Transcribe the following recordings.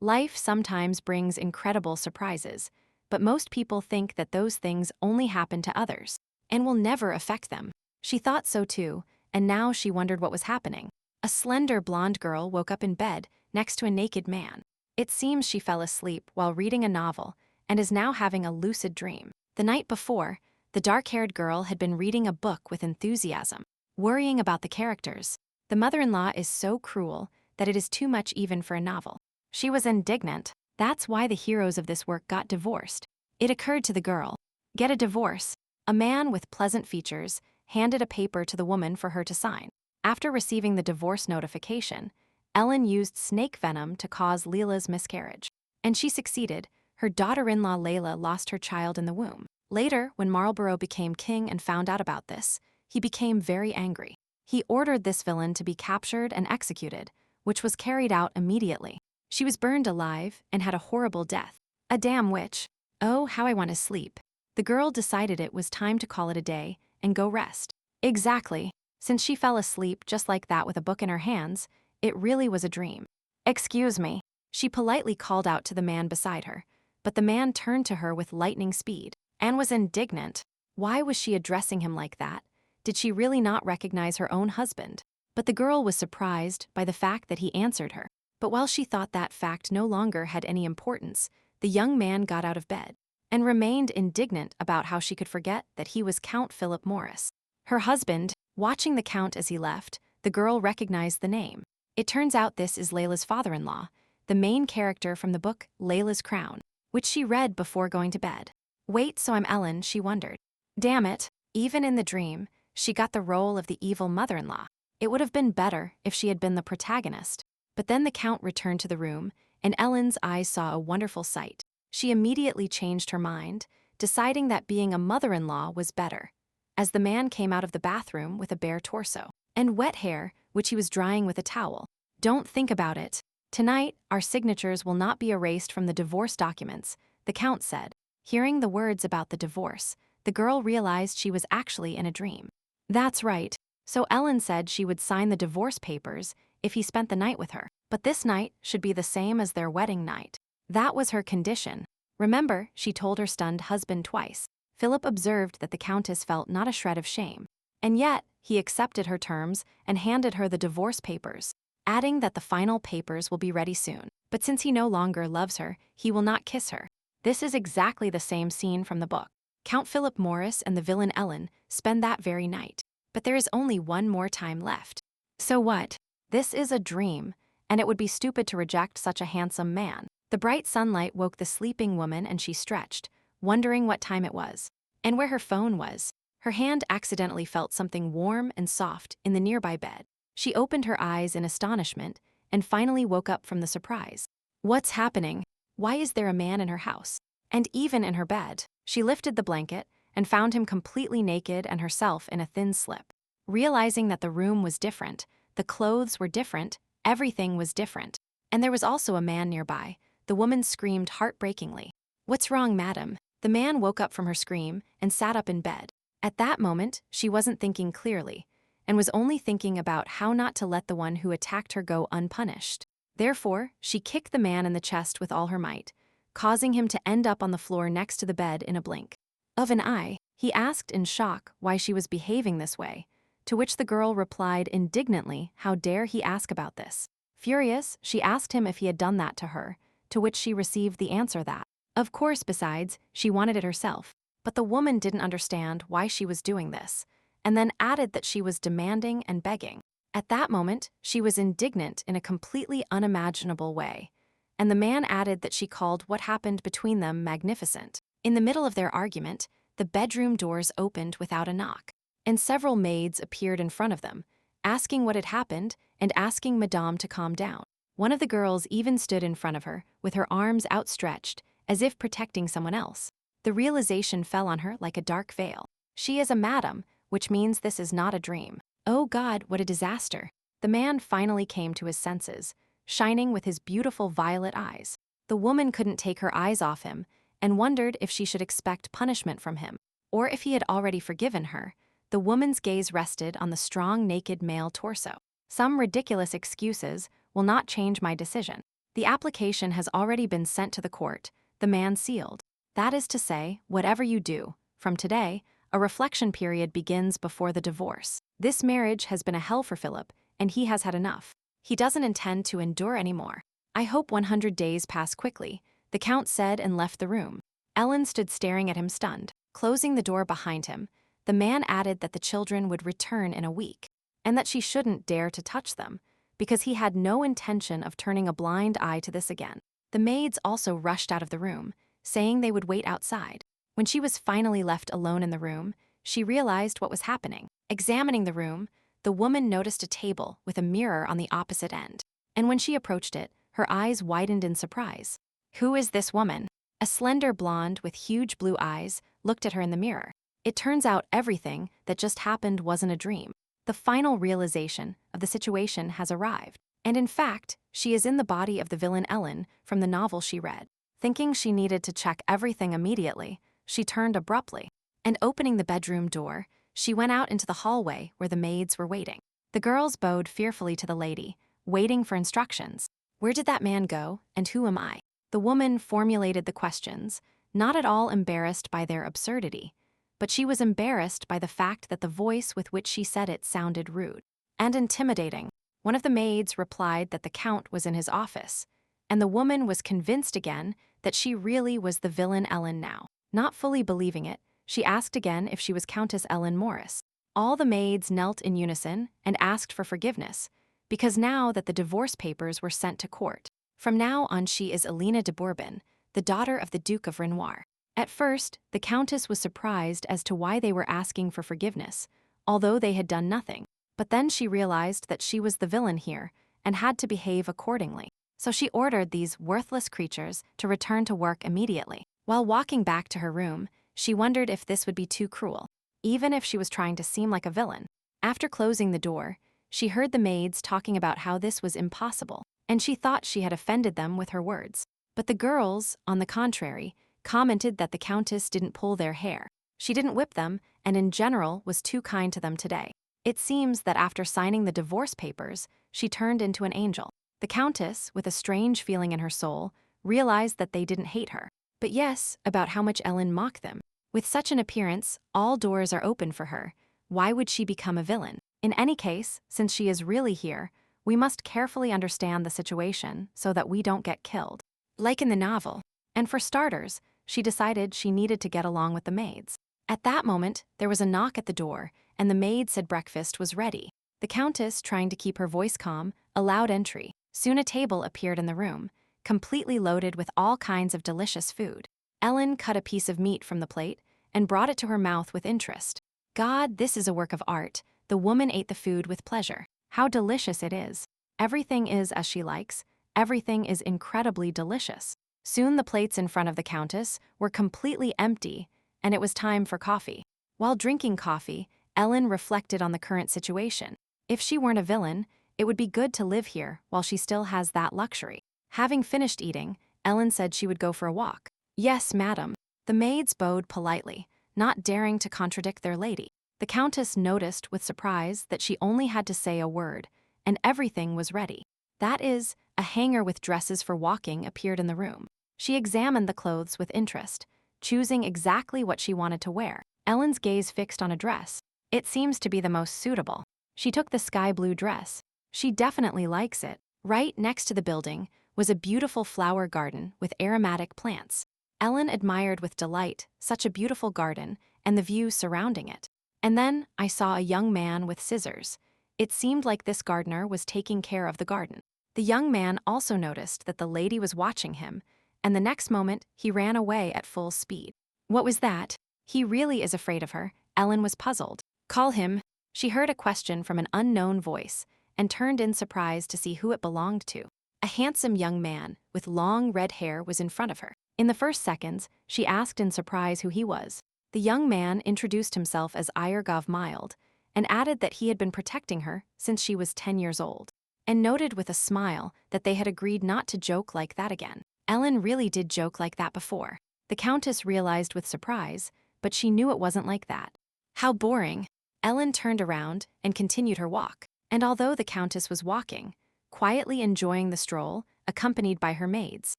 Life sometimes brings incredible surprises, but most people think that those things only happen to others and will never affect them. She thought so too, and now she wondered what was happening. A slender blonde girl woke up in bed next to a naked man. It seems she fell asleep while reading a novel and is now having a lucid dream. The night before, the dark-haired girl had been reading a book with enthusiasm, worrying about the characters. The mother-in-law is so cruel that it is too much even for a novel. She was indignant. That's why the heroes of this work got divorced. It occurred to the girl. Get a divorce. A man with pleasant features handed a paper to the woman for her to sign. After receiving the divorce notification, Ellen used snake venom to cause Leila's miscarriage. And she succeeded. Her daughter-in-law Layla lost her child in the womb. Later, when Marlborough became king and found out about this, he became very angry. He ordered this villain to be captured and executed, which was carried out immediately. She was burned alive and had a horrible death. A damn witch. Oh, how I want to sleep. The girl decided it was time to call it a day and go rest. Exactly. Since she fell asleep just like that with a book in her hands, it really was a dream. Excuse me. She politely called out to the man beside her, but the man turned to her with lightning speed and was indignant. Why was she addressing him like that? Did she really not recognize her own husband? But the girl was surprised by the fact that he answered her. But while she thought that fact no longer had any importance, the young man got out of bed and remained indignant about how she could forget that he was Count Philip Morris. Her husband, watching the Count as he left, the girl recognized the name. It turns out this is Layla's father-in-law, the main character from the book Layla's Crown, which she read before going to bed. Wait, so I'm Ellen, she wondered. Damn it, even in the dream, she got the role of the evil mother-in-law. It would have been better if she had been the protagonist. But then the Count returned to the room, and Ellen's eyes saw a wonderful sight. She immediately changed her mind, deciding that being a mother-in-law was better, as the man came out of the bathroom with a bare torso and wet hair, which he was drying with a towel. Don't think about it. Tonight, our signatures will not be erased from the divorce documents, the Count said. Hearing the words about the divorce, the girl realized she was actually in a dream. That's right. So Ellen said she would sign the divorce papers if he spent the night with her. But this night should be the same as their wedding night. That was her condition. Remember, she told her stunned husband twice. Philip observed that the Countess felt not a shred of shame. And yet, he accepted her terms and handed her the divorce papers, adding that the final papers will be ready soon. But since he no longer loves her, he will not kiss her. This is exactly the same scene from the book. Count Philip Morris and the villain Ellen spend that very night. But there is only one more time left. So what? This is a dream, and it would be stupid to reject such a handsome man. The bright sunlight woke the sleeping woman and she stretched, wondering what time it was, and where her phone was. Her hand accidentally felt something warm and soft in the nearby bed. She opened her eyes in astonishment and finally woke up from the surprise. What's happening? Why is there a man in her house? And even in her bed. She lifted the blanket and found him completely naked and herself in a thin slip. Realizing that the room was different, the clothes were different, everything was different. And there was also a man nearby. The woman screamed heartbreakingly. What's wrong, madam? The man woke up from her scream and sat up in bed. At that moment, she wasn't thinking clearly, and was only thinking about how not to let the one who attacked her go unpunished. Therefore, she kicked the man in the chest with all her might, causing him to end up on the floor next to the bed in a blink of an eye. He asked in shock why she was behaving this way, to which the girl replied indignantly, how dare he ask about this. Furious, she asked him if he had done that to her, to which she received the answer that, of course, besides, she wanted it herself. But the woman didn't understand why she was doing this, and then added that she was demanding and begging. At that moment, she was indignant in a completely unimaginable way, and the man added that she called what happened between them magnificent. In the middle of their argument, the bedroom doors opened without a knock, and several maids appeared in front of them, asking what had happened and asking Madame to calm down. One of the girls even stood in front of her, with her arms outstretched, as if protecting someone else. The realization fell on her like a dark veil. She is a madam, which means this is not a dream. Oh God, what a disaster. The man finally came to his senses, shining with his beautiful violet eyes. The woman couldn't take her eyes off him, and wondered if she should expect punishment from him, or if he had already forgiven her. The woman's gaze rested on the strong naked male torso. Some ridiculous excuses will not change my decision. The application has already been sent to the court, the man sealed. That is to say, whatever you do, from today, a reflection period begins before the divorce. This marriage has been a hell for Philip, and he has had enough. He doesn't intend to endure anymore. I hope 100 days pass quickly, the Count said and left the room. Ellen stood staring at him stunned. Closing the door behind him, the man added that the children would return in a week, and that she shouldn't dare to touch them, because he had no intention of turning a blind eye to this again. The maids also rushed out of the room, saying they would wait outside. When she was finally left alone in the room, she realized what was happening. Examining the room, the woman noticed a table with a mirror on the opposite end. And when she approached it, her eyes widened in surprise. Who is this woman? A slender blonde with huge blue eyes looked at her in the mirror. It turns out everything that just happened wasn't a dream. The final realization of the situation has arrived. And in fact, she is in the body of the villain Ellen from the novel she read. Thinking she needed to check everything immediately, she turned abruptly. And opening the bedroom door, she went out into the hallway where the maids were waiting. The girls bowed fearfully to the lady, waiting for instructions. Where did that man go, and who am I? The woman formulated the questions, not at all embarrassed by their absurdity, but she was embarrassed by the fact that the voice with which she said it sounded rude and intimidating. One of the maids replied that the Count was in his office, and the woman was convinced again that she really was the villain Ellen now. Not fully believing it, she asked again if she was Countess Ellen Morris. All the maids knelt in unison and asked for forgiveness, because now that the divorce papers were sent to court. From now on she is Elena de Bourbon, the daughter of the Duke of Renoir. At first, the Countess was surprised as to why they were asking for forgiveness, although they had done nothing. But then she realized that she was the villain here and had to behave accordingly. So she ordered these worthless creatures to return to work immediately. While walking back to her room, she wondered if this would be too cruel, even if she was trying to seem like a villain. After closing the door, she heard the maids talking about how this was impossible, and she thought she had offended them with her words. But the girls, on the contrary, commented that the Countess didn't pull their hair. She didn't whip them, and in general was too kind to them today. It seems that after signing the divorce papers, she turned into an angel. The Countess, with a strange feeling in her soul, realized that they didn't hate her. But yes, about how much Ellen mocked them. With such an appearance, all doors are open for her. Why would she become a villain? In any case, since she is really here, we must carefully understand the situation so that we don't get killed, like in the novel. And for starters, she decided she needed to get along with the maids. At that moment, there was a knock at the door, and the maid said breakfast was ready. The Countess, trying to keep her voice calm, allowed entry. Soon a table appeared in the room, completely loaded with all kinds of delicious food. Ellen cut a piece of meat from the plate and brought it to her mouth with interest. God, this is a work of art. The woman ate the food with pleasure. How delicious it is. Everything is as she likes. Everything is incredibly delicious. Soon the plates in front of the Countess were completely empty, and it was time for coffee. While drinking coffee, Ellen reflected on the current situation. If she weren't a villain, it would be good to live here while she still has that luxury. Having finished eating, Ellen said she would go for a walk. Yes, madam. The maids bowed politely, not daring to contradict their lady. The Countess noticed with surprise that she only had to say a word, and everything was ready. That is, a hanger with dresses for walking appeared in the room. She examined the clothes with interest, choosing exactly what she wanted to wear. Ellen's gaze fixed on a dress. It seems to be the most suitable. She took the sky blue dress. She definitely likes it. Right next to the building was a beautiful flower garden with aromatic plants. Ellen admired with delight such a beautiful garden and the view surrounding it. And then I saw a young man with scissors. It seemed like this gardener was taking care of the garden. The young man also noticed that the lady was watching him, and the next moment he ran away at full speed. What was that? He really is afraid of her. Ellen was puzzled. Call him. She heard a question from an unknown voice and turned in surprise to see who it belonged to. A handsome young man with long red hair was in front of her. In the first seconds, she asked in surprise who he was. The young man introduced himself as Irgov Mild and added that he had been protecting her since she was 10 years old, and noted with a smile that they had agreed not to joke like that again. Ellen really did joke like that before. The Countess realized with surprise, but she knew it wasn't like that. How boring. Ellen turned around and continued her walk. And although the Countess was walking, quietly enjoying the stroll, accompanied by her maids.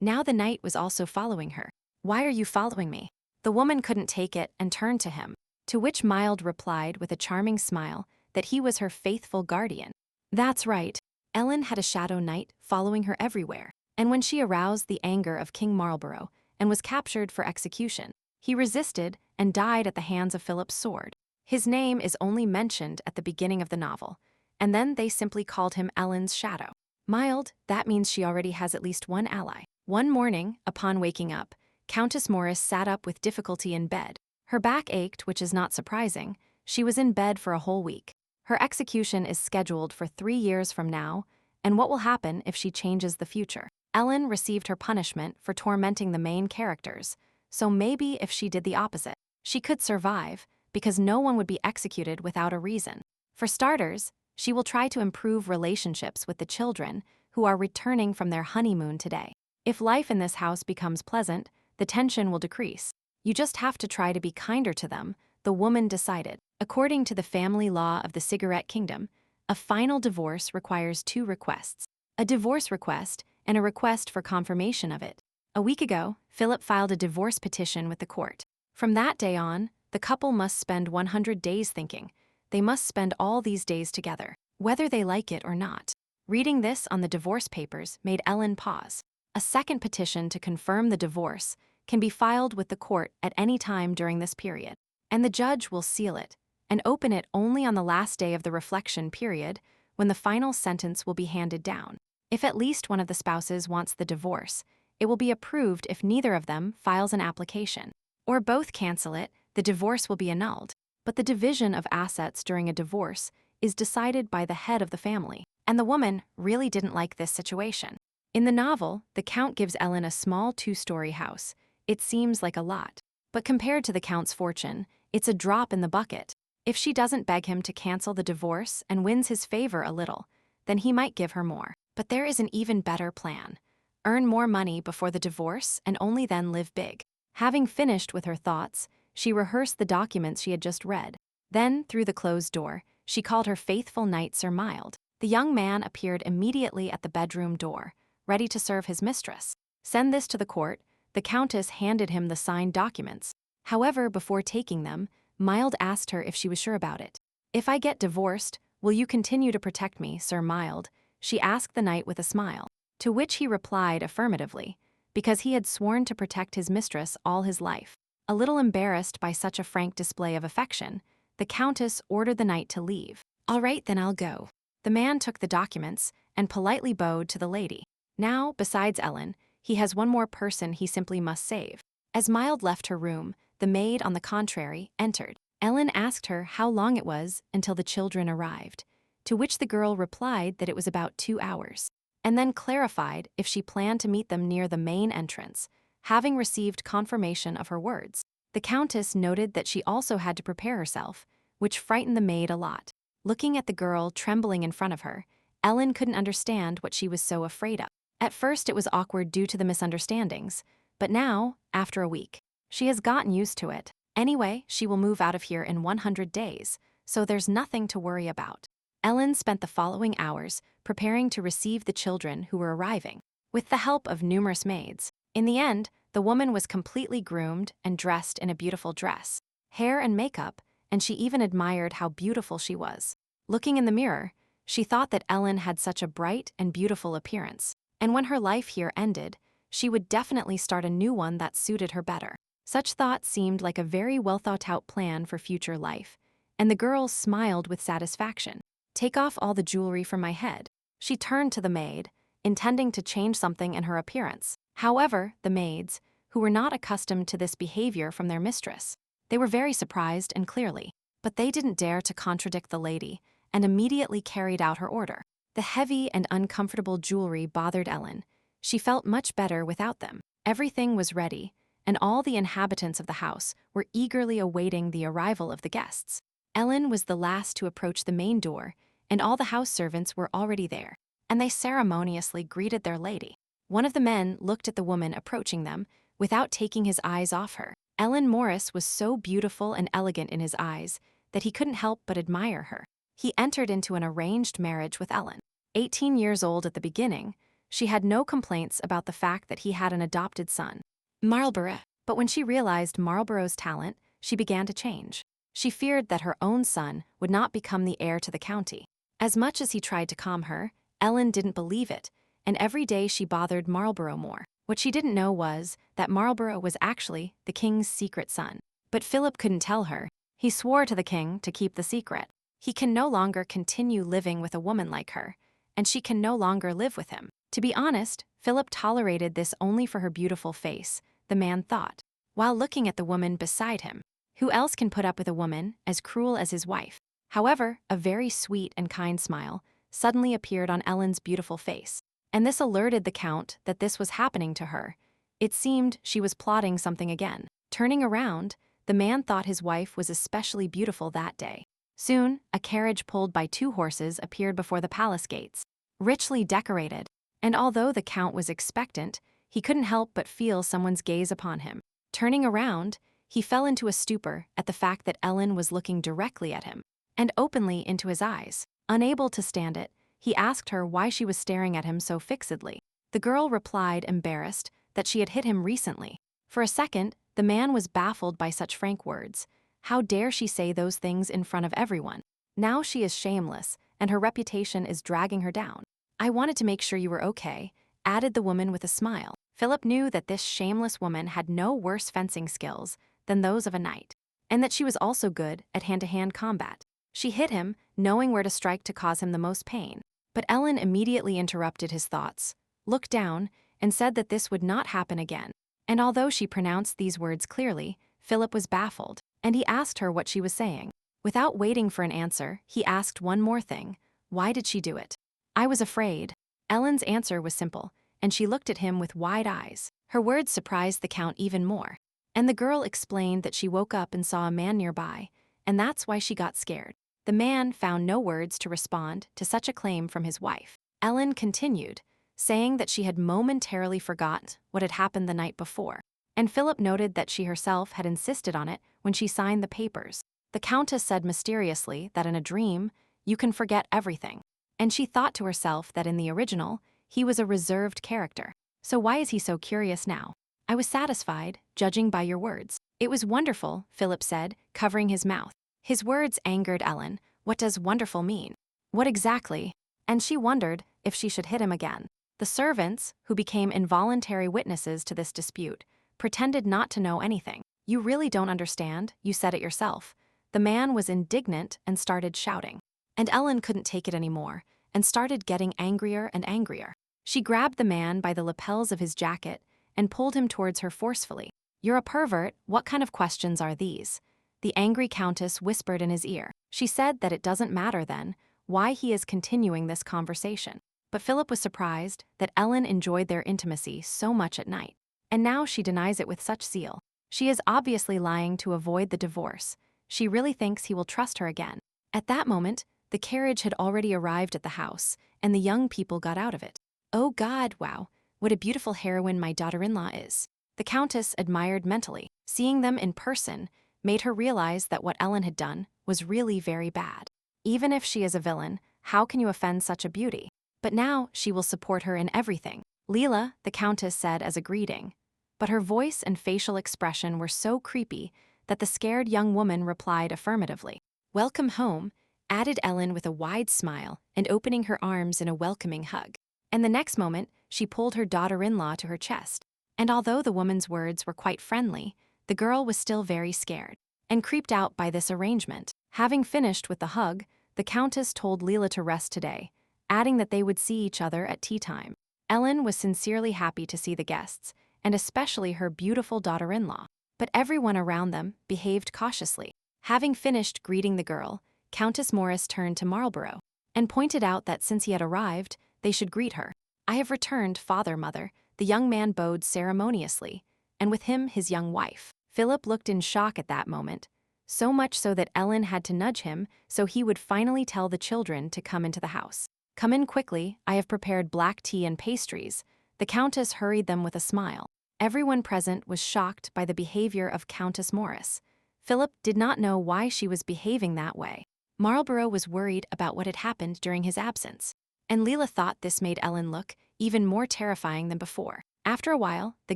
Now the knight was also following her. "Why are you following me?" The woman couldn't take it and turned to him, to which Mild replied with a charming smile that he was her faithful guardian. That's right. Ellen had a shadow knight following her everywhere, and when she aroused the anger of King Marlborough and was captured for execution, he resisted and died at the hands of Philip's sword. His name is only mentioned at the beginning of the novel, and then they simply called him Ellen's shadow. Mild, that means she already has at least one ally. One morning, upon waking up, Countess Morris sat up with difficulty in bed. Her back ached, which is not surprising. She was in bed for a whole week. Her execution is scheduled for 3 years from now, and what will happen if she changes the future? Ellen received her punishment for tormenting the main characters, so maybe if she did the opposite, she could survive, because no one would be executed without a reason. For starters, she will try to improve relationships with the children who are returning from their honeymoon today. If life in this house becomes pleasant, the tension will decrease. You just have to try to be kinder to them, the woman decided. According to the family law of the Cigarette Kingdom, a final divorce requires 2 requests: a divorce request and a request for confirmation of it. A week ago, Philip filed a divorce petition with the court. From that day on, the couple must spend 100 days thinking. They must spend all these days together, whether they like it or not. Reading this on the divorce papers made Ellen pause. A second petition to confirm the divorce can be filed with the court at any time during this period, and the judge will seal it and open it only on the last day of the reflection period, when the final sentence will be handed down. If at least one of the spouses wants the divorce, it will be approved if neither of them files an application. Or both cancel it, the divorce will be annulled. But the division of assets during a divorce is decided by the head of the family, and the woman really didn't like this situation. In the novel, the Count gives Ellen a small 2-story house. It seems like a lot, but compared to the Count's fortune, it's a drop in the bucket. If she doesn't beg him to cancel the divorce and wins his favor a little, then he might give her more. But there is an even better plan. Earn more money before the divorce and only then live big. Having finished with her thoughts, she rehearsed the documents she had just read. Then, through the closed door, she called her faithful knight Sir Mild. The young man appeared immediately at the bedroom door, ready to serve his mistress. Send this to the court. The Countess handed him the signed documents. However, before taking them, Mild asked her if she was sure about it. "If I get divorced, will you continue to protect me, Sir Mild?" she asked the knight with a smile, to which he replied affirmatively, because he had sworn to protect his mistress all his life. A little embarrassed by such a frank display of affection, the Countess ordered the knight to leave. "All right, then I'll go." The man took the documents and politely bowed to the lady. Now, besides Ellen, he has one more person he simply must save. As Mild left her room, the maid, on the contrary, entered. Ellen asked her how long it was until the children arrived, to which the girl replied that it was about 2 hours, and then clarified if she planned to meet them near the main entrance, having received confirmation of her words. The Countess noted that she also had to prepare herself, which frightened the maid a lot. Looking at the girl trembling in front of her, Ellen couldn't understand what she was so afraid of. At first it was awkward due to the misunderstandings, but now, after a week, she has gotten used to it. Anyway, she will move out of here in 100 days, so there's nothing to worry about. Ellen spent the following hours preparing to receive the children who were arriving, with the help of numerous maids. In the end, the woman was completely groomed and dressed in a beautiful dress, hair and makeup, and she even admired how beautiful she was. Looking in the mirror, she thought that Ellen had such a bright and beautiful appearance, and when her life here ended, she would definitely start a new one that suited her better. Such thought seemed like a very well-thought-out plan for future life, and the girl smiled with satisfaction. "Take off all the jewelry from my head." She turned to the maid, intending to change something in her appearance. However, the maids, who were not accustomed to this behavior from their mistress, they were very surprised and clearly, but they didn't dare to contradict the lady and immediately carried out her order. The heavy and uncomfortable jewelry bothered Ellen. She felt much better without them. Everything was ready, and all the inhabitants of the house were eagerly awaiting the arrival of the guests. Ellen was the last to approach the main door, and all the house servants were already there, and they ceremoniously greeted their lady. One of the men looked at the woman approaching them without taking his eyes off her. Ellen Morris was so beautiful and elegant in his eyes that he couldn't help but admire her. He entered into an arranged marriage with Ellen. 18 years old at the beginning, She had no complaints about the fact that he had an adopted son, Marlborough. But when she realized Marlborough's talent, she began to change. She feared that her own son would not become the heir to the county. As much as he tried to calm her, Ellen didn't believe it, and every day she bothered Marlborough more. What she didn't know was that Marlborough was actually the king's secret son. But Philip couldn't tell her. He swore to the king to keep the secret. He can no longer continue living with a woman like her, and she can no longer live with him. To be honest, Philip tolerated this only for her beautiful face, the man thought, while looking at the woman beside him. Who else can put up with a woman as cruel as his wife? However, a very sweet and kind smile suddenly appeared on Ellen's beautiful face, and this alerted the Count that this was happening to her. It seemed she was plotting something again. Turning around, the man thought his wife was especially beautiful that day. Soon, a carriage pulled by 2 horses appeared before the palace gates, richly decorated, and although the Count was expectant, he couldn't help but feel someone's gaze upon him. Turning around, he fell into a stupor at the fact that Ellen was looking directly at him, and openly into his eyes. Unable to stand it, he asked her why she was staring at him so fixedly. The girl replied, embarrassed, that she had hit him recently. For a second, the man was baffled by such frank words. How dare she say those things in front of everyone? Now she is shameless, and her reputation is dragging her down. I wanted to make sure you were okay, added the woman with a smile. Philip knew that this shameless woman had no worse fencing skills than those of a knight, and that she was also good at hand-to-hand combat. She hit him, knowing where to strike to cause him the most pain. But Ellen immediately interrupted his thoughts, looked down, and said that this would not happen again. And although she pronounced these words clearly, Philip was baffled, and he asked her what she was saying. Without waiting for an answer, he asked one more thing. Why did she do it? I was afraid. Ellen's answer was simple, and she looked at him with wide eyes. Her words surprised the Count even more, and the girl explained that she woke up and saw a man nearby, and that's why she got scared. The man found no words to respond to such a claim from his wife. Ellen continued, saying that she had momentarily forgot what had happened the night before, and Philip noted that she herself had insisted on it when she signed the papers. The Countess said mysteriously that in a dream, you can forget everything, and she thought to herself that in the original, he was a reserved character. So why is he so curious now? I was satisfied, judging by your words. It was wonderful, Philip said, covering his mouth. His words angered Ellen. What does wonderful mean? What exactly? And she wondered if she should hit him again. The servants, who became involuntary witnesses to this dispute, pretended not to know anything. You really don't understand, you said it yourself. The man was indignant and started shouting. And Ellen couldn't take it anymore, and started getting angrier and angrier. She grabbed the man by the lapels of his jacket and pulled him towards her forcefully. You're a pervert, what kind of questions are these? The angry Countess whispered in his ear. She said that it doesn't matter then why he is continuing this conversation. But Philip was surprised that Ellen enjoyed their intimacy so much at night, and now she denies it with such zeal. She is obviously lying to avoid the divorce. She really thinks he will trust her again. At that moment, the carriage had already arrived at the house, and the young people got out of it. Oh God, wow, what a beautiful heroine my daughter-in-law is. The Countess admired mentally. Seeing them in person made her realize that what Ellen had done was really very bad. Even if she is a villain, how can you offend such a beauty? But now she will support her in everything. Leela, the Countess said as a greeting. But her voice and facial expression were so creepy that the scared young woman replied affirmatively. Welcome home, added Ellen with a wide smile and opening her arms in a welcoming hug. And the next moment, she pulled her daughter-in-law to her chest. And although the woman's words were quite friendly, the girl was still very scared and creeped out by this arrangement. Having finished with the hug, the Countess told Leela to rest today, adding that they would see each other at tea time. Ellen was sincerely happy to see the guests, and especially her beautiful daughter-in-law. But everyone around them behaved cautiously. Having finished greeting the girl, Countess Morris turned to Marlborough and pointed out that since he had arrived, they should greet her. I have returned, father, mother. The young man bowed ceremoniously, and with him his young wife. Philip looked in shock at that moment, so much so that Ellen had to nudge him so he would finally tell the children to come into the house. Come in quickly, I have prepared black tea and pastries. The Countess hurried them with a smile. Everyone present was shocked by the behavior of Countess Morris. Philip did not know why she was behaving that way. Marlborough was worried about what had happened during his absence. And Leela thought this made Ellen look even more terrifying than before. After a while, the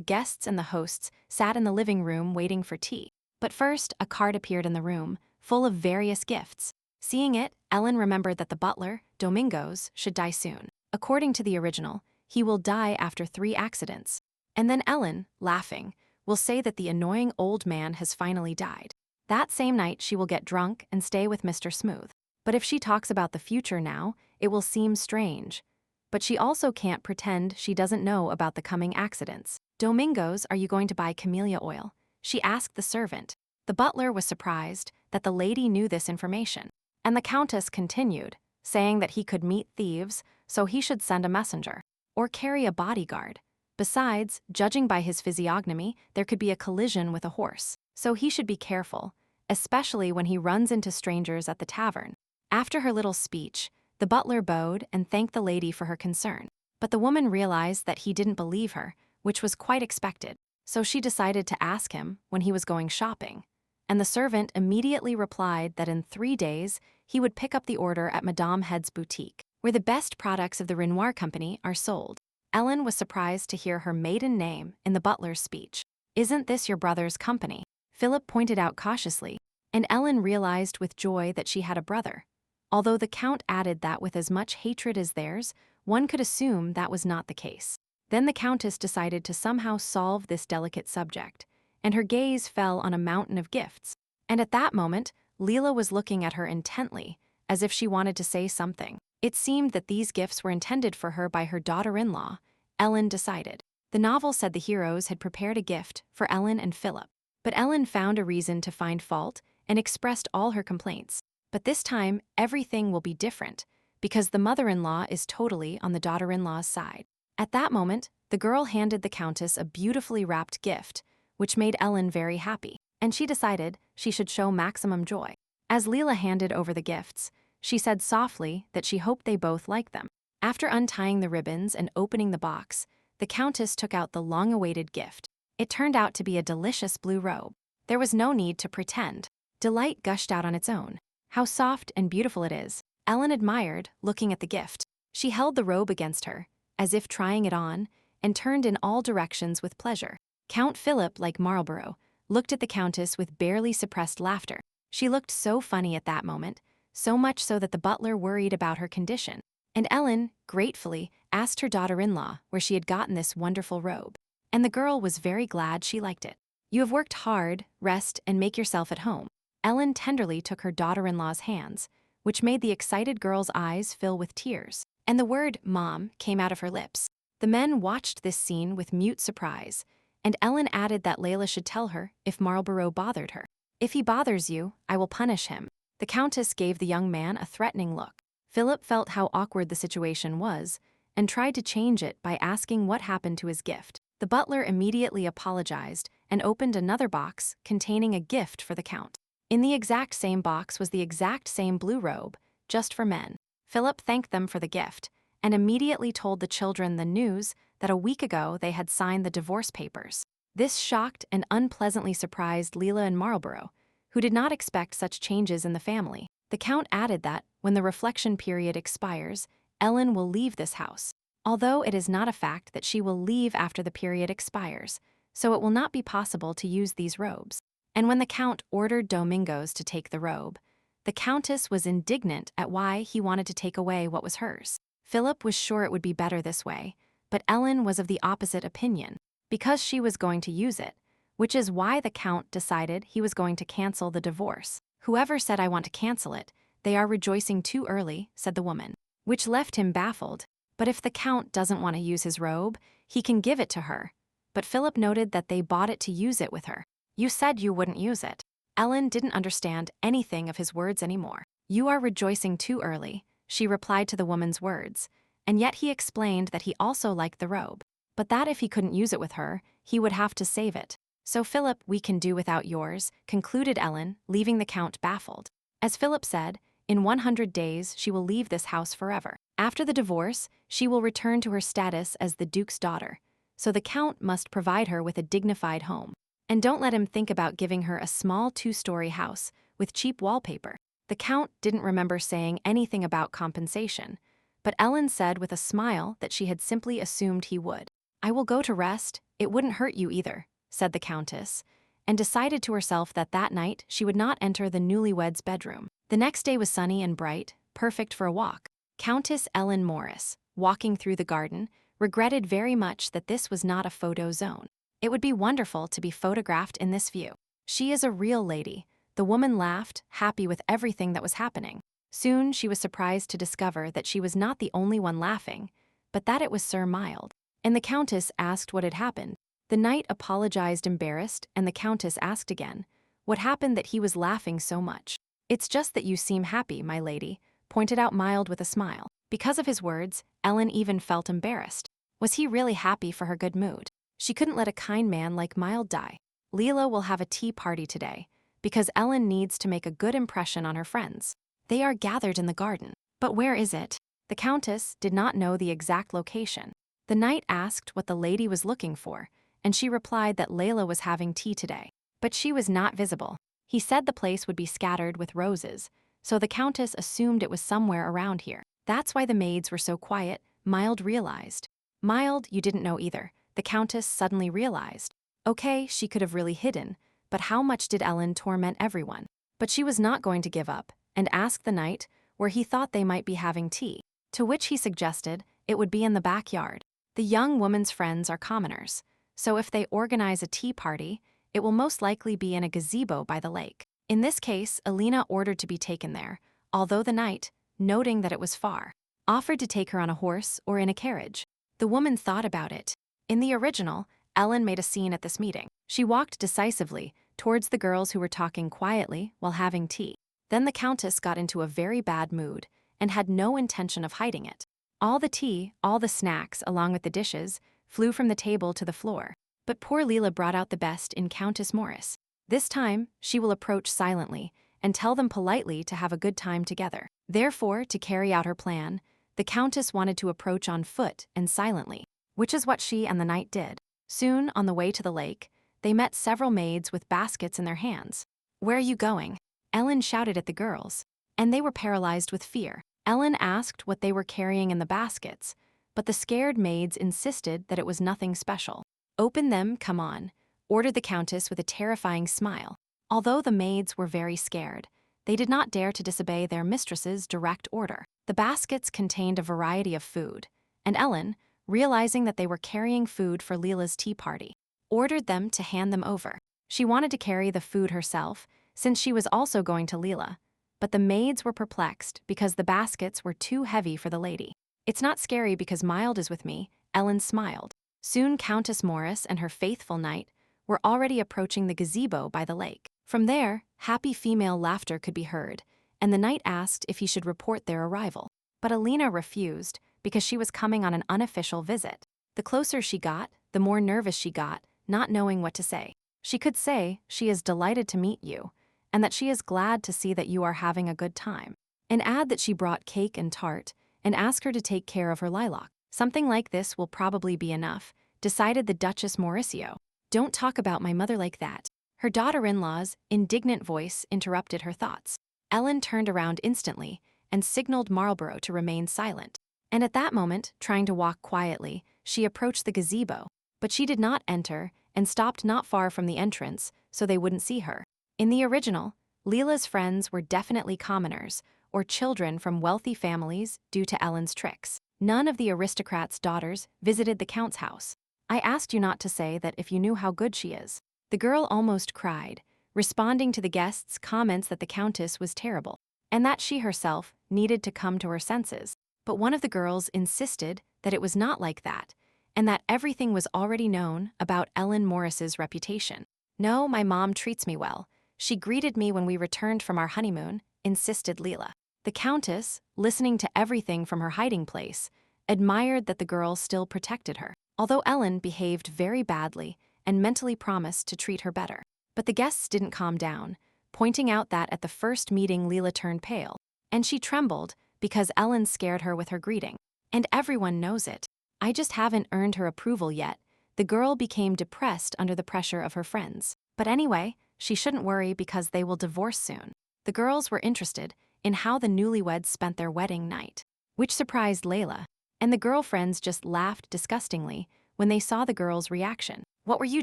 guests and the hosts sat in the living room waiting for tea. But first, a card appeared in the room, full of various gifts. Seeing it, Ellen remembered that the butler, Domingos, should die soon. According to the original, he will die after 3 accidents. And then Ellen, laughing, will say that the annoying old man has finally died. That same night, she will get drunk and stay with Mr. Smooth. But if she talks about the future now, it will seem strange. But she also can't pretend she doesn't know about the coming accidents. Domingos, are you going to buy camellia oil? She asked the servant. The butler was surprised that the lady knew this information. And the countess continued, saying that he could meet thieves, so he should send a messenger. Or carry a bodyguard. Besides, judging by his physiognomy, there could be a collision with a horse. So he should be careful, especially when he runs into strangers at the tavern. After her little speech, the butler bowed and thanked the lady for her concern. But the woman realized that he didn't believe her, which was quite expected. So she decided to ask him when he was going shopping. And the servant immediately replied that in 3 days, he would pick up the order at Madame Head's boutique, where the best products of the Renoir Company are sold. Ellen was surprised to hear her maiden name in the butler's speech. Isn't this your brother's company? Philip pointed out cautiously, and Ellen realized with joy that she had a brother. Although the Count added that with as much hatred as theirs, one could assume that was not the case. Then the Countess decided to somehow solve this delicate subject, and her gaze fell on a mountain of gifts. And at that moment, Leela was looking at her intently, as if she wanted to say something. It seemed that these gifts were intended for her by her daughter-in-law, Ellen decided. The novel said the heroes had prepared a gift for Ellen and Philip. But Ellen found a reason to find fault and expressed all her complaints. But this time, everything will be different, because the mother-in-law is totally on the daughter-in-law's side. At that moment, the girl handed the Countess a beautifully wrapped gift, which made Ellen very happy, and she decided she should show maximum joy. As Leela handed over the gifts, she said softly that she hoped they both liked them. After untying the ribbons and opening the box, the Countess took out the long-awaited gift. It turned out to be a delicious blue robe. There was no need to pretend. Delight gushed out on its own. How soft and beautiful it is, Ellen admired, looking at the gift. She held the robe against her, as if trying it on, and turned in all directions with pleasure. Count Philip, like Marlborough, looked at the Countess with barely suppressed laughter. She looked so funny at that moment, so much so that the butler worried about her condition. And Ellen, gratefully, asked her daughter-in-law where she had gotten this wonderful robe. And the girl was very glad she liked it. You have worked hard, rest, and make yourself at home. Ellen tenderly took her daughter-in-law's hands, which made the excited girl's eyes fill with tears. And the word, Mom, came out of her lips. The men watched this scene with mute surprise, and Ellen added that Layla should tell her if Marlborough bothered her. If he bothers you, I will punish him. The Countess gave the young man a threatening look. Philip felt how awkward the situation was, and tried to change it by asking what happened to his gift. The butler immediately apologized and opened another box containing a gift for the Count. In the exact same box was the exact same blue robe, just for men. Philip thanked them for the gift, and immediately told the children the news that a week ago they had signed the divorce papers. This shocked and unpleasantly surprised Leela and Marlborough, who did not expect such changes in the family. The Count added that, when the reflection period expires, Ellen will leave this house, although it is not a fact that she will leave after the period expires, so it will not be possible to use these robes. And when the Count ordered Domingos to take the robe, the Countess was indignant at why he wanted to take away what was hers. Philip was sure it would be better this way, but Ellen was of the opposite opinion, because she was going to use it, which is why the Count decided he was going to cancel the divorce. Whoever said I want to cancel it, they are rejoicing too early, said the woman, which left him baffled. But if the Count doesn't want to use his robe, he can give it to her. But Philip noted that they bought it to use it with her. You said you wouldn't use it. Ellen didn't understand anything of his words anymore. You are rejoicing too early, she replied to the woman's words, and yet he explained that he also liked the robe, but that if he couldn't use it with her, he would have to save it. So Philip, we can do without yours, concluded Ellen, leaving the Count baffled. As Philip said, in 100 days she will leave this house forever. After the divorce, she will return to her status as the Duke's daughter, so the Count must provide her with a dignified home. And don't let him think about giving her a small 2-story house with cheap wallpaper. The Count didn't remember saying anything about compensation, But Ellen said with a smile that she had simply assumed he would. "I will go to rest, it wouldn't hurt you either," said the Countess, and decided to herself that that night she would not enter the newlyweds' bedroom. The next day was sunny and bright, perfect for a walk. Countess Ellen Morris, walking through the garden, regretted very much that this was not a photo zone. It would be wonderful to be photographed in this view. "She is a real lady," the woman laughed, happy with everything that was happening. Soon she was surprised to discover that she was not the only one laughing, but that it was Sir Mild. And the Countess asked what had happened. The knight apologized embarrassed, and the Countess asked again, what happened that he was laughing so much. "It's just that you seem happy, my lady," pointed out Mild with a smile. Because of his words, Ellen even felt embarrassed. Was he really happy for her good mood? She couldn't let a kind man like Mild die. Leela will have a tea party today, because Ellen needs to make a good impression on her friends. They are gathered in the garden. But where is it? The Countess did not know the exact location. The knight asked what the lady was looking for, and she replied that Layla was having tea today. But she was not visible. He said the place would be scattered with roses, so the Countess assumed it was somewhere around here. That's why the maids were so quiet, Mild realized. Mild, you didn't know either, the Countess suddenly realized. Okay, she could have really hidden, but how much did Ellen torment everyone? But she was not going to give up, and asked the knight where he thought they might be having tea, to which he suggested it would be in the backyard. The young woman's friends are commoners, so if they organize a tea party, it will most likely be in a gazebo by the lake. In this case, Alina ordered to be taken there, although the knight, noting that it was far, offered to take her on a horse or in a carriage. The woman thought about it. In the original, Ellen made a scene at this meeting. She walked decisively towards the girls who were talking quietly while having tea. Then the Countess got into a very bad mood and had no intention of hiding it. All the tea, all the snacks, along with the dishes, flew from the table to the floor. But poor Leela brought out the best in Countess Morris. This time, she will approach silently and tell them politely to have a good time together. Therefore, to carry out her plan, the Countess wanted to approach on foot and silently, which is what she and the knight did. Soon, on the way to the lake, they met several maids with baskets in their hands. "Where are you going?" Ellen shouted at the girls, and they were paralyzed with fear. Ellen asked what they were carrying in the baskets, but the scared maids insisted that it was nothing special. "Open them, come on," ordered the Countess with a terrifying smile. Although the maids were very scared, they did not dare to disobey their mistress's direct order. The baskets contained a variety of food, and Ellen, realizing that they were carrying food for Leela's tea party, ordered them to hand them over. She wanted to carry the food herself, since she was also going to Leela, but the maids were perplexed because the baskets were too heavy for the lady. "It's not scary because Mild is with me," Ellen smiled. Soon Countess Morris and her faithful knight were already approaching the gazebo by the lake. From there, happy female laughter could be heard, and the knight asked if he should report their arrival. But Alina refused because she was coming on an unofficial visit. The closer she got, the more nervous she got, not knowing what to say. She could say she is delighted to meet you, and that she is glad to see that you are having a good time, and add that she brought cake and tart, and ask her to take care of her lilac. Something like this will probably be enough, decided the Duchess Mauricio. "Don't talk about my mother like that." Her daughter-in-law's indignant voice interrupted her thoughts. Ellen turned around instantly and signaled Marlborough to remain silent. And at that moment, trying to walk quietly, she approached the gazebo, but she did not enter and stopped not far from the entrance so they wouldn't see her. In the original, Leela's friends were definitely commoners or children from wealthy families due to Ellen's tricks. None of the aristocrats' daughters visited the Count's house. "I asked you not to say that if you knew how good she is." The girl almost cried, responding to the guests' comments that the Countess was terrible, and that she herself needed to come to her senses. But one of the girls insisted that it was not like that, and that everything was already known about Ellen Morris's reputation. "No, my mom treats me well. She greeted me when we returned from our honeymoon," insisted Leela. The Countess, listening to everything from her hiding place, admired that the girl still protected her, although Ellen behaved very badly and mentally promised to treat her better. But the guests didn't calm down, pointing out that at the first meeting Leela turned pale, and she trembled because Ellen scared her with her greeting. And everyone knows it. "I just haven't earned her approval yet." The girl became depressed under the pressure of her friends. But anyway, she shouldn't worry because they will divorce soon. The girls were interested in how the newlyweds spent their wedding night. which surprised Layla. And the girlfriends just laughed disgustingly when they saw the girl's reaction. "What were you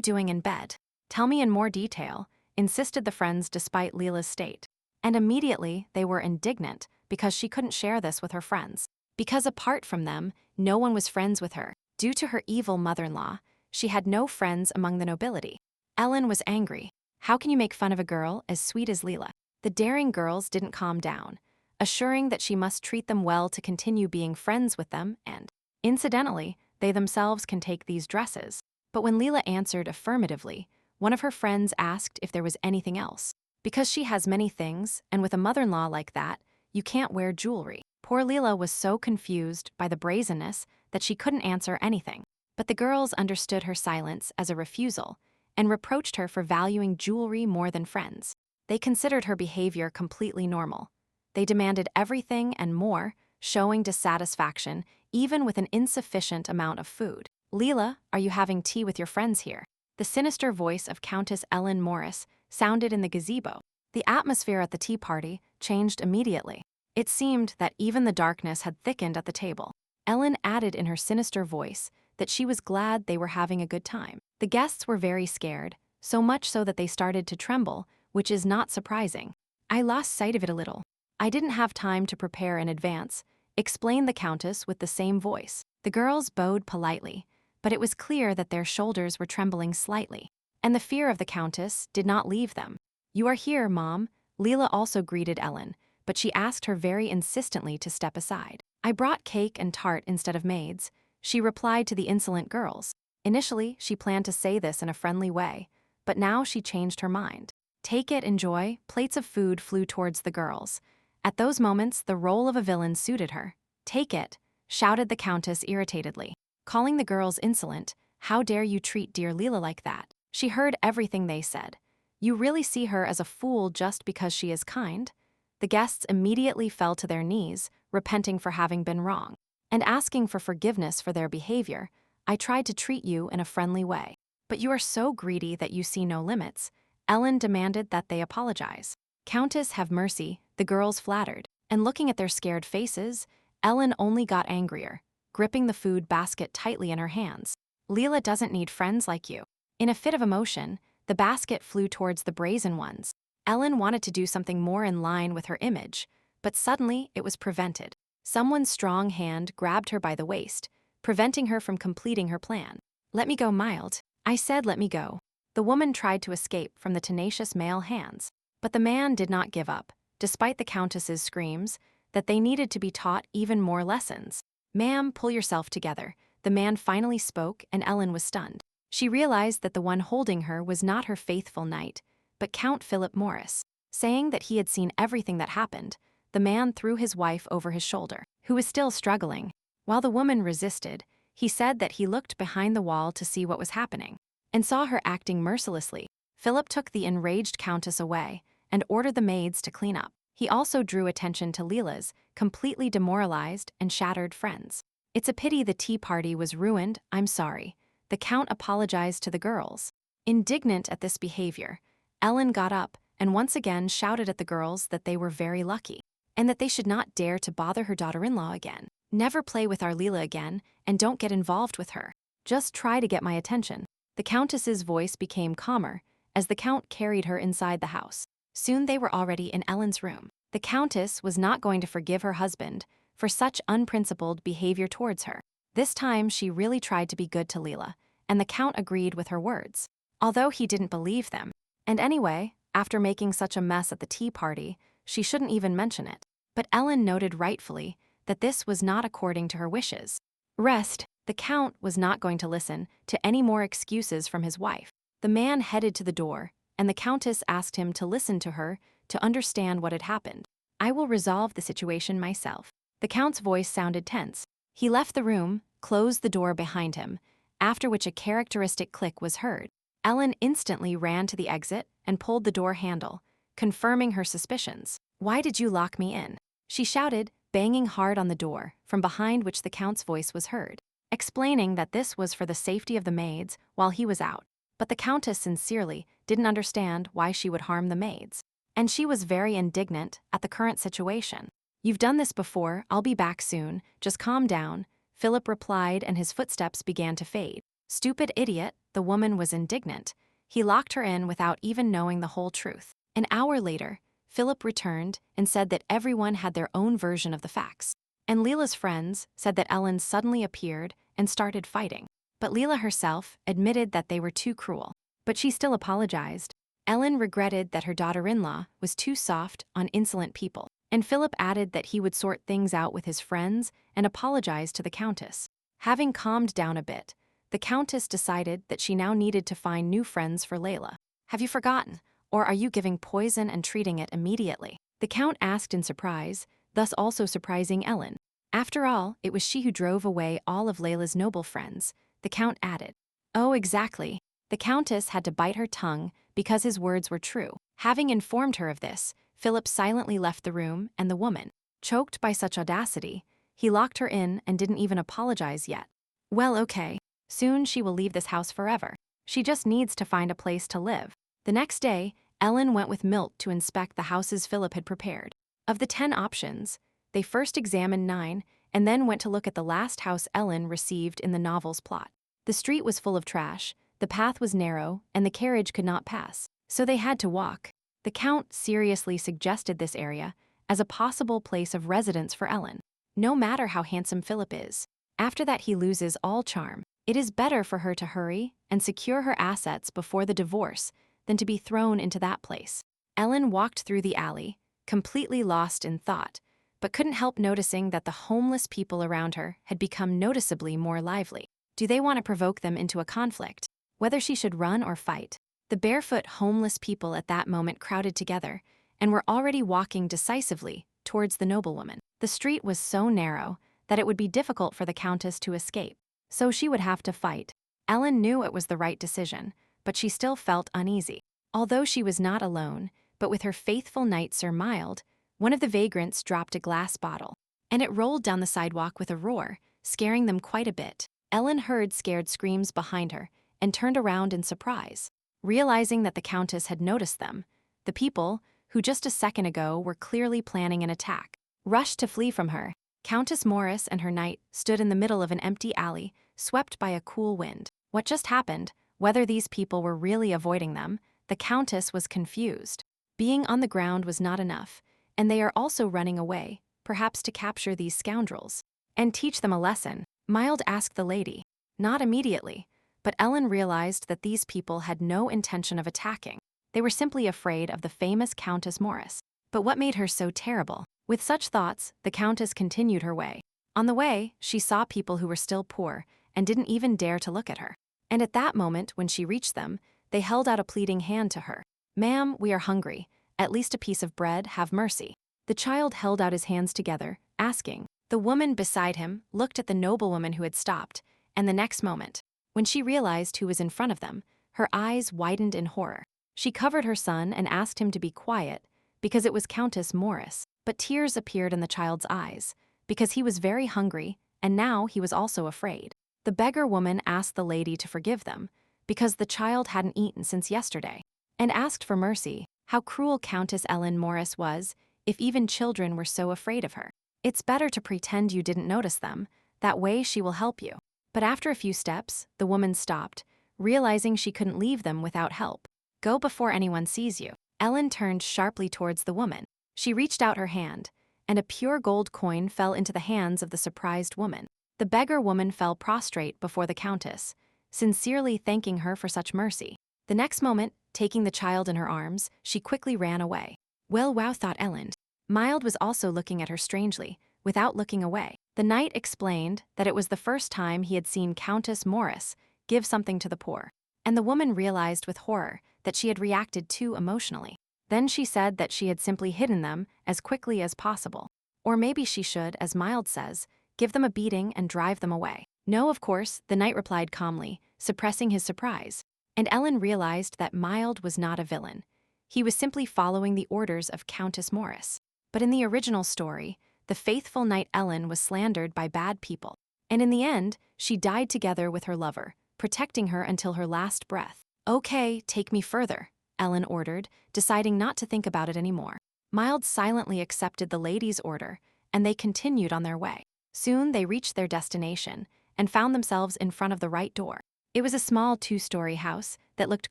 doing in bed? Tell me in more detail," insisted the friends despite Leela's state. And immediately they were indignant because she couldn't share this with her friends. Because apart from them, no one was friends with her. Due to her evil mother-in-law, she had no friends among the nobility. Ellen was angry. How can you make fun of a girl as sweet as Leela? The daring girls didn't calm down, assuring that she must treat them well to continue being friends with them and, incidentally, they themselves can take these dresses. But when Leela answered affirmatively, one of her friends asked if there was anything else. Because she has many things, and with a mother-in-law like that, you can't wear jewelry. Poor Leela was so confused by the brazenness that she couldn't answer anything. But the girls understood her silence as a refusal and reproached her for valuing jewelry more than friends. They considered her behavior completely normal. They demanded everything and more, showing dissatisfaction even with an insufficient amount of food. "Leela, are you having tea with your friends here?" The sinister voice of Countess Ellen Morris sounded in the gazebo. The atmosphere at the tea party changed immediately. It seemed that even the darkness had thickened at the table. Ellen added in her sinister voice that she was glad they were having a good time. The guests were very scared, so much so that they started to tremble, which is not surprising. "I lost sight of it a little. I didn't have time to prepare in advance," explained the Countess with the same voice. The girls bowed politely, but it was clear that their shoulders were trembling slightly, and the fear of the Countess did not leave them. "You are here, Mom." Leela also greeted Ellen, but she asked her very insistently to step aside. "I brought cake and tart instead of maids," she replied to the insolent girls. Initially, she planned to say this in a friendly way, but now she changed her mind. "Take it, enjoy." Plates of food flew towards the girls. At those moments, the role of a villain suited her. "Take it," shouted the Countess irritatedly, calling the girls insolent. "How dare you treat dear Leela like that?" She heard everything they said. "You really see her as a fool just because she is kind?" The guests immediately fell to their knees, repenting for having been wrong, and asking for forgiveness for their behavior. "I tried to treat you in a friendly way. But you are so greedy that you see no limits." Ellen demanded that they apologize. "Countess, have mercy," the girls flattered. And looking at their scared faces, Ellen only got angrier, gripping the food basket tightly in her hands. "Leela doesn't need friends like you." In a fit of emotion, the basket flew towards the brazen ones. Ellen wanted to do something more in line with her image, but suddenly it was prevented. Someone's strong hand grabbed her by the waist, preventing her from completing her plan. "Let me go, Mild." "I said let me go." The woman tried to escape from the tenacious male hands, but the man did not give up, despite the Countess's screams that they needed to be taught even more lessons. "Ma'am, pull yourself together." The man finally spoke, and Ellen was stunned. She realized that the one holding her was not her faithful knight, but Count Philip Morris. Saying that he had seen everything that happened, the man threw his wife over his shoulder, who was still struggling. While the woman resisted, he said that he looked behind the wall to see what was happening, and saw her acting mercilessly. Philip took the enraged Countess away and ordered the maids to clean up. He also drew attention to Leela's completely demoralized and shattered friends. "It's a pity the tea party was ruined. I'm sorry." The Count apologized to the girls. Indignant at this behavior, Ellen got up and once again shouted at the girls that they were very lucky, and that they should not dare to bother her daughter-in-law again. "Never play with our Leela again, and don't get involved with her. Just try to get my attention." The Countess's voice became calmer as the Count carried her inside the house. Soon they were already in Ellen's room. The Countess was not going to forgive her husband for such unprincipled behavior towards her. This time she really tried to be good to Leela, and the Count agreed with her words, although he didn't believe them. And anyway, after making such a mess at the tea party, she shouldn't even mention it. But Ellen noted rightfully that this was not according to her wishes. Rest. The Count was not going to listen to any more excuses from his wife. The man headed to the door, and the Countess asked him to listen to her to understand what had happened. "I will resolve the situation myself." The Count's voice sounded tense. He left the room, closed the door behind him, after which a characteristic click was heard. Ellen instantly ran to the exit and pulled the door handle, confirming her suspicions. "Why did you lock me in?" she shouted, banging hard on the door, from behind which the Count's voice was heard, explaining that this was for the safety of the maids while he was out. But the Countess sincerely didn't understand why she would harm the maids, and she was very indignant at the current situation. "You've done this before, I'll be back soon, just calm down," Philip replied, and his footsteps began to fade. "Stupid idiot," the woman was indignant. He locked her in without even knowing the whole truth. An hour later, Philip returned and said that everyone had their own version of the facts. And Leela's friends said that Ellen suddenly appeared and started fighting. But Leela herself admitted that they were too cruel. But she still apologized. Ellen regretted that her daughter-in-law was too soft on insolent people. And Philip added that he would sort things out with his friends and apologize to the Countess. Having calmed down a bit, the Countess decided that she now needed to find new friends for Layla. "Have you forgotten? Or are you giving poison and treating it immediately?" the Count asked in surprise, thus also surprising Ellen. After all, it was she who drove away all of Layla's noble friends, the Count added. "Oh, exactly." The Countess had to bite her tongue because his words were true. Having informed her of this, Philip silently left the room, and the woman, choked by such audacity, he locked her in and didn't even apologize yet. Well, okay. Soon she will leave this house forever. She just needs to find a place to live. The next day, Ellen went with Milt to inspect the houses Philip had prepared. Of the 10 options, they first examined 9 and then went to look at the last house Ellen received in the novel's plot. The street was full of trash, the path was narrow, and the carriage could not pass, so they had to walk. The Count seriously suggested this area as a possible place of residence for Ellen. No matter how handsome Philip is, after that he loses all charm. It is better for her to hurry and secure her assets before the divorce than to be thrown into that place. Ellen walked through the alley, completely lost in thought, but couldn't help noticing that the homeless people around her had become noticeably more lively. Do they want to provoke them into a conflict? Whether she should run or fight? The barefoot homeless people at that moment crowded together and were already walking decisively towards the noblewoman. The street was so narrow that it would be difficult for the Countess to escape, so she would have to fight. Ellen knew it was the right decision, but she still felt uneasy. Although she was not alone, but with her faithful knight Sir Mild, one of the vagrants dropped a glass bottle, and it rolled down the sidewalk with a roar, scaring them quite a bit. Ellen heard scared screams behind her and turned around in surprise. Realizing that the Countess had noticed them, the people, who just a second ago were clearly planning an attack, rushed to flee from her. Countess Morris and her knight stood in the middle of an empty alley, swept by a cool wind. What just happened? Whether these people were really avoiding them, the Countess was confused. Being on the ground was not enough, and they are also running away, perhaps to capture these scoundrels and teach them a lesson. Mild asked the lady. Not immediately, but Ellen realized that these people had no intention of attacking. They were simply afraid of the famous Countess Morris. But what made her so terrible? With such thoughts, the Countess continued her way. On the way, she saw people who were still poor and didn't even dare to look at her. And at that moment, when she reached them, they held out a pleading hand to her. "Ma'am, we are hungry. At least a piece of bread, have mercy." The child held out his hands together, asking. The woman beside him looked at the noblewoman who had stopped, and the next moment, when she realized who was in front of them, her eyes widened in horror. She covered her son and asked him to be quiet, because it was Countess Morris. But tears appeared in the child's eyes, because he was very hungry, and now he was also afraid. The beggar woman asked the lady to forgive them, because the child hadn't eaten since yesterday, and asked for mercy. How cruel Countess Ellen Morris was, if even children were so afraid of her. It's better to pretend you didn't notice them, that way she will help you. But after a few steps, the woman stopped, realizing she couldn't leave them without help. Go before anyone sees you. Ellen turned sharply towards the woman. She reached out her hand, and a pure gold coin fell into the hands of the surprised woman. The beggar woman fell prostrate before the Countess, sincerely thanking her for such mercy. The next moment, taking the child in her arms, she quickly ran away. Well, wow, thought Ellen. Mild was also looking at her strangely, without looking away. The knight explained that it was the first time he had seen Countess Morris give something to the poor, and the woman realized with horror that she had reacted too emotionally. Then she said that she had simply hidden them as quickly as possible. Or maybe she should, as Mild says, give them a beating and drive them away. No, of course, the knight replied calmly, suppressing his surprise. And Ellen realized that Mild was not a villain. He was simply following the orders of Countess Morris. But in the original story, the faithful knight Ellen was slandered by bad people. And in the end, she died together with her lover, protecting her until her last breath. "Okay, take me further," Ellen ordered, deciding not to think about it anymore. Mild silently accepted the lady's order and they continued on their way. Soon they reached their destination and found themselves in front of the right door. It was a small 2-story house that looked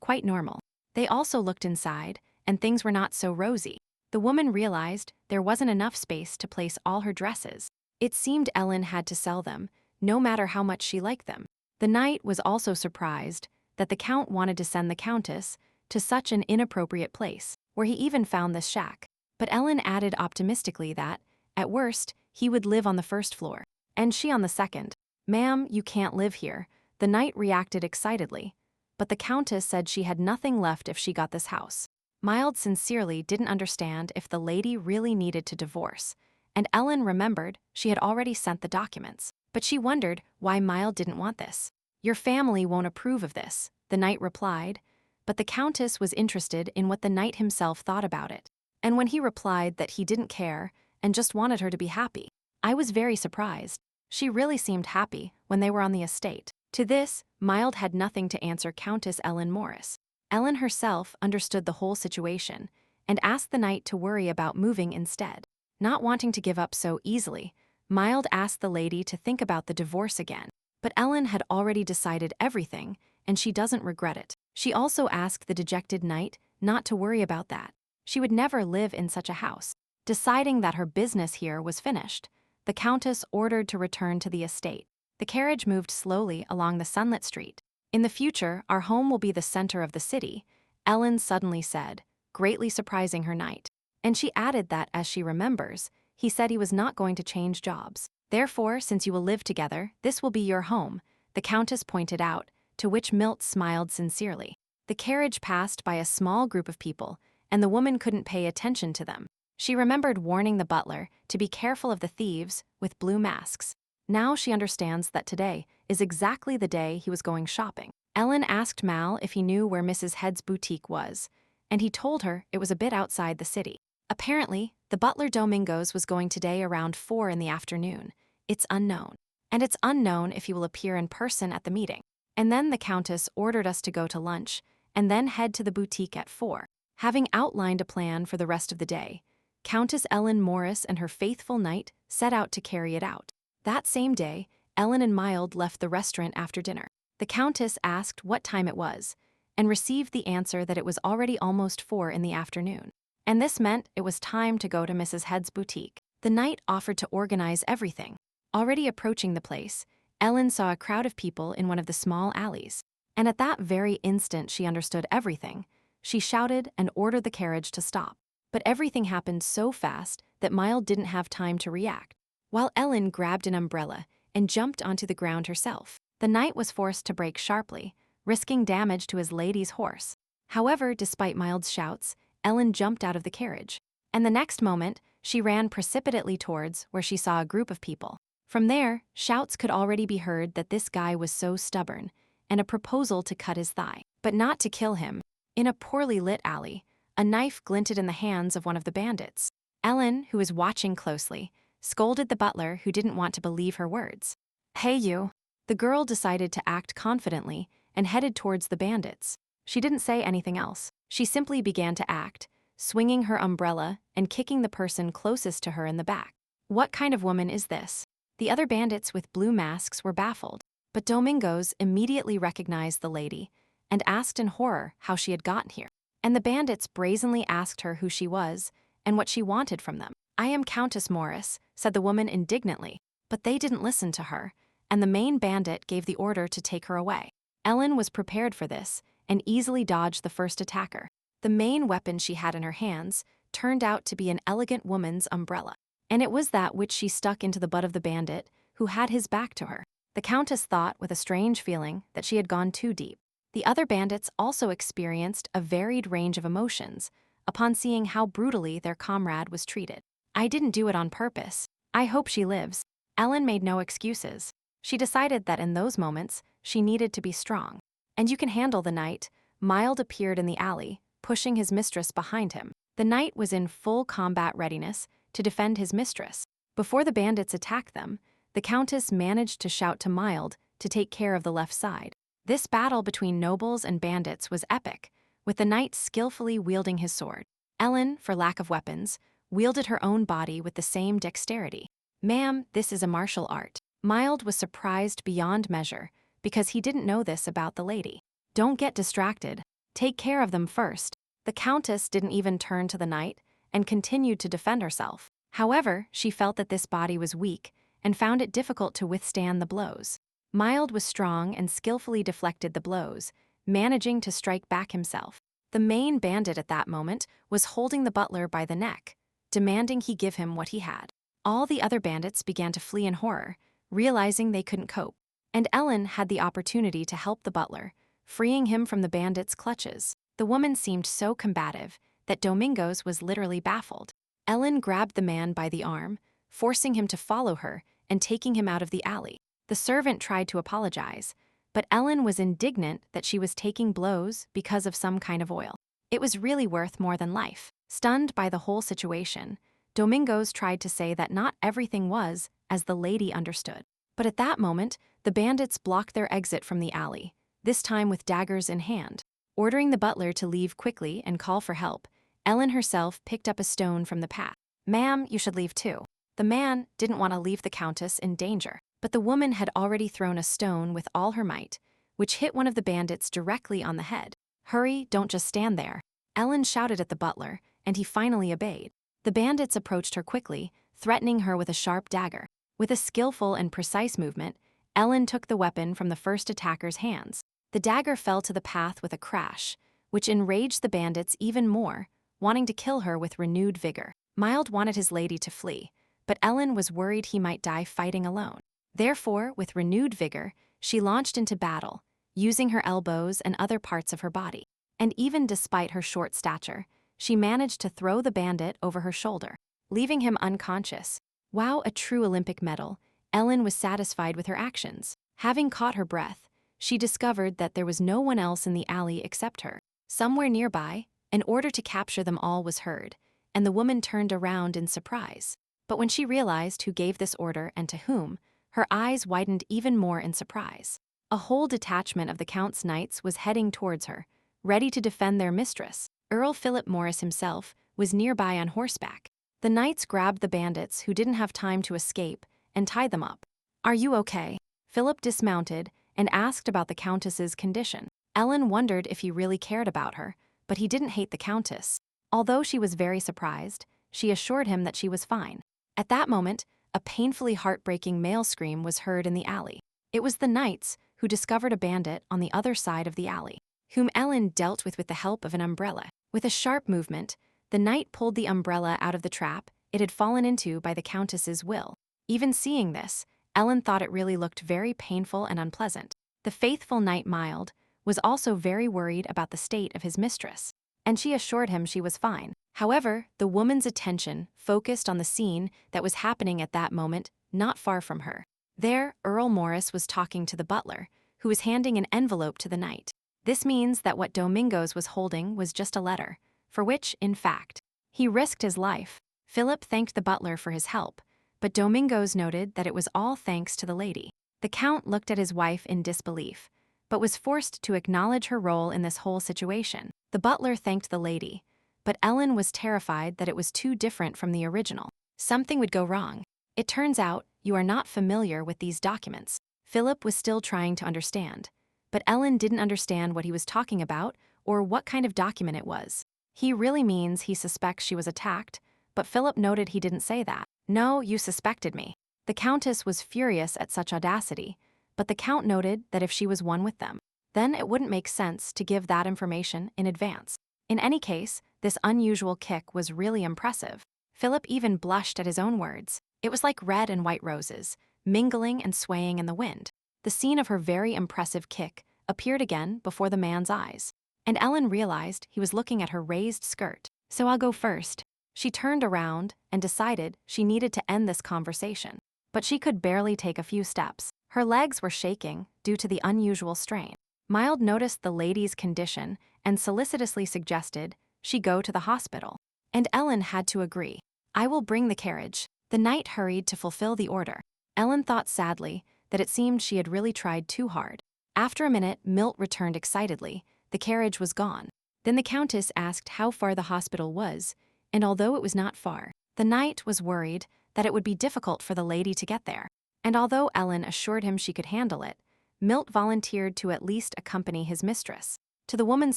quite normal. They also looked inside, and things were not so rosy. The woman realized there wasn't enough space to place all her dresses. It seemed Ellen had to sell them, no matter how much she liked them. The knight was also surprised that the count wanted to send the countess to such an inappropriate place, where he even found this shack. But Ellen added optimistically that, at worst, he would live on the first floor, and she on the second. "Ma'am, you can't live here," the knight reacted excitedly. But the countess said she had nothing left if she got this house. Mild sincerely didn't understand if the lady really needed to divorce, and Ellen remembered she had already sent the documents. But she wondered why Mild didn't want this. "Your family won't approve of this," the knight replied, but the countess was interested in what the knight himself thought about it. And when he replied that he didn't care and just wanted her to be happy, I was very surprised. She really seemed happy when they were on the estate. To this, Mild had nothing to answer Countess Ellen Morris. Ellen herself understood the whole situation and asked the knight to worry about moving instead. Not wanting to give up so easily, Mild asked the lady to think about the divorce again. But Ellen had already decided everything, and she doesn't regret it. She also asked the dejected knight not to worry about that. She would never live in such a house. Deciding that her business here was finished, the countess ordered to return to the estate. The carriage moved slowly along the sunlit street. "In the future, our home will be the center of the city," Ellen suddenly said, greatly surprising her knight. And she added that, as she remembers, he said he was not going to change jobs. "Therefore, since you will live together, this will be your home," the countess pointed out, to which Milt smiled sincerely. The carriage passed by a small group of people, and the woman couldn't pay attention to them. She remembered warning the butler to be careful of the thieves with blue masks. Now she understands that today is exactly the day he was going shopping. Ellen asked Mal if he knew where Mrs. Head's boutique was, and he told her it was a bit outside the city. Apparently, the butler Domingos was going today around 4 in the afternoon. It's unknown. And it's unknown if he will appear in person at the meeting. And then the countess ordered us to go to lunch and then head to the boutique at 4. Having outlined a plan for the rest of the day, Countess Ellen Morris and her faithful knight set out to carry it out. That same day, Ellen and Mild left the restaurant after dinner. The countess asked what time it was, and received the answer that it was already almost 4 in the afternoon. And this meant it was time to go to Mrs. Head's boutique. The knight offered to organize everything. Already approaching the place, Ellen saw a crowd of people in one of the small alleys. And at that very instant she understood everything. She shouted and ordered the carriage to stop. But everything happened so fast that Mild didn't have time to react. While Ellen grabbed an umbrella and jumped onto the ground herself, the knight was forced to brake sharply, risking damage to his lady's horse. However, despite Mild's shouts, Ellen jumped out of the carriage. And the next moment, she ran precipitately towards where she saw a group of people. From there, shouts could already be heard that this guy was so stubborn, and a proposal to cut his thigh, but not to kill him. In a poorly lit alley, a knife glinted in the hands of one of the bandits. Ellen, who was watching closely, scolded the butler who didn't want to believe her words. "Hey you." The girl decided to act confidently and headed towards the bandits. She didn't say anything else. She simply began to act, swinging her umbrella and kicking the person closest to her in the back. What kind of woman is this? The other bandits with blue masks were baffled, but Domingos immediately recognized the lady and asked in horror how she had gotten here. And the bandits brazenly asked her who she was and what she wanted from them. "I am Countess Morris," said the woman indignantly, but they didn't listen to her, and the main bandit gave the order to take her away. Ellen was prepared for this and easily dodged the first attacker. The main weapon she had in her hands turned out to be an elegant woman's umbrella, and it was that which she stuck into the butt of the bandit who had his back to her. The countess thought with a strange feeling that she had gone too deep. The other bandits also experienced a varied range of emotions upon seeing how brutally their comrade was treated. "I didn't do it on purpose. I hope she lives." Ellen made no excuses. She decided that in those moments, she needed to be strong. "And you can handle the knight." Mild appeared in the alley, pushing his mistress behind him. The knight was in full combat readiness to defend his mistress. Before the bandits attacked them, the countess managed to shout to Mild to take care of the left side. This battle between nobles and bandits was epic, with the knight skillfully wielding his sword. Ellen, for lack of weapons, wielded her own body with the same dexterity. "Ma'am, this is a martial art." Mild was surprised beyond measure because he didn't know this about the lady. "Don't get distracted. Take care of them first." The Countess didn't even turn to the knight and continued to defend herself. However, she felt that this body was weak and found it difficult to withstand the blows. Mild was strong and skillfully deflected the blows, managing to strike back himself. The main bandit at that moment was holding the butler by the neck, demanding he give him what he had. All the other bandits began to flee in horror, realizing they couldn't cope. And Ellen had the opportunity to help the butler, freeing him from the bandits' clutches. The woman seemed so combative that Domingos was literally baffled. Ellen grabbed the man by the arm, forcing him to follow her and taking him out of the alley. The servant tried to apologize, but Ellen was indignant that she was taking blows because of some kind of oil. It was really worth more than life. Stunned by the whole situation, Domingos tried to say that not everything was as the lady understood. But at that moment, the bandits blocked their exit from the alley, this time with daggers in hand. Ordering the butler to leave quickly and call for help, Ellen herself picked up a stone from the path. "Ma'am, you should leave too." The man didn't want to leave the Countess in danger, but the woman had already thrown a stone with all her might, which hit one of the bandits directly on the head. "Hurry, don't just stand there." Ellen shouted at the butler, and he finally obeyed. The bandits approached her quickly, threatening her with a sharp dagger. With a skillful and precise movement, Ellen took the weapon from the first attacker's hands. The dagger fell to the path with a crash, which enraged the bandits even more, wanting to kill her with renewed vigor. Mild wanted his lady to flee, but Ellen was worried he might die fighting alone. Therefore, with renewed vigor, she launched into battle, using her elbows and other parts of her body. And even despite her short stature, she managed to throw the bandit over her shoulder, leaving him unconscious. Wow, a true Olympic medal, Ellen was satisfied with her actions. Having caught her breath, she discovered that there was no one else in the alley except her. Somewhere nearby, an order to capture them all was heard, and the woman turned around in surprise. But when she realized who gave this order and to whom, her eyes widened even more in surprise. A whole detachment of the Count's knights was heading towards her, ready to defend their mistress. Earl Philip Morris himself was nearby on horseback. The knights grabbed the bandits who didn't have time to escape and tied them up. "Are you okay?" Philip dismounted and asked about the Countess's condition. Ellen wondered if he really cared about her, but he didn't hate the Countess. Although she was very surprised, she assured him that she was fine. At that moment, a painfully heartbreaking male scream was heard in the alley. It was the knights who discovered a bandit on the other side of the alley, whom Ellen dealt with the help of an umbrella. With a sharp movement, the knight pulled the umbrella out of the trap it had fallen into by the Countess's will. Even seeing this, Ellen thought it really looked very painful and unpleasant. The faithful knight Mild was also very worried about the state of his mistress, and she assured him she was fine. However, the woman's attention focused on the scene that was happening at that moment, not far from her. There, Earl Morris was talking to the butler, who was handing an envelope to the knight. This means that what Domingos was holding was just a letter, for which, in fact, he risked his life. Philip thanked the butler for his help, but Domingos noted that it was all thanks to the lady. The Count looked at his wife in disbelief, but was forced to acknowledge her role in this whole situation. The butler thanked the lady, but Ellen was terrified that it was too different from the original. Something would go wrong. "It turns out you are not familiar with these documents." Philip was still trying to understand, but Ellen didn't understand what he was talking about or what kind of document it was. He really means he suspects she was attacked, but Philip noted he didn't say that. "No, you suspected me." The Countess was furious at such audacity, but the Count noted that if she was one with them, then it wouldn't make sense to give that information in advance. In any case, this unusual kick was really impressive. Philip even blushed at his own words. It was like red and white roses, mingling and swaying in the wind. The scene of her very impressive kick appeared again before the man's eyes, and Ellen realized he was looking at her raised skirt. "So I'll go first." She turned around and decided she needed to end this conversation, but she could barely take a few steps. Her legs were shaking due to the unusual strain. Mild noticed the lady's condition and solicitously suggested she go to the hospital, and Ellen had to agree. "I will bring the carriage." The knight hurried to fulfill the order. Ellen thought sadly that it seemed she had really tried too hard. After a minute, Milt returned excitedly. The carriage was gone. Then the Countess asked how far the hospital was, and although it was not far, The knight was worried that it would be difficult for the lady to get there. And although Ellen assured him she could handle it, Milt volunteered to at least accompany his mistress. To the woman's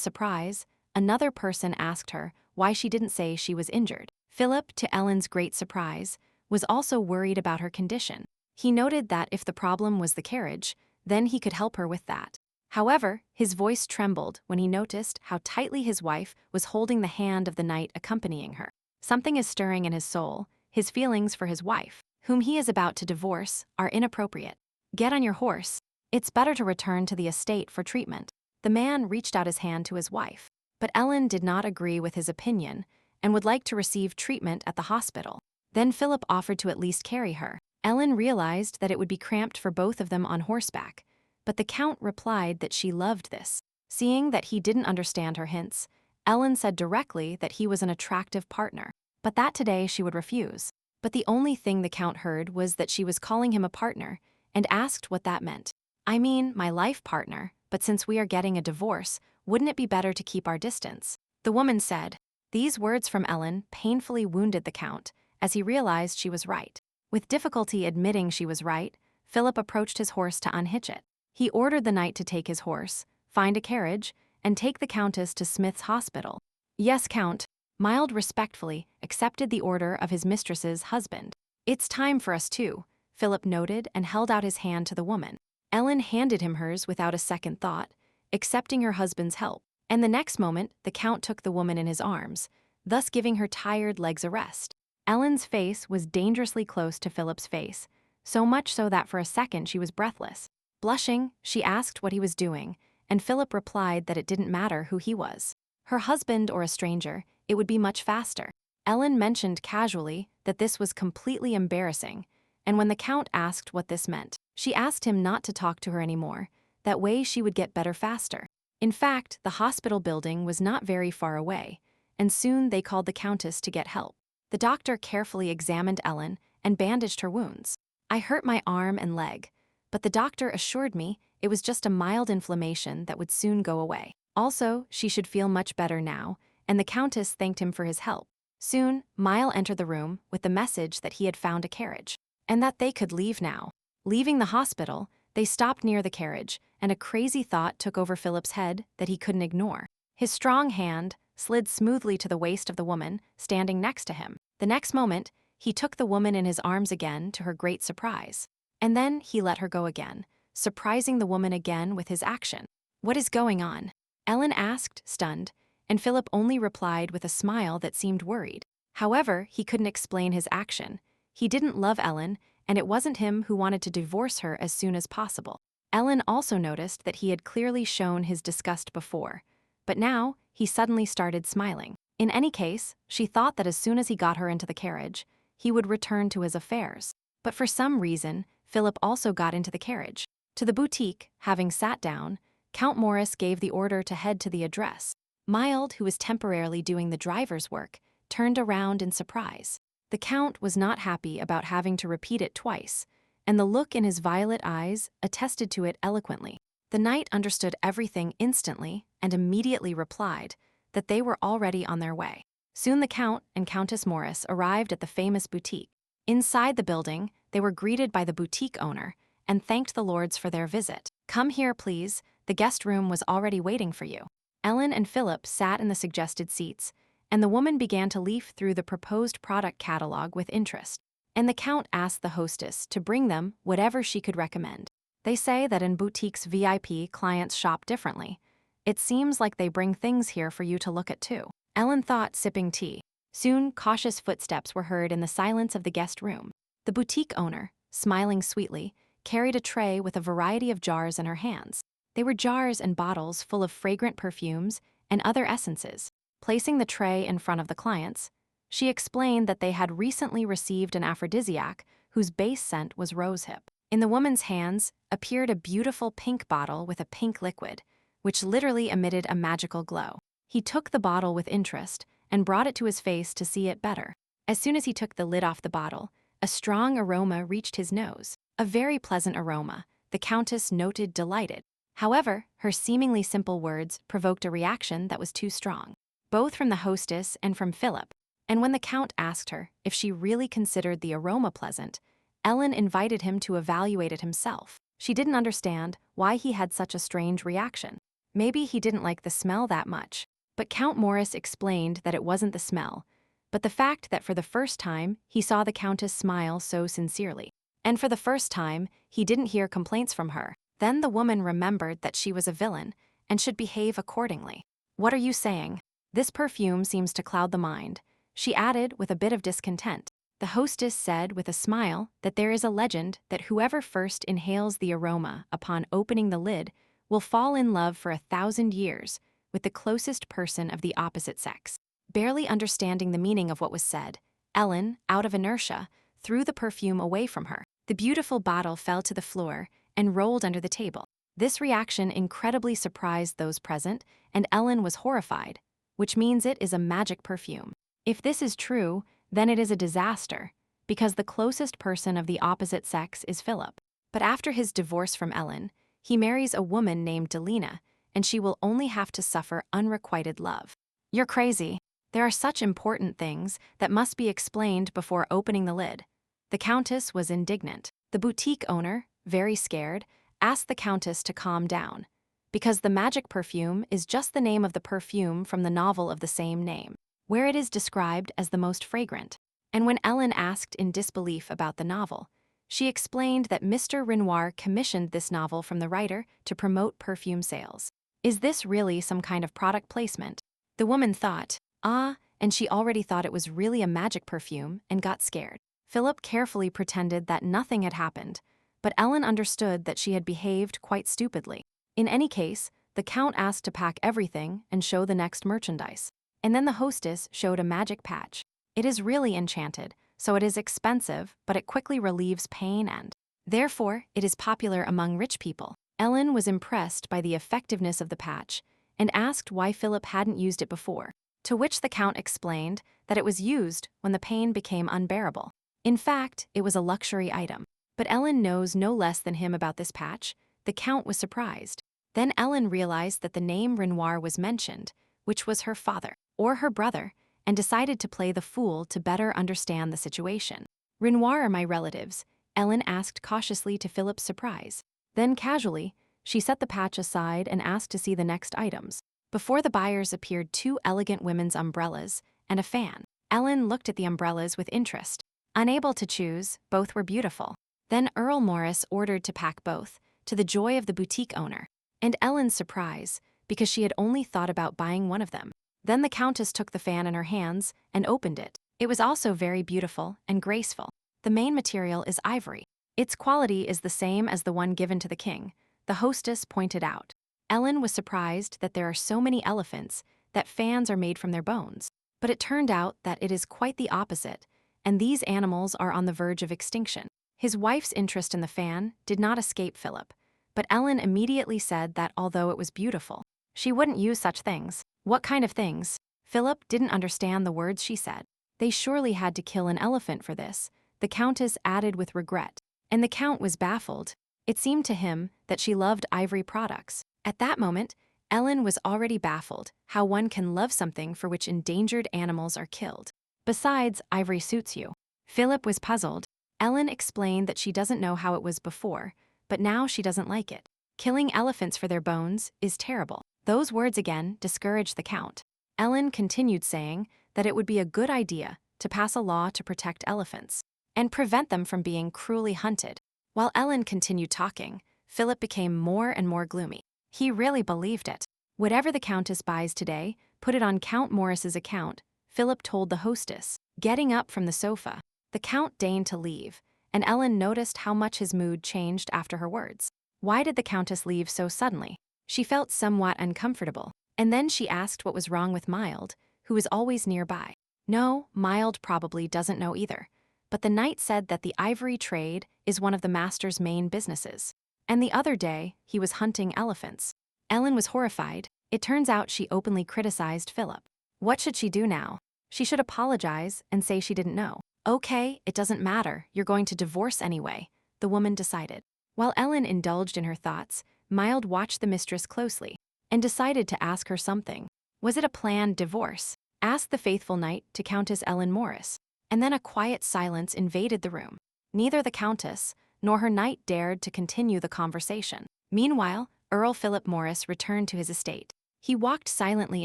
surprise, another person asked her why she didn't say she was injured. Philip, to Ellen's great surprise, was also worried about her condition. He noted that if the problem was the carriage, then he could help her with that. However, his voice trembled when he noticed how tightly his wife was holding the hand of the knight accompanying her. Something is stirring in his soul. His feelings for his wife, whom he is about to divorce, are inappropriate. Get on your horse. It's better to return to the estate for treatment. The man reached out his hand to his wife, but Ellen did not agree with his opinion and would like to receive treatment at the hospital. Then Philip offered to at least carry her. Ellen realized that it would be cramped for both of them on horseback, but the Count replied that she loved this. Seeing that he didn't understand her hints, Ellen said directly that he was an attractive partner, but that today she would refuse. But the only thing the Count heard was that she was calling him a partner and asked what that meant. I mean, my life partner, but since we are getting a divorce, wouldn't it be better to keep our distance? The woman said. These words from Ellen painfully wounded the Count, as he realized she was right. With difficulty admitting she was right, Philip approached his horse to unhitch it. He ordered the knight to take his horse, find a carriage, and take the Countess to Smith's hospital. Yes, Count. Mild respectfully accepted the order of his mistress's husband. It's time for us too, Philip noted and held out his hand to the woman. Ellen handed him hers without a second thought, accepting her husband's help. And the next moment, the Count took the woman in his arms, thus giving her tired legs a rest. Ellen's face was dangerously close to Philip's face, so much so that for a second she was breathless. Blushing, she asked what he was doing, and Philip replied that it didn't matter who he was. Her husband or a stranger, it would be much faster. Ellen mentioned casually that this was completely embarrassing, and when the Count asked what this meant, she asked him not to talk to her anymore. That way she would get better faster. In fact, the hospital building was not very far away, and soon they called the Countess to get help. The doctor carefully examined Ellen and bandaged her wounds. I hurt my arm and leg, but the doctor assured me it was just a mild inflammation that would soon go away. Also, she should feel much better now, and the Countess thanked him for his help. Soon, Mile entered the room with the message that he had found a carriage, and that they could leave now. Leaving the hospital, they stopped near the carriage, and a crazy thought took over Philip's head that he couldn't ignore. His strong hand slid smoothly to the waist of the woman standing next to him. The next moment, he took the woman in his arms again to her great surprise. And then he let her go again, surprising the woman again with his action. What is going on? Ellen asked, stunned, and Philip only replied with a smile that seemed worried. However, he couldn't explain his action. He didn't love Ellen, and it wasn't him who wanted to divorce her as soon as possible. Ellen also noticed that he had clearly shown his disgust before, but now he suddenly started smiling. In any case, she thought that as soon as he got her into the carriage, he would return to his affairs. But for some reason, Philip also got into the carriage. To the boutique, having sat down, Count Morris gave the order to head to the address. Mild, who was temporarily doing the driver's work, turned around in surprise. The Count was not happy about having to repeat it twice, and the look in his violet eyes attested to it eloquently. The knight understood everything instantly and immediately replied that they were already on their way. Soon the Count and Countess Morris arrived at the famous boutique. Inside the building, they were greeted by the boutique owner and thanked the lords for their visit. Come here, please. The guest room was already waiting for you. Ellen and Philip sat in the suggested seats, and the woman began to leaf through the proposed product catalog with interest. And the Count asked the hostess to bring them whatever she could recommend. They say that in boutiques VIP clients shop differently. It seems like they bring things here for you to look at too. Ellen thought, sipping tea. Soon, cautious footsteps were heard in the silence of the guest room. The boutique owner, smiling sweetly, carried a tray with a variety of jars in her hands. They were jars and bottles full of fragrant perfumes and other essences. Placing the tray in front of the clients, she explained that they had recently received an aphrodisiac whose base scent was rosehip. In the woman's hands appeared a beautiful pink bottle with a pink liquid, which literally emitted a magical glow. He took the bottle with interest and brought it to his face to see it better. As soon as he took the lid off the bottle, a strong aroma reached his nose. A very pleasant aroma, the Countess noted, delighted. However, her seemingly simple words provoked a reaction that was too strong. Both from the hostess and from Philip, And when the Count asked her if she really considered the aroma pleasant, Ellen invited him to evaluate it himself. She didn't understand why he had such a strange reaction. Maybe he didn't like the smell that much. But Count Morris explained that it wasn't the smell, but the fact that for the first time he saw the Countess smile so sincerely. And for the first time, he didn't hear complaints from her. Then the woman remembered that she was a villain and should behave accordingly. "What are you saying? This perfume seems to cloud the mind," she added with a bit of discontent. The hostess said with a smile that there is a legend that whoever first inhales the aroma upon opening the lid will fall in love for 1,000 years with the closest person of the opposite sex. Barely understanding the meaning of what was said, Ellen, out of inertia, threw the perfume away from her. The beautiful bottle fell to the floor and rolled under the table. This reaction incredibly surprised those present, and Ellen was horrified, which means it is a magic perfume. If this is true, then it is a disaster, because the closest person of the opposite sex is Philip. But after his divorce from Ellen, he marries a woman named Delina, and she will only have to suffer unrequited love. "You're crazy. There are such important things that must be explained before opening the lid." The Countess was indignant. The boutique owner, very scared, asked the Countess to calm down, because the magic perfume is just the name of the perfume from the novel of the same name, where it is described as the most fragrant. And when Ellen asked in disbelief about the novel, she explained that Mr. Renoir commissioned this novel from the writer to promote perfume sales. Is this really some kind of product placement? The woman thought, and she already thought it was really a magic perfume and got scared. Philip carefully pretended that nothing had happened, but Ellen understood that she had behaved quite stupidly. In any case, the Count asked to pack everything and show the next merchandise. And then the hostess showed a magic patch. It is really enchanted, so it is expensive, but it quickly relieves pain and, therefore, it is popular among rich people. Ellen was impressed by the effectiveness of the patch and asked why Philip hadn't used it before, to which the Count explained that it was used when the pain became unbearable. In fact, it was a luxury item. But Ellen knows no less than him about this patch. The Count was surprised. Then Ellen realized that the name Renoir was mentioned, which was her father, or her brother, and decided to play the fool to better understand the situation. "Renoir are my relatives," Ellen asked cautiously to Philip's surprise. Then casually, she set the patch aside and asked to see the next items. Before the buyers appeared 2 elegant women's umbrellas and a fan. Ellen looked at the umbrellas with interest. Unable to choose, both were beautiful. Then Earl Morris ordered to pack both, to the joy of the boutique owner, and Ellen's surprise, because she had only thought about buying one of them. Then the Countess took the fan in her hands and opened it. It was also very beautiful and graceful. The main material is ivory. Its quality is the same as the one given to the king, the hostess pointed out. Ellen was surprised that there are so many elephants that fans are made from their bones. But it turned out that it is quite the opposite, and these animals are on the verge of extinction. His wife's interest in the fan did not escape Philip, but Ellen immediately said that although it was beautiful, she wouldn't use such things. What kind of things? Philip didn't understand the words she said. They surely had to kill an elephant for this, the Countess added with regret. And the Count was baffled. It seemed to him that she loved ivory products. At that moment, Ellen was already baffled how one can love something for which endangered animals are killed. Besides, ivory suits you. Philip was puzzled. Ellen explained that she doesn't know how it was before, but now she doesn't like it. Killing elephants for their bones is terrible. Those words again discouraged the Count. Ellen continued saying that it would be a good idea to pass a law to protect elephants and prevent them from being cruelly hunted. While Ellen continued talking, Philip became more and more gloomy. He really believed it. Whatever the Countess buys today, put it on Count Morris's account, Philip told the hostess. Getting up from the sofa, the Count deigned to leave, and Ellen noticed how much his mood changed after her words. Why did the Countess leave so suddenly? She felt somewhat uncomfortable, and then she asked what was wrong with Mild, who was always nearby. No, Mild probably doesn't know either, but the knight said that the ivory trade is one of the master's main businesses, and the other day he was hunting elephants. Ellen was horrified. It turns out she openly criticized Philip. What should she do now? She should apologize and say she didn't know. Okay, it doesn't matter, you're going to divorce anyway, the woman decided. While Ellen indulged in her thoughts, Mild watched the mistress closely and decided to ask her something. Was it a planned divorce? asked the faithful knight to Countess Ellen Morris. And then a quiet silence invaded the room. Neither the Countess nor her knight dared to continue the conversation. Meanwhile, Earl Philip Morris returned to his estate. He walked silently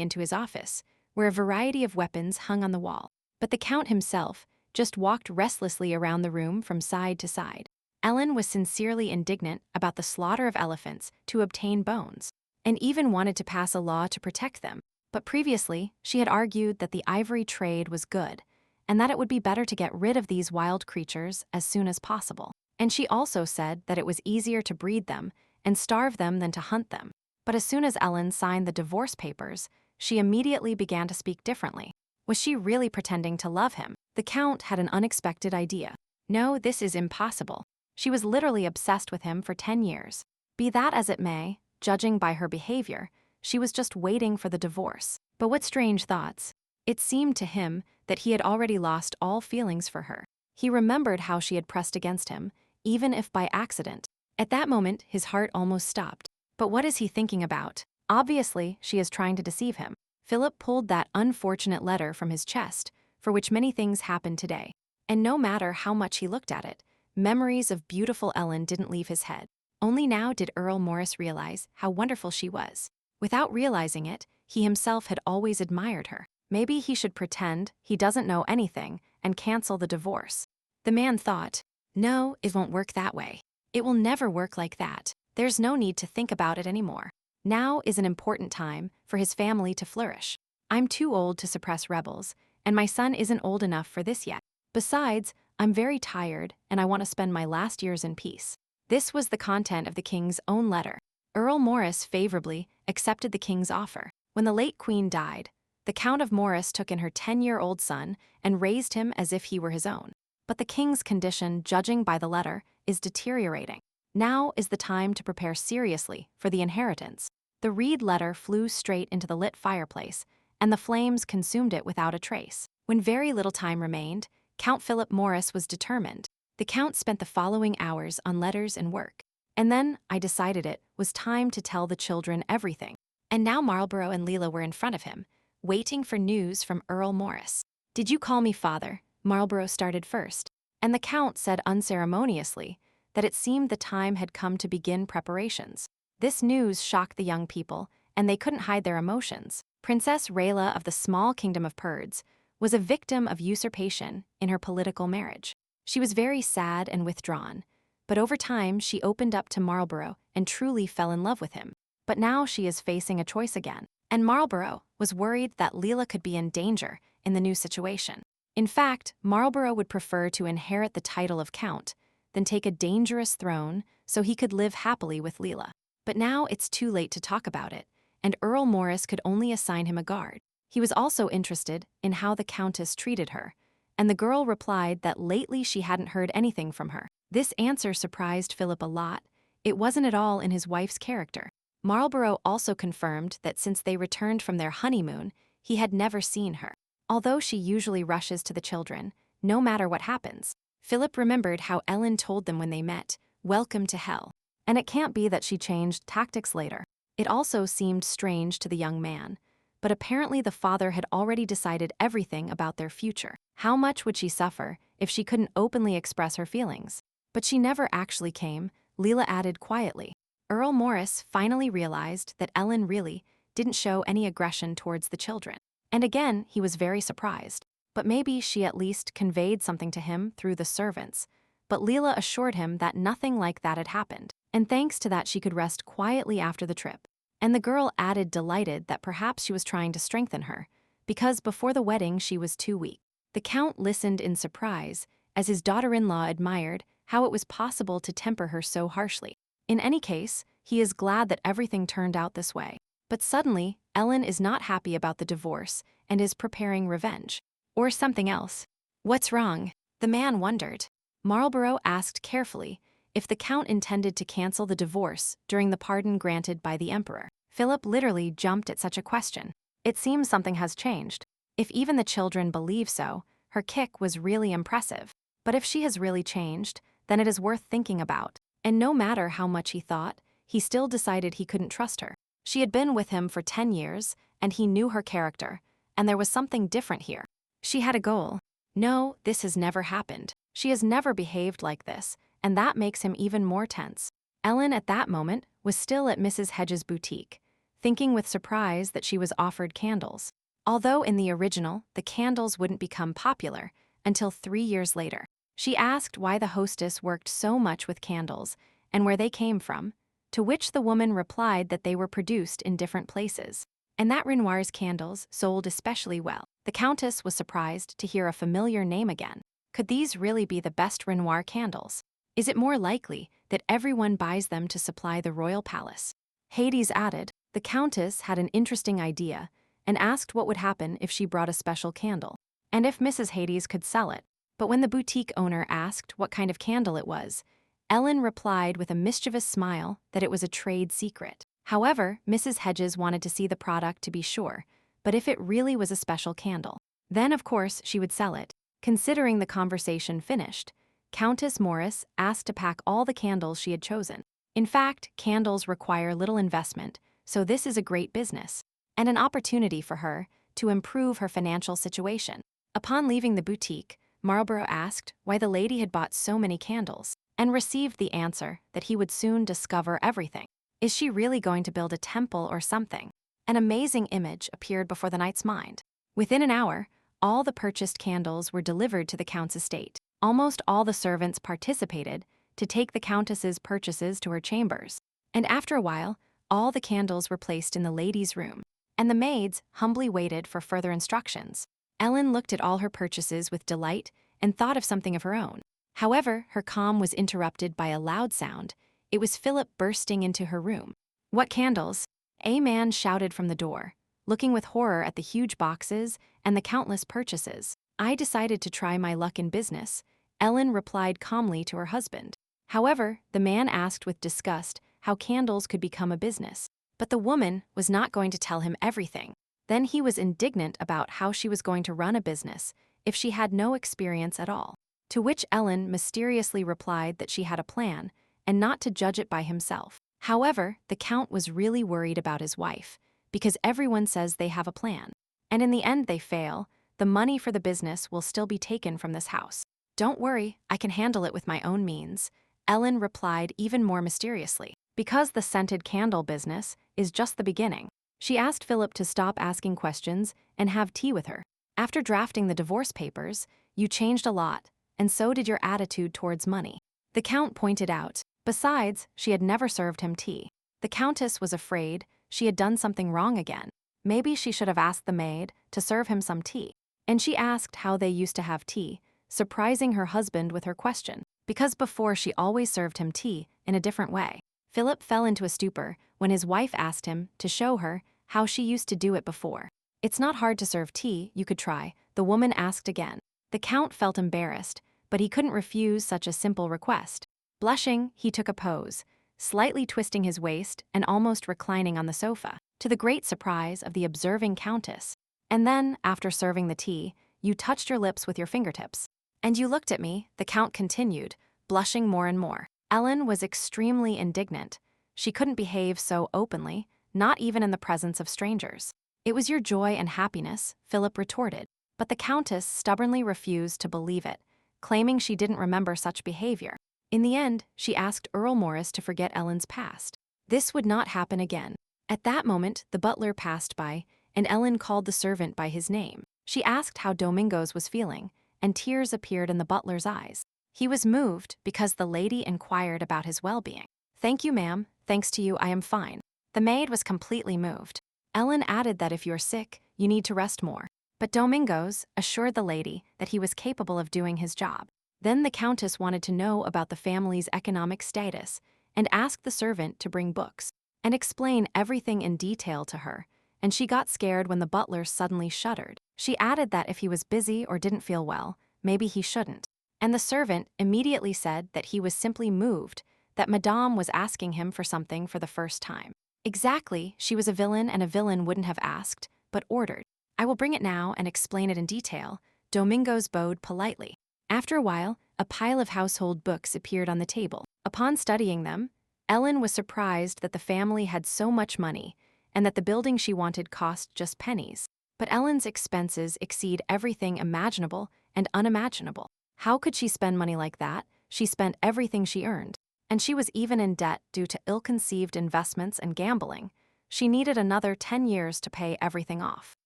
into his office, where a variety of weapons hung on the wall. But the Count himself just walked restlessly around the room from side to side. Ellen was sincerely indignant about the slaughter of elephants to obtain bones, and even wanted to pass a law to protect them. But previously, she had argued that the ivory trade was good, and that it would be better to get rid of these wild creatures as soon as possible. And she also said that it was easier to breed them and starve them than to hunt them. But as soon as Ellen signed the divorce papers, she immediately began to speak differently. Was she really pretending to love him? The Count had an unexpected idea. No, this is impossible. She was literally obsessed with him for 10 years. Be that as it may, judging by her behavior, she was just waiting for the divorce. But what strange thoughts. It seemed to him that he had already lost all feelings for her. He remembered how she had pressed against him, even if by accident. At that moment, his heart almost stopped. But what is he thinking about? Obviously, she is trying to deceive him. Philip pulled that unfortunate letter from his chest, for which many things happened today. And no matter how much he looked at it, memories of beautiful Ellen didn't leave his head. Only now did Earl Morris realize how wonderful she was. Without realizing it, he himself had always admired her. Maybe he should pretend he doesn't know anything and cancel the divorce. The man thought, no, it won't work that way. It will never work like that. There's no need to think about it anymore. Now is an important time for his family to flourish. I'm too old to suppress rebels, and my son isn't old enough for this yet. Besides, I'm very tired and I want to spend my last years in peace. This was the content of the king's own letter. Earl Morris favorably accepted the king's offer. When the late queen died, the Count of Morris took in her 10-year-old son and raised him as if he were his own. But the king's condition, judging by the letter, is deteriorating. Now is the time to prepare seriously for the inheritance. The reed letter flew straight into the lit fireplace, and the flames consumed it without a trace. When very little time remained, Count Philip Morris was determined. The Count spent the following hours on letters and work. And then I decided it was time to tell the children everything. And now Marlborough and Leela were in front of him, waiting for news from Earl Morris. Did you call me father? Marlborough started first, and the Count said unceremoniously that it seemed the time had come to begin preparations. This news shocked the young people, and they couldn't hide their emotions. Princess Rayla of the small kingdom of Purds was a victim of usurpation in her political marriage. She was very sad and withdrawn, but over time she opened up to Marlborough and truly fell in love with him. But now she is facing a choice again, and Marlborough was worried that Leela could be in danger in the new situation. In fact, Marlborough would prefer to inherit the title of Count than take a dangerous throne so he could live happily with Leela. But now it's too late to talk about it, and Earl Morris could only assign him a guard. He was also interested in how the Countess treated her, and the girl replied that lately she hadn't heard anything from her. This answer surprised Philip a lot. It wasn't at all in his wife's character. Marlborough also confirmed that since they returned from their honeymoon, he had never seen her. Although she usually rushes to the children, no matter what happens. Philip remembered how Ellen told them when they met, "Welcome to hell." And it can't be that she changed tactics later. It also seemed strange to the young man, but apparently the father had already decided everything about their future. How much would she suffer if she couldn't openly express her feelings? But she never actually came, Leela added quietly. Earl Morris finally realized that Ellen really didn't show any aggression towards the children. And again, he was very surprised. But maybe she at least conveyed something to him through the servants. But Leela assured him that nothing like that had happened, and thanks to that she could rest quietly after the trip. And the girl added, delighted that perhaps she was trying to strengthen her, because before the wedding she was too weak. The Count listened in surprise, as his daughter-in-law admired how it was possible to temper her so harshly. In any case, he is glad that everything turned out this way. But suddenly, Ellen is not happy about the divorce and is preparing revenge. Or something else. What's wrong? The man wondered. Marlborough asked carefully if the Count intended to cancel the divorce during the pardon granted by the Emperor. Philip literally jumped at such a question. It seems something has changed. If even the children believe so, her kick was really impressive. But if she has really changed, then it is worth thinking about. And no matter how much he thought, he still decided he couldn't trust her. She had been with him for 10 years, and he knew her character, and there was something different here. She had a goal. No, this has never happened. She has never behaved like this, and that makes him even more tense. Ellen, at that moment, was still at Mrs. Hedges' boutique, thinking with surprise that she was offered candles. Although in the original, the candles wouldn't become popular until 3 years later. She asked why the hostess worked so much with candles and where they came from, to which the woman replied that they were produced in different places, and that Renoir's candles sold especially well. The Countess was surprised to hear a familiar name again. Could these really be the best Renoir candles? Is it more likely that everyone buys them to supply the royal palace? Hades added, the Countess had an interesting idea and asked what would happen if she brought a special candle, and if Mrs. Hades could sell it. But when the boutique owner asked what kind of candle it was, Ellen replied with a mischievous smile that it was a trade secret. However, Mrs. Hedges wanted to see the product to be sure, but if it really was a special candle, then of course she would sell it. Considering the conversation finished, Countess Morris asked to pack all the candles she had chosen. In fact, candles require little investment, so this is a great business, and an opportunity for her to improve her financial situation. Upon leaving the boutique, Marlborough asked why the lady had bought so many candles, and received the answer that he would soon discover everything. Is she really going to build a temple or something? An amazing image appeared before the knight's mind. Within an hour, all the purchased candles were delivered to the count's estate. Almost all the servants participated to take the countess's purchases to her chambers, and after a while, all the candles were placed in the lady's room, and the maids humbly waited for further instructions. Ellen looked at all her purchases with delight and thought of something of her own. However, her calm was interrupted by a loud sound. It was Philip bursting into her room. What candles? A man shouted from the door, looking with horror at the huge boxes and the countless purchases. I decided to try my luck in business, Ellen replied calmly to her husband. However, the man asked with disgust how candles could become a business, but the woman was not going to tell him everything. Then he was indignant about how she was going to run a business if she had no experience at all, to which Ellen mysteriously replied that she had a plan and not to judge it by himself. However, the Count was really worried about his wife, because everyone says they have a plan, and in the end they fail. The money for the business will still be taken from this house. Don't worry, I can handle it with my own means, Ellen replied even more mysteriously, because the scented candle business is just the beginning. She asked Philip to stop asking questions and have tea with her. After drafting the divorce papers, you changed a lot, and so did your attitude towards money, the Count pointed out. Besides, she had never served him tea. The Countess was afraid she had done something wrong again. Maybe she should have asked the maid to serve him some tea. And she asked how they used to have tea, surprising her husband with her question, because before she always served him tea in a different way. Philip fell into a stupor when his wife asked him to show her how she used to do it before. It's not hard to serve tea, you could try, the woman asked again. The Count felt embarrassed, but he couldn't refuse such a simple request. Blushing, he took a pose, slightly twisting his waist and almost reclining on the sofa, to the great surprise of the observing Countess. And then, after serving the tea, you touched your lips with your fingertips. And you looked at me, the Count continued, blushing more and more. Ellen was extremely indignant. She couldn't behave so openly, not even in the presence of strangers. It was your joy and happiness, Philip retorted. But the Countess stubbornly refused to believe it, claiming she didn't remember such behavior. In the end, she asked Earl Morris to forget Ellen's past. This would not happen again. At that moment, the butler passed by, and Ellen called the servant by his name. She asked how Domingos was feeling, and tears appeared in the butler's eyes. He was moved because the lady inquired about his well-being. Thank you, ma'am. Thanks to you, I am fine. The maid was completely moved. Ellen added that if you're sick, you need to rest more. But Domingos assured the lady that he was capable of doing his job. Then the Countess wanted to know about the family's economic status and asked the servant to bring books and explain everything in detail to her, and she got scared when the butler suddenly shuddered. She added that if he was busy or didn't feel well, maybe he shouldn't. And the servant immediately said that he was simply moved, that Madame was asking him for something for the first time. Exactly, she was a villain, and a villain wouldn't have asked, but ordered. I will bring it now and explain it in detail. Domingos bowed politely. After a while, a pile of household books appeared on the table. Upon studying them, Ellen was surprised that the family had so much money and that the building she wanted cost just pennies. But Ellen's expenses exceed everything imaginable and unimaginable. How could she spend money like that? She spent everything she earned. And she was even in debt due to ill-conceived investments and gambling. She needed another 10 years to pay everything off.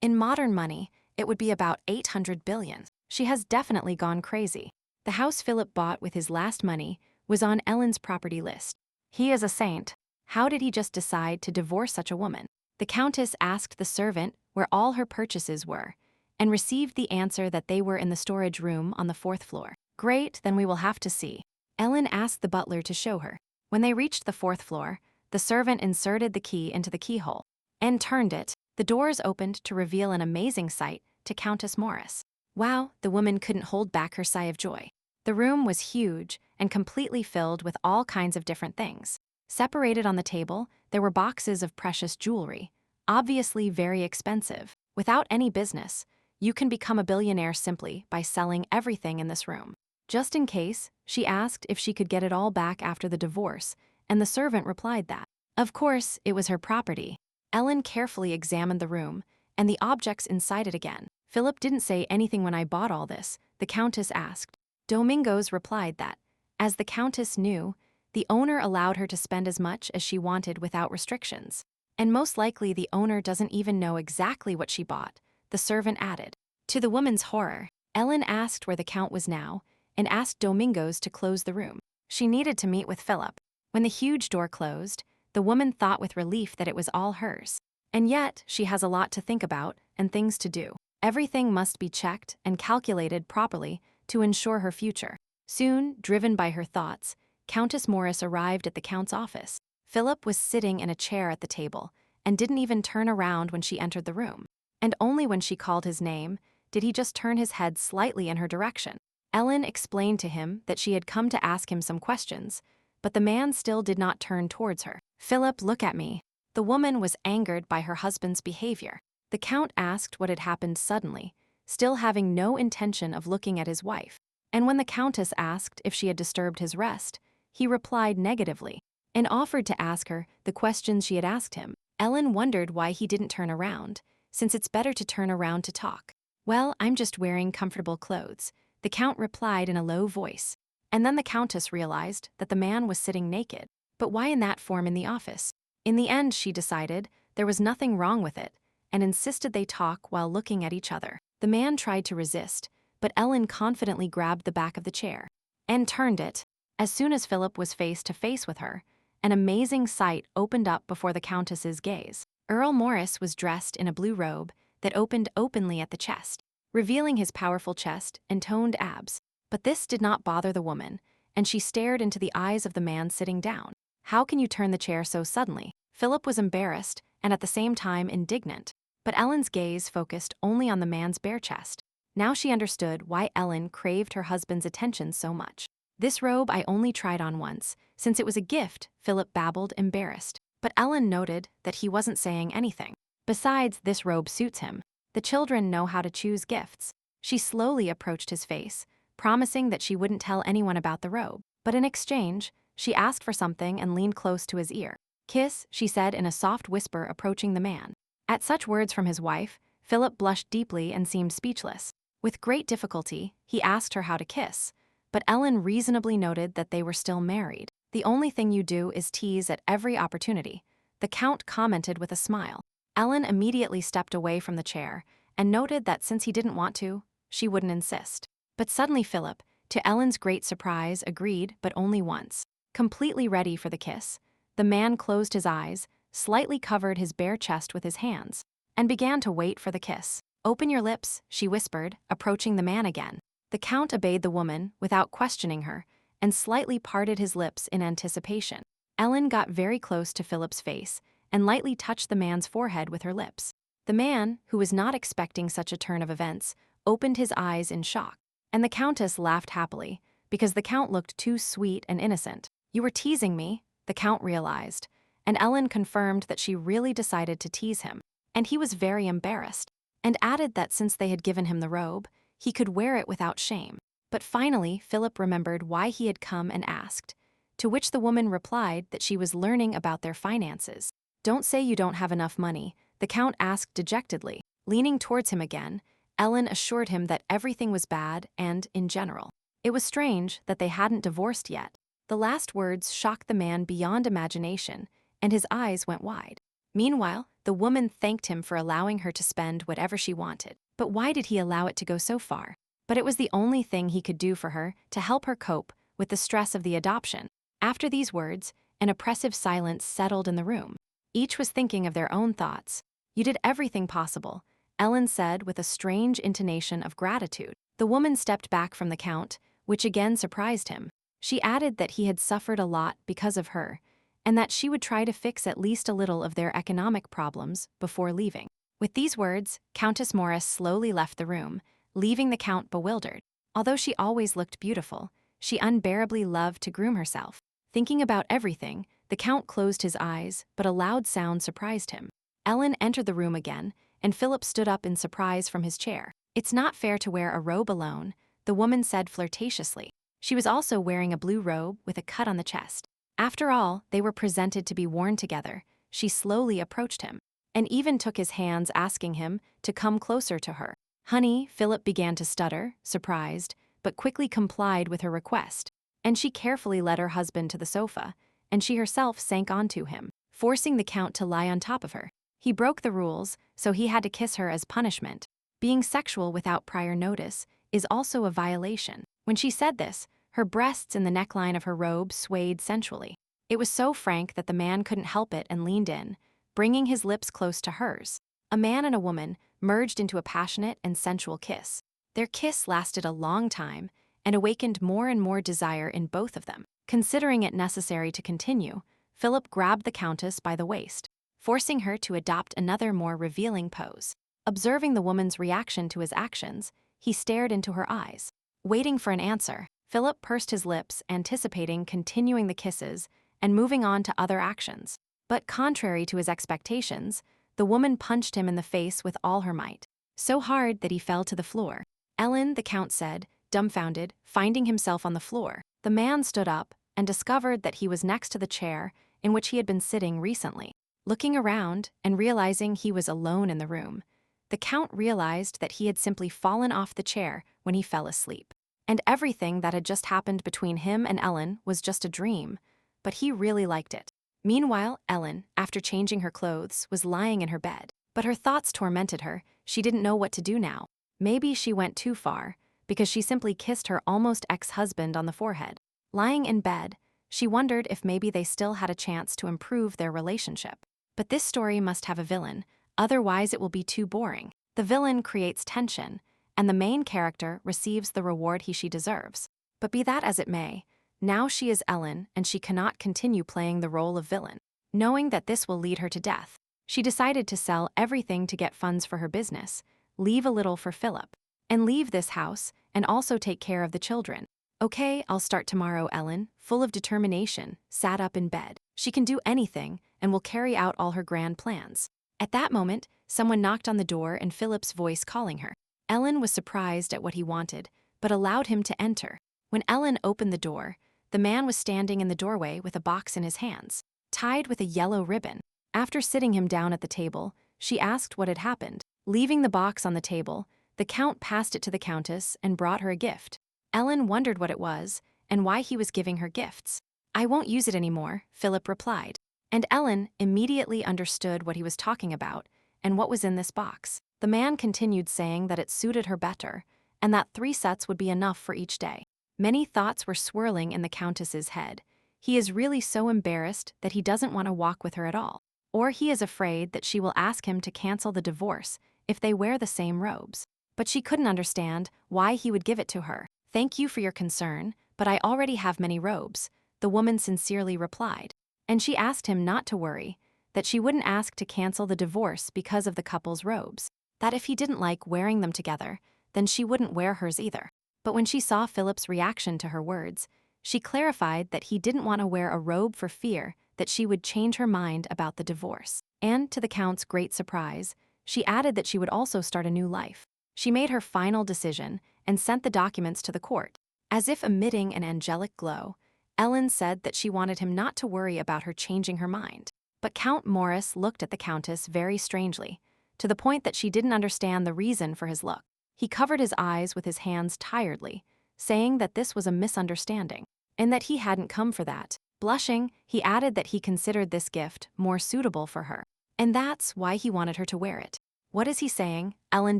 In modern money, it would be about 800 billion. She has definitely gone crazy. The house Philip bought with his last money was on Ellen's property list. He is a saint. How did he just decide to divorce such a woman? The Countess asked the servant where all her purchases were, and received the answer that they were in the storage room on the 4th floor. Great, then we will have to see. Ellen asked the butler to show her. When they reached the 4th floor, the servant inserted the key into the keyhole and turned it. The doors opened to reveal an amazing sight to Countess Morris. Wow, the woman couldn't hold back her sigh of joy. The room was huge and completely filled with all kinds of different things. Separated on the table, there were boxes of precious jewelry, obviously very expensive. Without any business, you can become a billionaire simply by selling everything in this room. Just in case, she asked if she could get it all back after the divorce, and the servant replied that, of course, it was her property. Ellen carefully examined the room and the objects inside it again. Philip didn't say anything when I bought all this, the Countess asked. Domingos replied that, as the Countess knew, the owner allowed her to spend as much as she wanted without restrictions. And most likely the owner doesn't even know exactly what she bought, the servant added. To the woman's horror, Ellen asked where the Count was now and asked Domingos to close the room. She needed to meet with Philip. When the huge door closed, the woman thought with relief that it was all hers. And yet, she has a lot to think about and things to do. Everything must be checked and calculated properly to ensure her future. Soon, driven by her thoughts, Countess Morris arrived at the Count's office. Philip was sitting in a chair at the table and didn't even turn around when she entered the room. And only when she called his name did he just turn his head slightly in her direction. Ellen explained to him that she had come to ask him some questions, but the man still did not turn towards her. Philip, look at me. The woman was angered by her husband's behavior. The Count asked what had happened suddenly, still having no intention of looking at his wife. And when the Countess asked if she had disturbed his rest, he replied negatively and offered to ask her the questions she had asked him. Ellen wondered why he didn't turn around, since it's better to turn around to talk. Well, I'm just wearing comfortable clothes, the Count replied in a low voice. And then the Countess realized that the man was sitting naked. But why in that form in the office? In the end, she decided there was nothing wrong with it, and insisted they talk while looking at each other. The man tried to resist, but Ellen confidently grabbed the back of the chair and turned it. As soon as Philip was face to face with her, an amazing sight opened up before the Countess's gaze. Earl Morris was dressed in a blue robe that opened openly at the chest, revealing his powerful chest and toned abs. But this did not bother the woman, and she stared into the eyes of the man sitting down. How can you turn the chair so suddenly? Philip was embarrassed and at the same time indignant, but Ellen's gaze focused only on the man's bare chest. Now she understood why Ellen craved her husband's attention so much. This robe I only tried on once, since it was a gift, Philip babbled, embarrassed. But Ellen noted that he wasn't saying anything. Besides, this robe suits him. The children know how to choose gifts. She slowly approached his face, promising that she wouldn't tell anyone about the robe. But in exchange, she asked for something and leaned close to his ear. Kiss, she said in a soft whisper, approaching the man. At such words from his wife, Philip blushed deeply and seemed speechless. With great difficulty, he asked her how to kiss, but Ellen reasonably noted that they were still married. The only thing you do is tease at every opportunity, the Count commented with a smile. Ellen immediately stepped away from the chair and noted that since he didn't want to, she wouldn't insist. But suddenly Philip, to Ellen's great surprise, agreed, but only once. Completely ready for the kiss, the man closed his eyes, slightly covered his bare chest with his hands, and began to wait for the kiss. Open your lips, she whispered, approaching the man again. The Count obeyed the woman without questioning her, and slightly parted his lips in anticipation. Ellen got very close to Philip's face and lightly touched the man's forehead with her lips. The man, who was not expecting such a turn of events, opened his eyes in shock, and the Countess laughed happily, because the Count looked too sweet and innocent. You were teasing me, the Count realized, and Ellen confirmed that she really decided to tease him, and he was very embarrassed, and added that since they had given him the robe, he could wear it without shame. But finally, Philip remembered why he had come and asked, to which the woman replied that she was learning about their finances. Don't say you don't have enough money, the Count asked dejectedly. Leaning towards him again, Ellen assured him that everything was bad and, in general, it was strange that they hadn't divorced yet. The last words shocked the man beyond imagination, and his eyes went wide. Meanwhile, the woman thanked him for allowing her to spend whatever she wanted. But why did he allow it to go so far? But it was the only thing he could do for her to help her cope with the stress of the adoption. After these words, an oppressive silence settled in the room. Each was thinking of their own thoughts. "You did everything possible," Ellen said with a strange intonation of gratitude. The woman stepped back from the Count, which again surprised him. She added that he had suffered a lot because of her, and that she would try to fix at least a little of their economic problems before leaving. With these words, Countess Morris slowly left the room, leaving the Count bewildered. Although she always looked beautiful, she unbearably loved to groom herself. Thinking about everything, the Count closed his eyes, but a loud sound surprised him. Ellen entered the room again, and Philip stood up in surprise from his chair. "It's not fair to wear a robe alone," the woman said flirtatiously. She was also wearing a blue robe with a cut on the chest. After all, they were presented to be worn together. She slowly approached him, and even took his hands, asking him to come closer to her. "Honey," Philip began to stutter, surprised, but quickly complied with her request, and she carefully led her husband to the sofa, and she herself sank onto him, forcing the Count to lie on top of her. He broke the rules, so he had to kiss her as punishment. Being sexual without prior notice is also a violation. When she said this, her breasts and the neckline of her robe swayed sensually. It was so frank that the man couldn't help it and leaned in, bringing his lips close to hers. A man and a woman merged into a passionate and sensual kiss. Their kiss lasted a long time and awakened more and more desire in both of them. Considering it necessary to continue, Philip grabbed the Countess by the waist, forcing her to adopt another more revealing pose. Observing the woman's reaction to his actions, he stared into her eyes. Waiting for an answer, Philip pursed his lips, anticipating continuing the kisses and moving on to other actions. But contrary to his expectations, the woman punched him in the face with all her might, so hard that he fell to the floor. "Ellen," the Count said, dumbfounded, finding himself on the floor. The man stood up and discovered that he was next to the chair in which he had been sitting recently. Looking around and realizing he was alone in the room, the Count realized that he had simply fallen off the chair when he fell asleep. And everything that had just happened between him and Ellen was just a dream, but he really liked it. Meanwhile, Ellen, after changing her clothes, was lying in her bed. But her thoughts tormented her. She didn't know what to do now. Maybe she went too far, because she simply kissed her almost ex-husband on the forehead. Lying in bed, she wondered if maybe they still had a chance to improve their relationship. But this story must have a villain, otherwise it will be too boring. The villain creates tension, and the main character receives the reward she deserves. But be that as it may, now she is Ellen and she cannot continue playing the role of villain. Knowing that this will lead her to death, she decided to sell everything to get funds for her business, leave a little for Philip, and leave this house and also take care of the children. "Okay, I'll start tomorrow," Ellen, full of determination, sat up in bed. She can do anything and will carry out all her grand plans. At that moment, someone knocked on the door and Philip's voice calling her. Ellen was surprised at what he wanted, but allowed him to enter. When Ellen opened the door, the man was standing in the doorway with a box in his hands, tied with a yellow ribbon. After sitting him down at the table, she asked what had happened. Leaving the box on the table, the Count passed it to the Countess and brought her a gift. Ellen wondered what it was and why he was giving her gifts. "I won't use it anymore," Philip replied. And Ellen immediately understood what he was talking about and what was in this box. The man continued saying that it suited her better, and that 3 sets would be enough for each day. Many thoughts were swirling in the Countess's head. He is really so embarrassed that he doesn't want to walk with her at all. Or he is afraid that she will ask him to cancel the divorce if they wear the same robes. But she couldn't understand why he would give it to her. "Thank you for your concern, but I already have many robes," the woman sincerely replied. And she asked him not to worry, that she wouldn't ask to cancel the divorce because of the couple's robes, that if he didn't like wearing them together, then she wouldn't wear hers either. But when she saw Philip's reaction to her words, she clarified that he didn't want to wear a robe for fear that she would change her mind about the divorce. And to the Count's great surprise, she added that she would also start a new life. She made her final decision and sent the documents to the court. As if emitting an angelic glow, Ellen said that she wanted him not to worry about her changing her mind. But Count Morris looked at the Countess very strangely, to the point that she didn't understand the reason for his look. He covered his eyes with his hands tiredly, saying that this was a misunderstanding, and that he hadn't come for that. Blushing, he added that he considered this gift more suitable for her, and that's why he wanted her to wear it. What is he saying? Ellen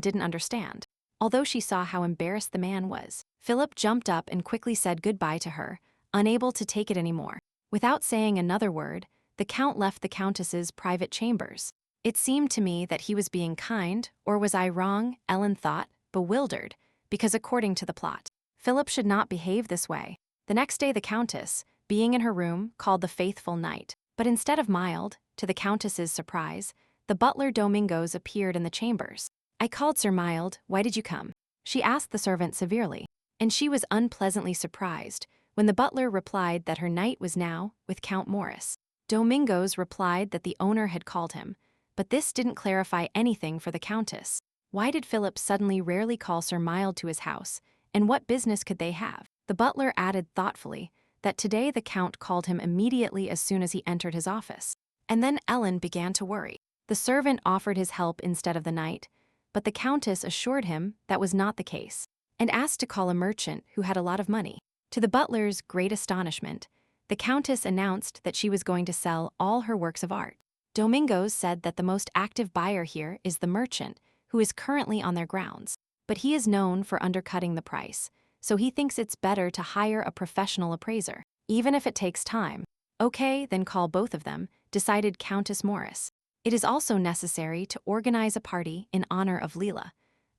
didn't understand. Although she saw how embarrassed the man was, Philip jumped up and quickly said goodbye to her, unable to take it anymore. Without saying another word, the Count left the Countess's private chambers. It seemed to me that he was being kind, or was I wrong? Ellen thought, bewildered, because according to the plot, Philip should not behave this way. The next day the Countess, being in her room, called the faithful knight. But instead of Mild, to the Countess's surprise, the butler Domingos appeared in the chambers. "I called Sir Mild, why did you come?" she asked the servant severely, and she was unpleasantly surprised when the butler replied that her knight was now with Count Morris. Domingos replied that the owner had called him, but this didn't clarify anything for the Countess. Why did Philip suddenly rarely call Sir Mild to his house, and what business could they have? The butler added thoughtfully that today the Count called him immediately as soon as he entered his office. And then Ellen began to worry. The servant offered his help instead of the knight, but the Countess assured him that was not the case, and asked to call a merchant who had a lot of money. To the butler's great astonishment, the Countess announced that she was going to sell all her works of art. Domingos said that the most active buyer here is the merchant, who is currently on their grounds, but he is known for undercutting the price, so he thinks it's better to hire a professional appraiser, even if it takes time. Okay, then call both of them, decided Countess Morris. It is also necessary to organize a party in honor of Leela,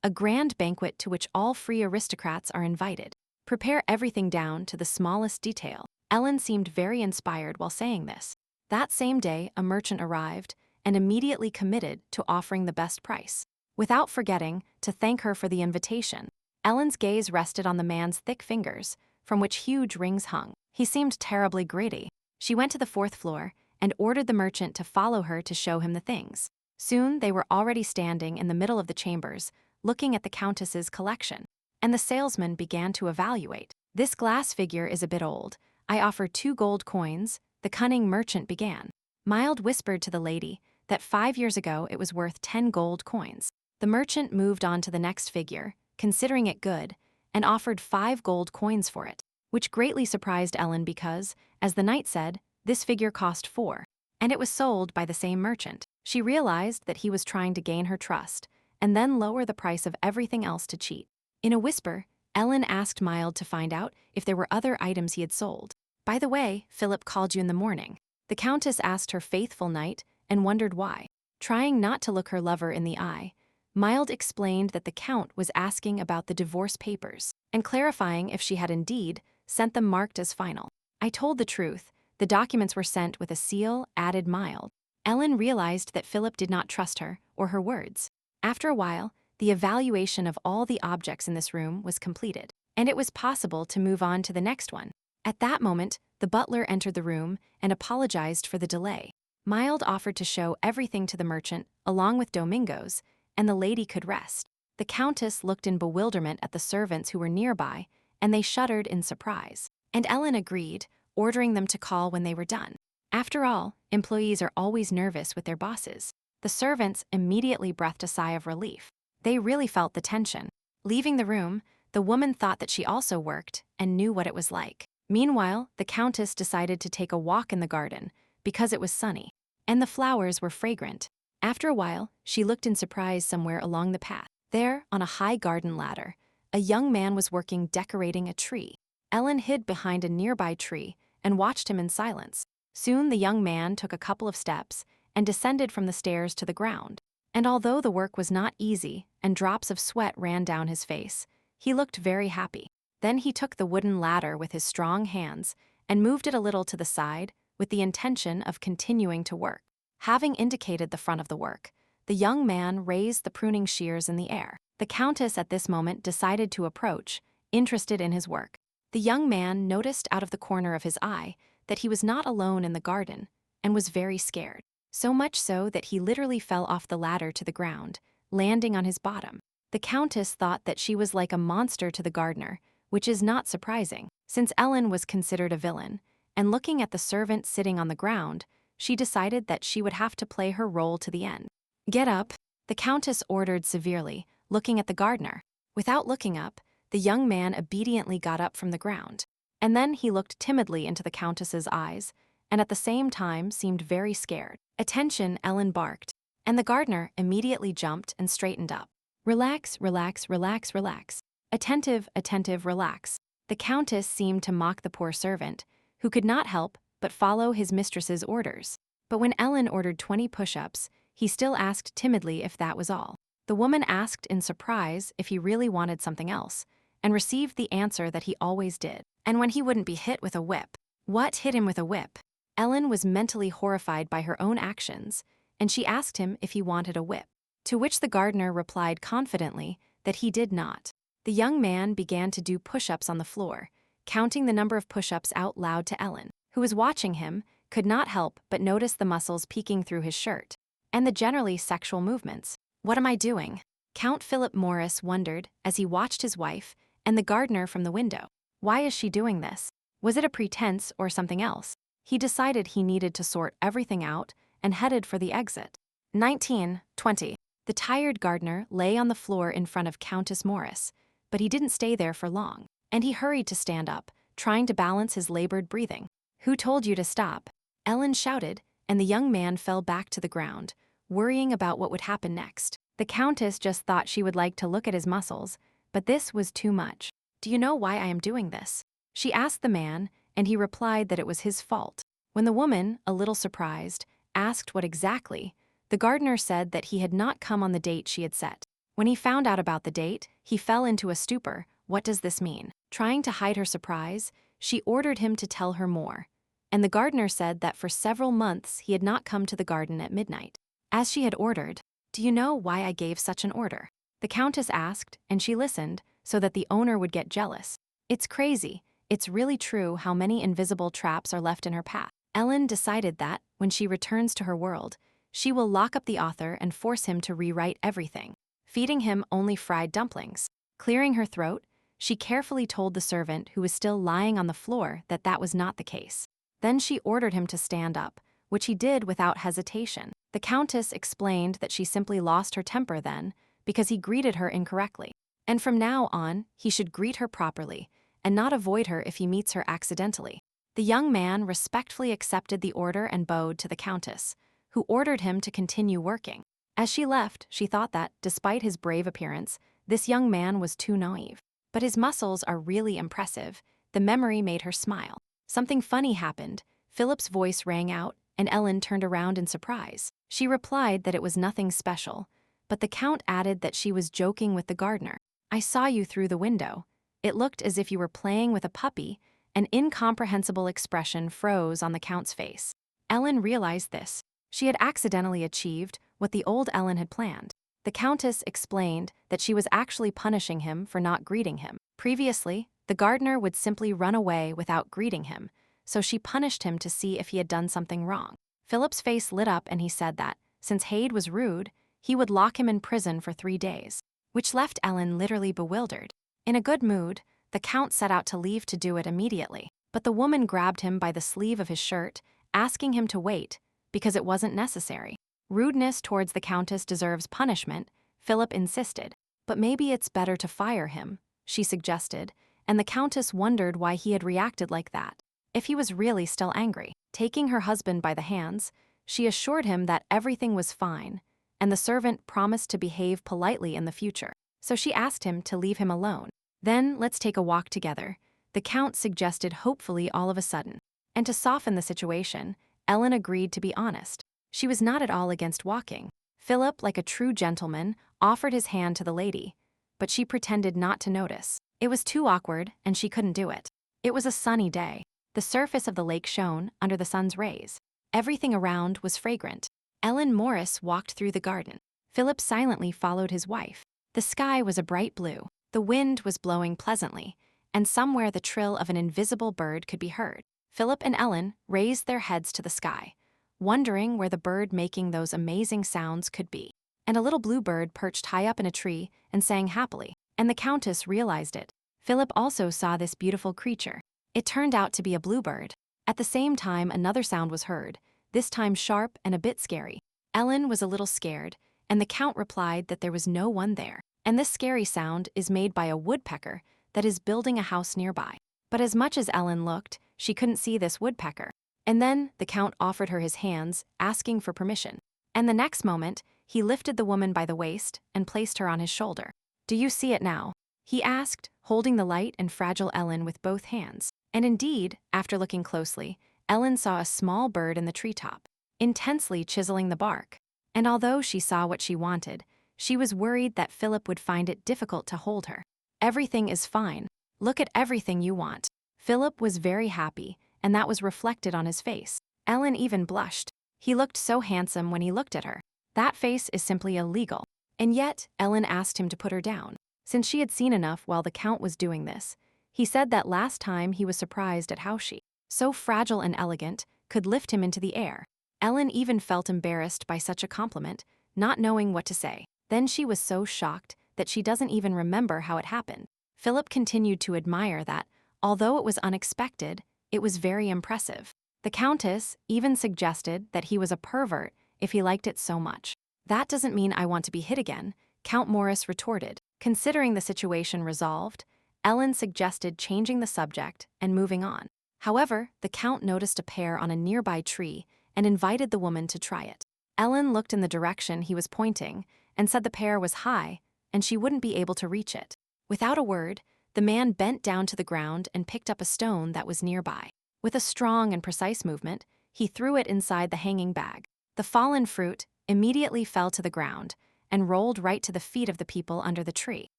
a grand banquet to which all free aristocrats are invited. Prepare everything down to the smallest detail. Ellen seemed very inspired while saying this. That same day, a merchant arrived and immediately committed to offering the best price, without forgetting to thank her for the invitation. Ellen's gaze rested on the man's thick fingers, from which huge rings hung. He seemed terribly greedy. She went to the 4th floor and ordered the merchant to follow her to show him the things. Soon they were already standing in the middle of the chambers, looking at the Countess's collection, and the salesman began to evaluate. "This glass figure is a bit old. I offer 2 gold coins," the cunning merchant began. Mild whispered to the lady that 5 years ago it was worth 10 gold coins. The merchant moved on to the next figure, considering it good, and offered 5 gold coins for it, which greatly surprised Ellen because, as the knight said, this figure cost 4, and it was sold by the same merchant. She realized that he was trying to gain her trust, and then lower the price of everything else to cheat. In a whisper, Ellen asked Mild to find out if there were other items he had sold. "By the way, Philip called you in the morning." The Countess asked her faithful knight and wondered why. Trying not to look her lover in the eye, Mild explained that the Count was asking about the divorce papers and clarifying if she had indeed sent them marked as final. "I told the truth. The documents were sent with a seal," added Mild. Ellen realized that Philip did not trust her or her words. After a while, the evaluation of all the objects in this room was completed, and it was possible to move on to the next one. At that moment, the butler entered the room and apologized for the delay. Mild offered to show everything to the merchant, along with Domingos, and the lady could rest. The Countess looked in bewilderment at the servants who were nearby, and they shuddered in surprise. And Ellen agreed, ordering them to call when they were done. After all, employees are always nervous with their bosses. The servants immediately breathed a sigh of relief. They really felt the tension. Leaving the room, the woman thought that she also worked and knew what it was like. Meanwhile, the Countess decided to take a walk in the garden because it was sunny, and the flowers were fragrant. After a while, she looked in surprise somewhere along the path. There, on a high garden ladder, a young man was working decorating a tree. Ellen hid behind a nearby tree and watched him in silence. Soon the young man took a couple of steps and descended from the stairs to the ground. And although the work was not easy and drops of sweat ran down his face, he looked very happy. Then he took the wooden ladder with his strong hands and moved it a little to the side with the intention of continuing to work. Having indicated the front of the work, the young man raised the pruning shears in the air. The Countess at this moment decided to approach, interested in his work. The young man noticed out of the corner of his eye that he was not alone in the garden and was very scared. So much so that he literally fell off the ladder to the ground, landing on his bottom. The Countess thought that she was like a monster to the gardener, which is not surprising, since Ellen was considered a villain, and looking at the servant sitting on the ground, she decided that she would have to play her role to the end. "Get up," the Countess ordered severely, looking at the gardener. Without looking up, the young man obediently got up from the ground. And then he looked timidly into the Countess's eyes, and at the same time seemed very scared. "Attention," Ellen barked, and the gardener immediately jumped and straightened up. "Relax, relax, relax, relax. Attentive, attentive, relax." The Countess seemed to mock the poor servant, who could not help but follow his mistress's orders. But when Ellen ordered 20 push-ups, he still asked timidly if that was all. The woman asked in surprise if he really wanted something else, and received the answer that he always did. And when he wouldn't be hit with a whip. What hit him with a whip? Ellen was mentally horrified by her own actions, and she asked him if he wanted a whip. To which the gardener replied confidently that he did not. The young man began to do push-ups on the floor, counting the number of push-ups out loud to Ellen, who was watching him, could not help but notice the muscles peeking through his shirt, and the generally sexual movements. "What am I doing?" Count Philip Morris wondered as he watched his wife and the gardener from the window. Why is she doing this? Was it a pretense or something else? He decided he needed to sort everything out and headed for the exit. 19:20. The tired gardener lay on the floor in front of Countess Morris, but he didn't stay there for long, and he hurried to stand up, trying to balance his labored breathing. "Who told you to stop?" Ellen shouted, and the young man fell back to the ground, worrying about what would happen next. The Countess just thought she would like to look at his muscles, but this was too much. "Do you know why I am doing this?" She asked the man, and he replied that it was his fault. When the woman, a little surprised, asked what exactly, the gardener said that he had not come on the date she had set. When he found out about the date, he fell into a stupor. What does this mean? Trying to hide her surprise, she ordered him to tell her more. And the gardener said that for several months he had not come to the garden at midnight, as she had ordered. "Do you know why I gave such an order?" The Countess asked, and she listened, so that the owner would get jealous. "It's crazy. It's really true how many invisible traps are left in her path." Ellen decided that, when she returns to her world, she will lock up the author and force him to rewrite everything, feeding him only fried dumplings. Clearing her throat, she carefully told the servant who was still lying on the floor that that was not the case. Then she ordered him to stand up, which he did without hesitation. The Countess explained that she simply lost her temper then, because he greeted her incorrectly. And from now on, he should greet her properly, and not avoid her if he meets her accidentally. The young man respectfully accepted the order and bowed to the Countess, who ordered him to continue working. As she left, she thought that, despite his brave appearance, this young man was too naive. But his muscles are really impressive. The memory made her smile. Something funny happened. Philip's voice rang out, and Ellen turned around in surprise. She replied that it was nothing special, but the Count added that she was joking with the gardener. "I saw you through the window. It looked as if you were playing with a puppy." An incomprehensible expression froze on the Count's face. Ellen realized this. She had accidentally achieved what the old Ellen had planned. The Countess explained that she was actually punishing him for not greeting him. Previously, the gardener would simply run away without greeting him, so she punished him to see if he had done something wrong. Philip's face lit up and he said that, since Hade was rude, he would lock him in prison for 3 days, which left Ellen literally bewildered. In a good mood, the Count set out to leave to do it immediately, but the woman grabbed him by the sleeve of his shirt, asking him to wait, because it wasn't necessary. Rudeness towards the Countess deserves punishment, Philip insisted, but maybe it's better to fire him, she suggested, and the Countess wondered why he had reacted like that, if he was really still angry. Taking her husband by the hands, she assured him that everything was fine, and the servant promised to behave politely in the future, so she asked him to leave him alone. "Then let's take a walk together," the Count suggested hopefully all of a sudden. And to soften the situation, Ellen agreed to be honest. She was not at all against walking. Philip, like a true gentleman, offered his hand to the lady, but she pretended not to notice. It was too awkward, and she couldn't do it. It was a sunny day. The surface of the lake shone under the sun's rays. Everything around was fragrant. Ellen Morris walked through the garden. Philip silently followed his wife. The sky was a bright blue. The wind was blowing pleasantly, and somewhere the trill of an invisible bird could be heard. Philip and Ellen raised their heads to the sky, wondering where the bird making those amazing sounds could be. And a little blue bird perched high up in a tree and sang happily, and the Countess realized it. Philip also saw this beautiful creature. It turned out to be a bluebird. At the same time, another sound was heard, this time sharp and a bit scary. Ellen was a little scared, and the Count replied that there was no one there. And this scary sound is made by a woodpecker that is building a house nearby. But as much as Ellen looked, she couldn't see this woodpecker. And then the Count offered her his hands, asking for permission. And the next moment, he lifted the woman by the waist and placed her on his shoulder. "Do you see it now?" he asked, holding the light and fragile Ellen with both hands. And indeed, after looking closely, Ellen saw a small bird in the treetop, intensely chiseling the bark. And although she saw what she wanted, she was worried that Philip would find it difficult to hold her. "Everything is fine. Look at everything you want." Philip was very happy, and that was reflected on his face. Ellen even blushed. He looked so handsome when he looked at her. That face is simply illegal. And yet, Ellen asked him to put her down. Since she had seen enough while the Count was doing this, he said that last time he was surprised at how she, so fragile and elegant, could lift him into the air. Ellen even felt embarrassed by such a compliment, not knowing what to say. Then she was so shocked that she doesn't even remember how it happened. Philip continued to admire that, although it was unexpected, it was very impressive. The Countess even suggested that he was a pervert if he liked it so much. "That doesn't mean I want to be hit again," Count Morris retorted. Considering the situation resolved, Ellen suggested changing the subject and moving on. However, the Count noticed a pear on a nearby tree and invited the woman to try it. Ellen looked in the direction he was pointing and said the pear was high and she wouldn't be able to reach it. Without a word, the man bent down to the ground and picked up a stone that was nearby. With a strong and precise movement, he threw it inside the hanging bag. The fallen fruit immediately fell to the ground and rolled right to the feet of the people under the tree.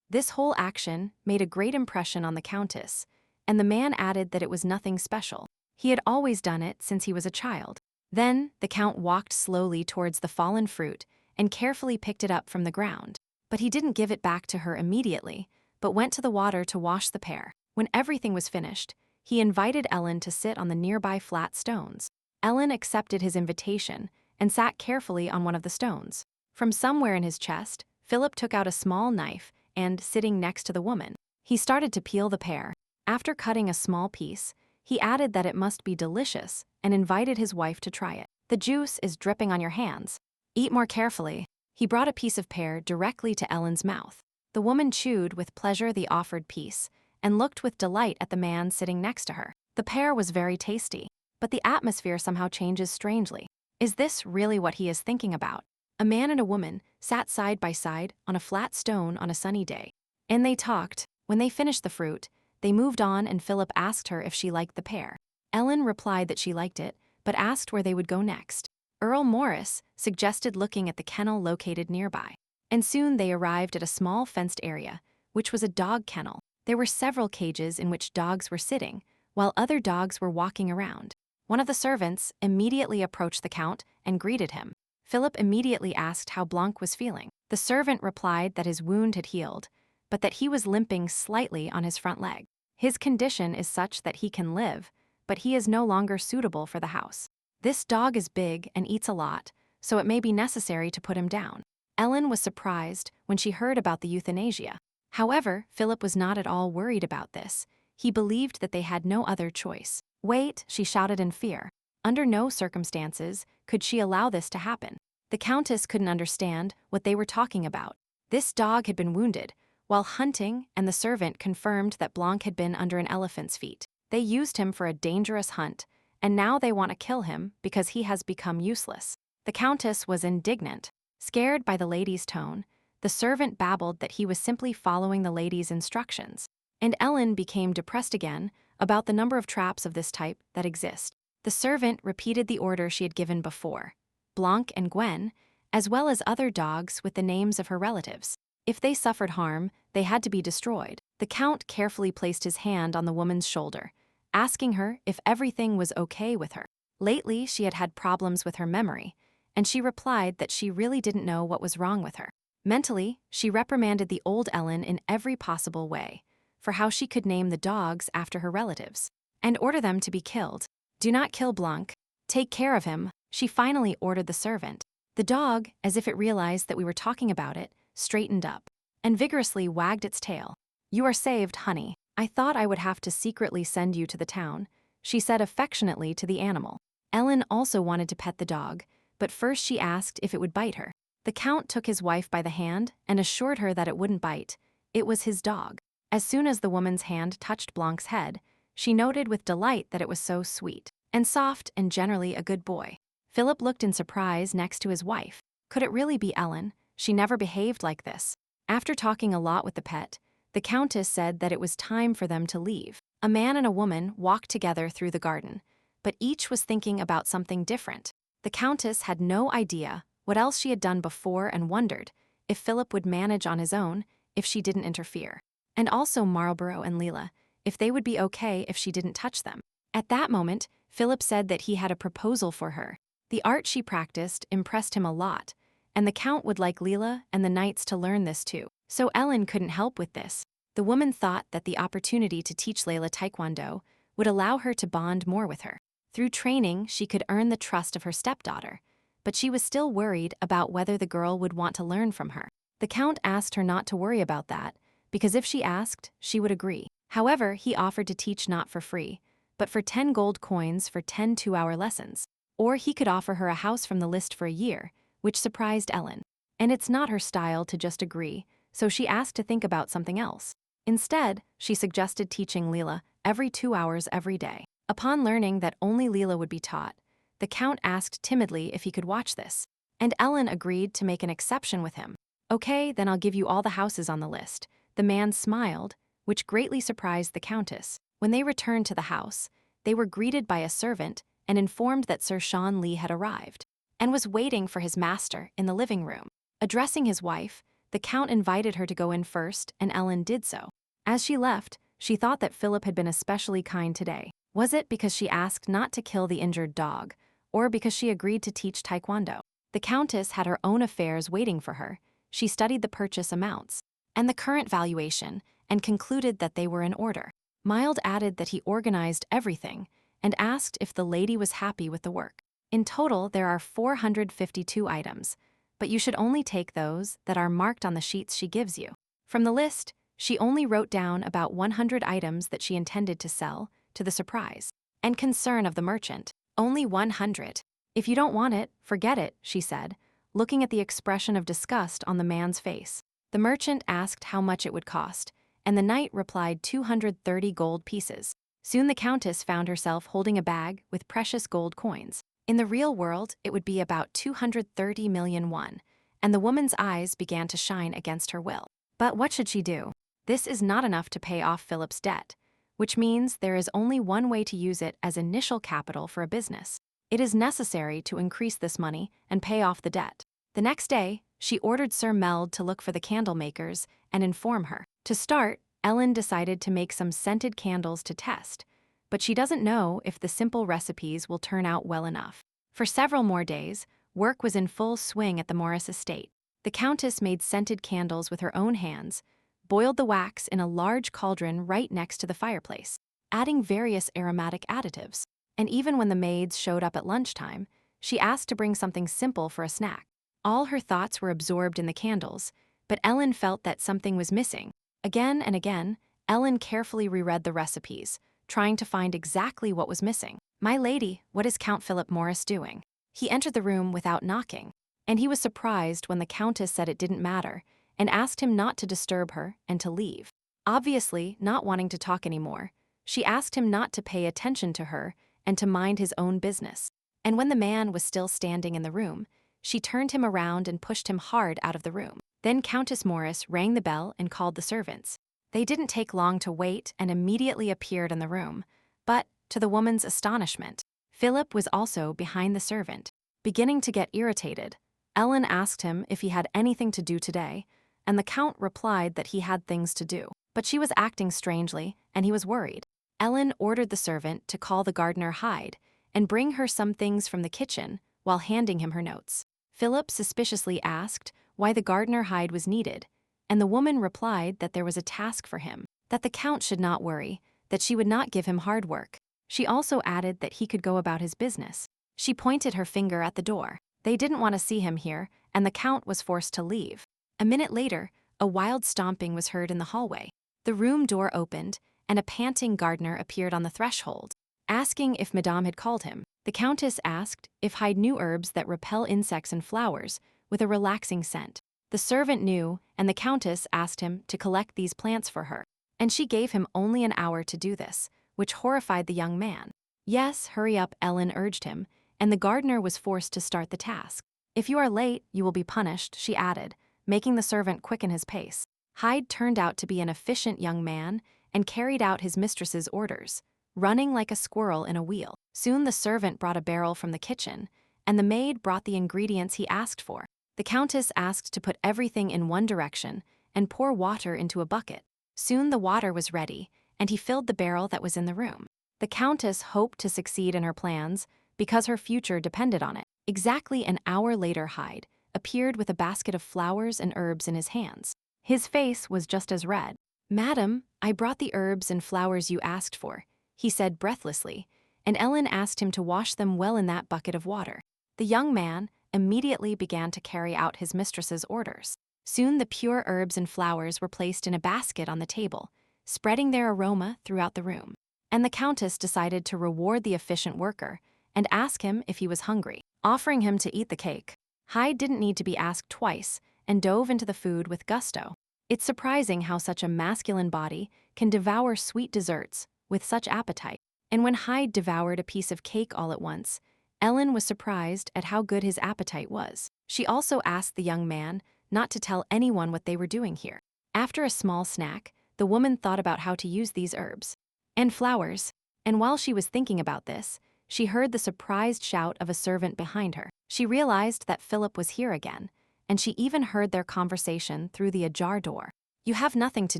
This whole action made a great impression on the Countess, and the man added that it was nothing special. He had always done it since he was a child. Then the Count walked slowly towards the fallen fruit and carefully picked it up from the ground. But he didn't give it back to her immediately, but went to the water to wash the pear. When everything was finished, he invited Ellen to sit on the nearby flat stones. Ellen accepted his invitation and sat carefully on one of the stones. From somewhere in his chest, Philip took out a small knife and, sitting next to the woman, he started to peel the pear. After cutting a small piece, he added that it must be delicious and invited his wife to try it. "The juice is dripping on your hands. Eat more carefully." He brought a piece of pear directly to Ellen's mouth. The woman chewed with pleasure the offered piece and looked with delight at the man sitting next to her. The pear was very tasty, but the atmosphere somehow changes strangely. Is this really what he is thinking about? A man and a woman sat side by side on a flat stone on a sunny day. And they talked. When they finished the fruit, they moved on and Philip asked her if she liked the pear. Ellen replied that she liked it, but asked where they would go next. Earl Morris suggested looking at the kennel located nearby. And soon they arrived at a small fenced area, which was a dog kennel. There were several cages in which dogs were sitting, while other dogs were walking around. One of the servants immediately approached the Count and greeted him. Philip immediately asked how Blanc was feeling. The servant replied that his wound had healed, but that he was limping slightly on his front leg. His condition is such that he can live, but he is no longer suitable for the house. "This dog is big and eats a lot, so it may be necessary to put him down." Ellen was surprised when she heard about the euthanasia. However, Philip was not at all worried about this. He believed that they had no other choice. "Wait," she shouted in fear. Under no circumstances could she allow this to happen. The Countess couldn't understand what they were talking about. This dog had been wounded while hunting, and the servant confirmed that Blanc had been under an elephant's feet. They used him for a dangerous hunt, and now they want to kill him because he has become useless. The Countess was indignant. Scared by the lady's tone, the servant babbled that he was simply following the lady's instructions. And Ellen became depressed again about the number of traps of this type that exist. The servant repeated the order she had given before. Blanc and Gwen, as well as other dogs with the names of her relatives. If they suffered harm, they had to be destroyed. The Count carefully placed his hand on the woman's shoulder, asking her if everything was okay with her. Lately, she had had problems with her memory, and she replied that she really didn't know what was wrong with her. Mentally, she reprimanded the old Ellen in every possible way for how she could name the dogs after her relatives and order them to be killed. "Do not kill Blanc. Take care of him," she finally ordered the servant. The dog, as if it realized that we were talking about it, straightened up and vigorously wagged its tail. "You are saved, honey. I thought I would have to secretly send you to the town," she said affectionately to the animal. Ellen also wanted to pet the dog, but first she asked if it would bite her. The Count took his wife by the hand and assured her that it wouldn't bite. It was his dog. As soon as the woman's hand touched Blanc's head, she noted with delight that it was so sweet and soft and generally a good boy. Philip looked in surprise next to his wife. Could it really be Ellen? She never behaved like this. After talking a lot with the pet, the Countess said that it was time for them to leave. A man and a woman walked together through the garden, but each was thinking about something different. The Countess had no idea what else she had done before and wondered if Philip would manage on his own if she didn't interfere. And also Marlborough and Leela, if they would be okay if she didn't touch them. At that moment, Philip said that he had a proposal for her. The art she practiced impressed him a lot, and the Count would like Leela and the knights to learn this too. So Ellen couldn't help with this. The woman thought that the opportunity to teach Leila Taekwondo would allow her to bond more with her. Through training, she could earn the trust of her stepdaughter, but she was still worried about whether the girl would want to learn from her. The Count asked her not to worry about that, because if she asked, she would agree. However, he offered to teach not for free, but for 10 gold coins for 10 two-hour lessons. Or he could offer her a house from the list for a year, which surprised Ellen. And it's not her style to just agree, so she asked to think about something else. Instead, she suggested teaching Leela every 2 hours every day. Upon learning that only Leela would be taught, the Count asked timidly if he could watch this, and Ellen agreed to make an exception with him. Okay, then I'll give you all the houses on the list. The man smiled, which greatly surprised the Countess. When they returned to the house, they were greeted by a servant and informed that Sir Sean Lee had arrived and was waiting for his master in the living room. Addressing his wife, the Count invited her to go in first, and Ellen did so. As she left, she thought that Philip had been especially kind today. Was it because she asked not to kill the injured dog, or because she agreed to teach Taekwondo? The Countess had her own affairs waiting for her. She studied the purchase amounts and the current valuation and concluded that they were in order. Mild added that he organized everything and asked if the lady was happy with the work. In total, there are 452 items, but you should only take those that are marked on the sheets she gives you. From the list, she only wrote down about 100 items that she intended to sell, to the surprise and concern of the merchant. Only 100. If you don't want it, forget it, she said, looking at the expression of disgust on the man's face. The merchant asked how much it would cost, and the knight replied 230 gold pieces. Soon the Countess found herself holding a bag with precious gold coins. In the real world, it would be about 230 million won, and the woman's eyes began to shine against her will. But what should she do? This is not enough to pay off Philip's debt, which means there is only one way to use it as initial capital for a business. It is necessary to increase this money and pay off the debt. The next day, she ordered Sir Meld to look for the candle makers and inform her. To start, Ellen decided to make some scented candles to test, but she doesn't know if the simple recipes will turn out well enough. For several more days, work was in full swing at the Morris estate. The Countess made scented candles with her own hands, boiled the wax in a large cauldron right next to the fireplace, adding various aromatic additives. And even when the maids showed up at lunchtime, she asked to bring something simple for a snack. All her thoughts were absorbed in the candles, but Ellen felt that something was missing. Again and again, Ellen carefully reread the recipes, trying to find exactly what was missing. "My lady, what is Count Philip Morris doing?" He entered the room without knocking, and he was surprised when the Countess said it didn't matter and asked him not to disturb her and to leave. Obviously, not wanting to talk anymore, she asked him not to pay attention to her and to mind his own business. And when the man was still standing in the room, she turned him around and pushed him hard out of the room. Then Countess Morris rang the bell and called the servants. They didn't take long to wait and immediately appeared in the room, but, to the woman's astonishment, Philip was also behind the servant. Beginning to get irritated, Ellen asked him if he had anything to do today, and the Count replied that he had things to do. But she was acting strangely, and he was worried. Ellen ordered the servant to call the gardener Hyde and bring her some things from the kitchen while handing him her notes. Philip suspiciously asked why the gardener Hyde was needed, and the woman replied that there was a task for him, that the Count should not worry, that she would not give him hard work. She also added that he could go about his business. She pointed her finger at the door. They didn't want to see him here, and the Count was forced to leave. A minute later, a wild stomping was heard in the hallway. The room door opened, and a panting gardener appeared on the threshold, asking if Madame had called him. The Countess asked if Hyde knew herbs that repel insects and flowers, with a relaxing scent. The servant knew, and the countess asked him to collect these plants for her. And she gave him only an hour to do this, which horrified the young man. Yes, hurry up, Ellen urged him, and the gardener was forced to start the task. If you are late, you will be punished, she added, making the servant quicken his pace. Hyde turned out to be an efficient young man and carried out his mistress's orders, running like a squirrel in a wheel. Soon the servant brought a barrel from the kitchen, and the maid brought the ingredients he asked for. The countess asked to put everything in one direction and pour water into a bucket. Soon the water was ready, and he filled the barrel that was in the room. The countess hoped to succeed in her plans because her future depended on it. Exactly an hour later, Hyde appeared with a basket of flowers and herbs in his hands. His face was just as red. "Madam, I brought the herbs and flowers you asked for," he said breathlessly, and Ellen asked him to wash them well in that bucket of water. The young man immediately began to carry out his mistress's orders. Soon the pure herbs and flowers were placed in a basket on the table, spreading their aroma throughout the room. And the countess decided to reward the efficient worker and ask him if he was hungry, offering him to eat the cake. Hyde didn't need to be asked twice and dove into the food with gusto. It's surprising how such a masculine body can devour sweet desserts with such appetite. And when Hyde devoured a piece of cake all at once, Ellen was surprised at how good his appetite was. She also asked the young man not to tell anyone what they were doing here. After a small snack, the woman thought about how to use these herbs and flowers, and while she was thinking about this, she heard the surprised shout of a servant behind her. She realized that Philip was here again, and she even heard their conversation through the ajar door. "You have nothing to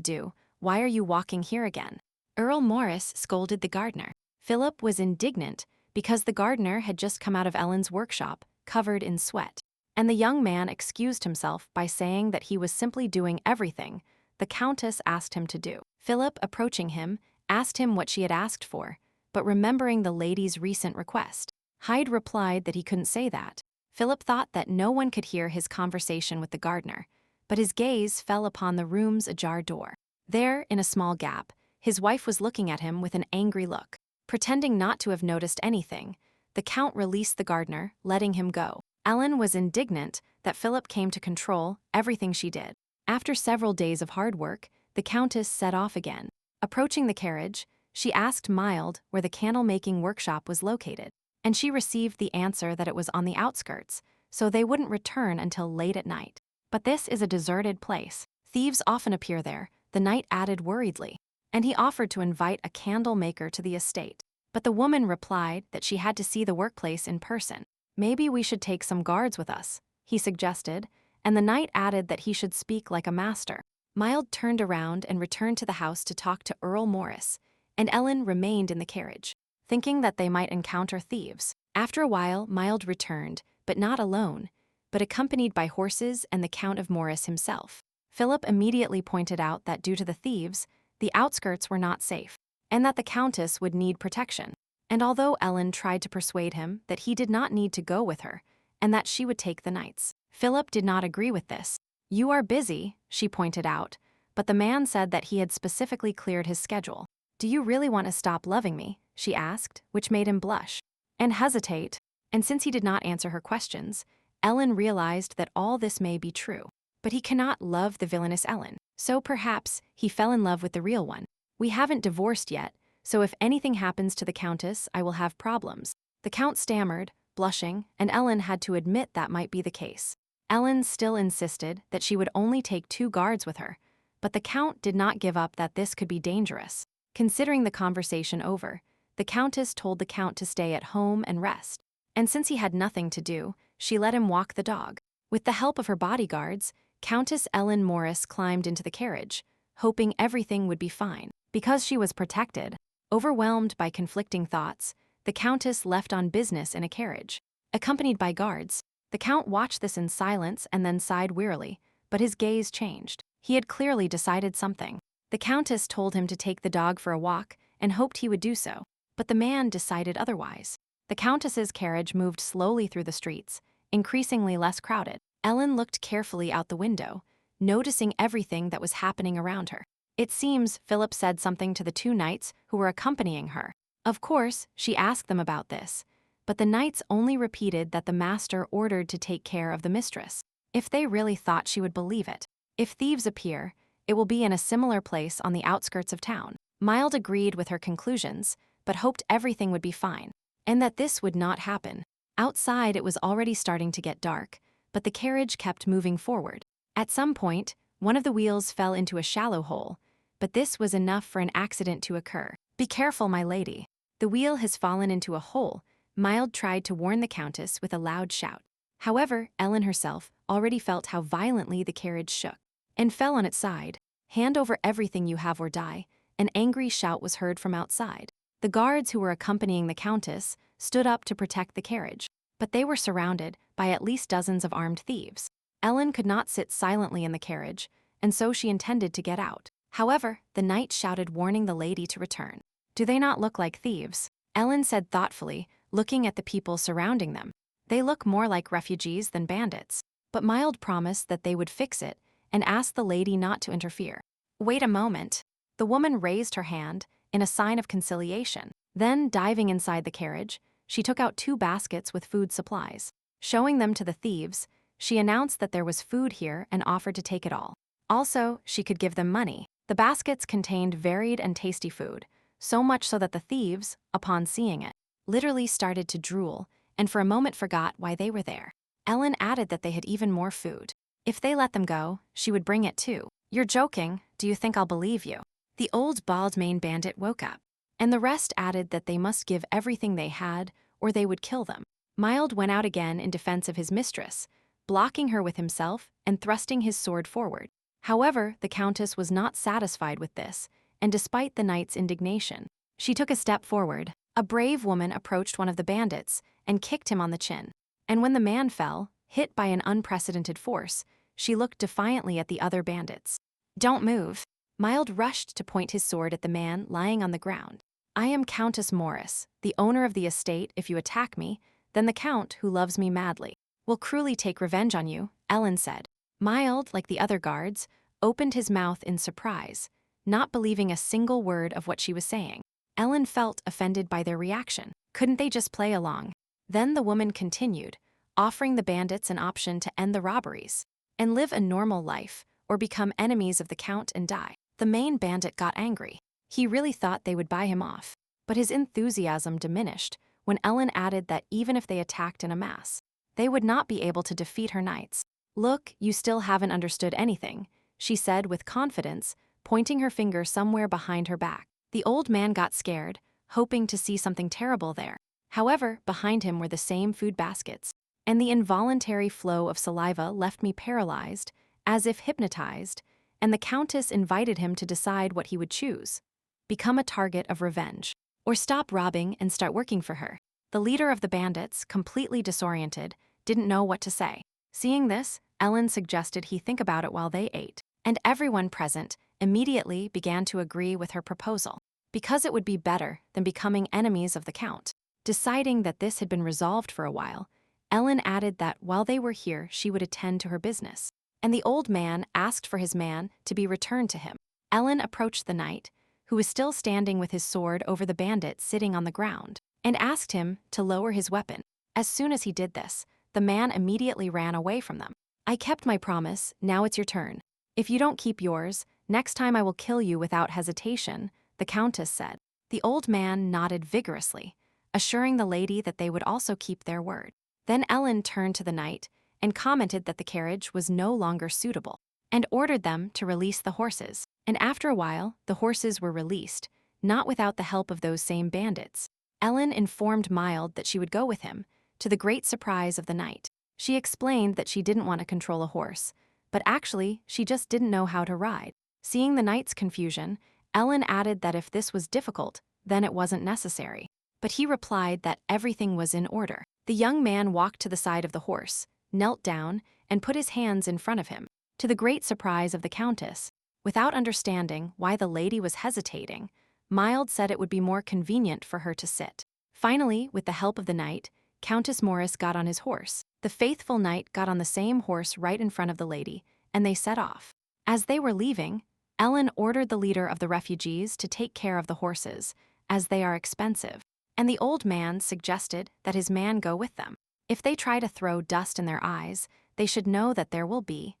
do. Why are you walking here again?" Earl Morris scolded the gardener. Philip was indignant because the gardener had just come out of Ellen's workshop, covered in sweat. And the young man excused himself by saying that he was simply doing everything the countess asked him to do. Philip, approaching him, asked him what she had asked for, but remembering the lady's recent request, Hyde replied that he couldn't say that. Philip thought that no one could hear his conversation with the gardener, but his gaze fell upon the room's ajar door. There, in a small gap, his wife was looking at him with an angry look. Pretending not to have noticed anything, the count released the gardener, letting him go. Ellen was indignant that Philip came to control everything she did. After several days of hard work, the countess set off again. Approaching the carriage, she asked Mild where the candle-making workshop was located, and she received the answer that it was on the outskirts, so they wouldn't return until late at night. "But this is a deserted place. Thieves often appear there," the knight added worriedly, and he offered to invite a candle maker to the estate. But the woman replied that she had to see the workplace in person. "Maybe we should take some guards with us," he suggested, and the knight added that he should speak like a master. Mild turned around and returned to the house to talk to Earl Morris, and Ellen remained in the carriage, thinking that they might encounter thieves. After a while, Mild returned, but not alone, but accompanied by horses and the Count of Morris himself. Philip immediately pointed out that due to the thieves, the outskirts were not safe, and that the countess would need protection. And although Ellen tried to persuade him that he did not need to go with her, and that she would take the knights, Philip did not agree with this. "You are busy," she pointed out, but the man said that he had specifically cleared his schedule. "Do you really want to stop loving me?" she asked, which made him blush and hesitate. And since he did not answer her questions, Ellen realized that all this may be true. But he cannot love the villainous Ellen, so perhaps he fell in love with the real one. "We haven't divorced yet, so if anything happens to the countess, I will have problems." The count stammered, blushing, and Ellen had to admit that might be the case. Ellen still insisted that she would only take 2 guards with her, but the count did not give up that this could be dangerous. Considering the conversation over, the countess told the count to stay at home and rest, and since he had nothing to do, she let him walk the dog. With the help of her bodyguards, Countess Ellen Morris climbed into the carriage, hoping everything would be fine. Because she was protected, overwhelmed by conflicting thoughts, the countess left on business in a carriage. Accompanied by guards, the count watched this in silence and then sighed wearily, but his gaze changed. He had clearly decided something. The countess told him to take the dog for a walk and hoped he would do so, but the man decided otherwise. The countess's carriage moved slowly through the streets, increasingly less crowded. Ellen looked carefully out the window, noticing everything that was happening around her. It seems Philip said something to the 2 knights who were accompanying her. Of course, she asked them about this, but the knights only repeated that the master ordered to take care of the mistress. if they really thought she would believe it. If thieves appear, it will be in a similar place on the outskirts of town. Mild agreed with her conclusions, but hoped everything would be fine, and that this would not happen. Outside, it was already starting to get dark, but the carriage kept moving forward. At some point, one of the wheels fell into a shallow hole, but this was enough for an accident to occur. "Be careful, my lady. The wheel has fallen into a hole," Mild tried to warn the Countess with a loud shout. However, Ellen herself already felt how violently the carriage shook and fell on its side. "Hand over everything you have or die," an angry shout was heard from outside. The guards who were accompanying the Countess stood up to protect the carriage, but they were surrounded by at least dozens of armed thieves. Ellen could not sit silently in the carriage, and so she intended to get out. However, the knight shouted, warning the lady to return. "Do they not look like thieves?" Ellen said thoughtfully, looking at the people surrounding them. "They look more like refugees than bandits." But Mild promised that they would fix it and asked the lady not to interfere. "Wait a moment." The woman raised her hand in a sign of conciliation. Then, diving inside the carriage, she took out 2 baskets with food supplies. Showing them to the thieves, she announced that there was food here and offered to take it all. Also, she could give them money. The baskets contained varied and tasty food, so much so that the thieves, upon seeing it, literally started to drool and for a moment forgot why they were there. Ellen added that they had even more food. If they let them go, she would bring it too. "You're joking, do you think I'll believe you?" The old bald-maned bandit woke up, and the rest added that they must give everything they had or they would kill them. Mild went out again in defense of his mistress, blocking her with himself and thrusting his sword forward. However, the Countess was not satisfied with this, and despite the knight's indignation, she took a step forward. A brave woman approached one of the bandits and kicked him on the chin. And when the man fell, hit by an unprecedented force, she looked defiantly at the other bandits. "Don't move." Mild rushed to point his sword at the man lying on the ground. "I am Countess Morris, the owner of the estate. If you attack me, then the Count, who loves me madly, will cruelly take revenge on you," Ellen said. Mild, like the other guards, opened his mouth in surprise, not believing a single word of what she was saying. Ellen felt offended by their reaction. Couldn't they just play along? Then the woman continued, offering the bandits an option to end the robberies and live a normal life or become enemies of the Count and die. The main bandit got angry. He really thought they would buy him off, but his enthusiasm diminished when Ellen added that even if they attacked in a mass, they would not be able to defeat her knights. "Look, you still haven't understood anything," she said with confidence, pointing her finger somewhere behind her back. The old man got scared, hoping to see something terrible there. However, behind him were the same food baskets, and the involuntary flow of saliva left me paralyzed, as if hypnotized, and the Countess invited him to decide what he would choose: become a target of revenge, or stop robbing and start working for her. The leader of the bandits, completely disoriented, didn't know what to say. Seeing this, Ellen suggested he think about it while they ate, and everyone present immediately began to agree with her proposal, because it would be better than becoming enemies of the Count. Deciding that this had been resolved for a while, Ellen added that while they were here she would attend to her business, and the old man asked for his man to be returned to him. Ellen approached the knight, who was still standing with his sword over the bandit sitting on the ground, and asked him to lower his weapon. As soon as he did this, the man immediately ran away from them. "I kept my promise, now it's your turn. If you don't keep yours, next time I will kill you without hesitation," the Countess said. The old man nodded vigorously, assuring the lady that they would also keep their word. Then Ellen turned to the knight and commented that the carriage was no longer suitable, and ordered them to release the horses. And after a while, the horses were released, not without the help of those same bandits. Ellen informed Mild that she would go with him, to the great surprise of the knight. She explained that she didn't want to control a horse, but actually, she just didn't know how to ride. Seeing the knight's confusion, Ellen added that if this was difficult, then it wasn't necessary. But he replied that everything was in order. The young man walked to the side of the horse, knelt down, and put his hands in front of him, to the great surprise of the Countess. Without understanding why the lady was hesitating, Mild said it would be more convenient for her to sit. Finally, with the help of the knight, Countess Morris got on his horse. The faithful knight got on the same horse right in front of the lady, and they set off. As they were leaving, Ellen ordered the leader of the refugees to take care of the horses, as they are expensive, and the old man suggested that his man go with them. If they try to throw dust in their eyes, they should know that there will be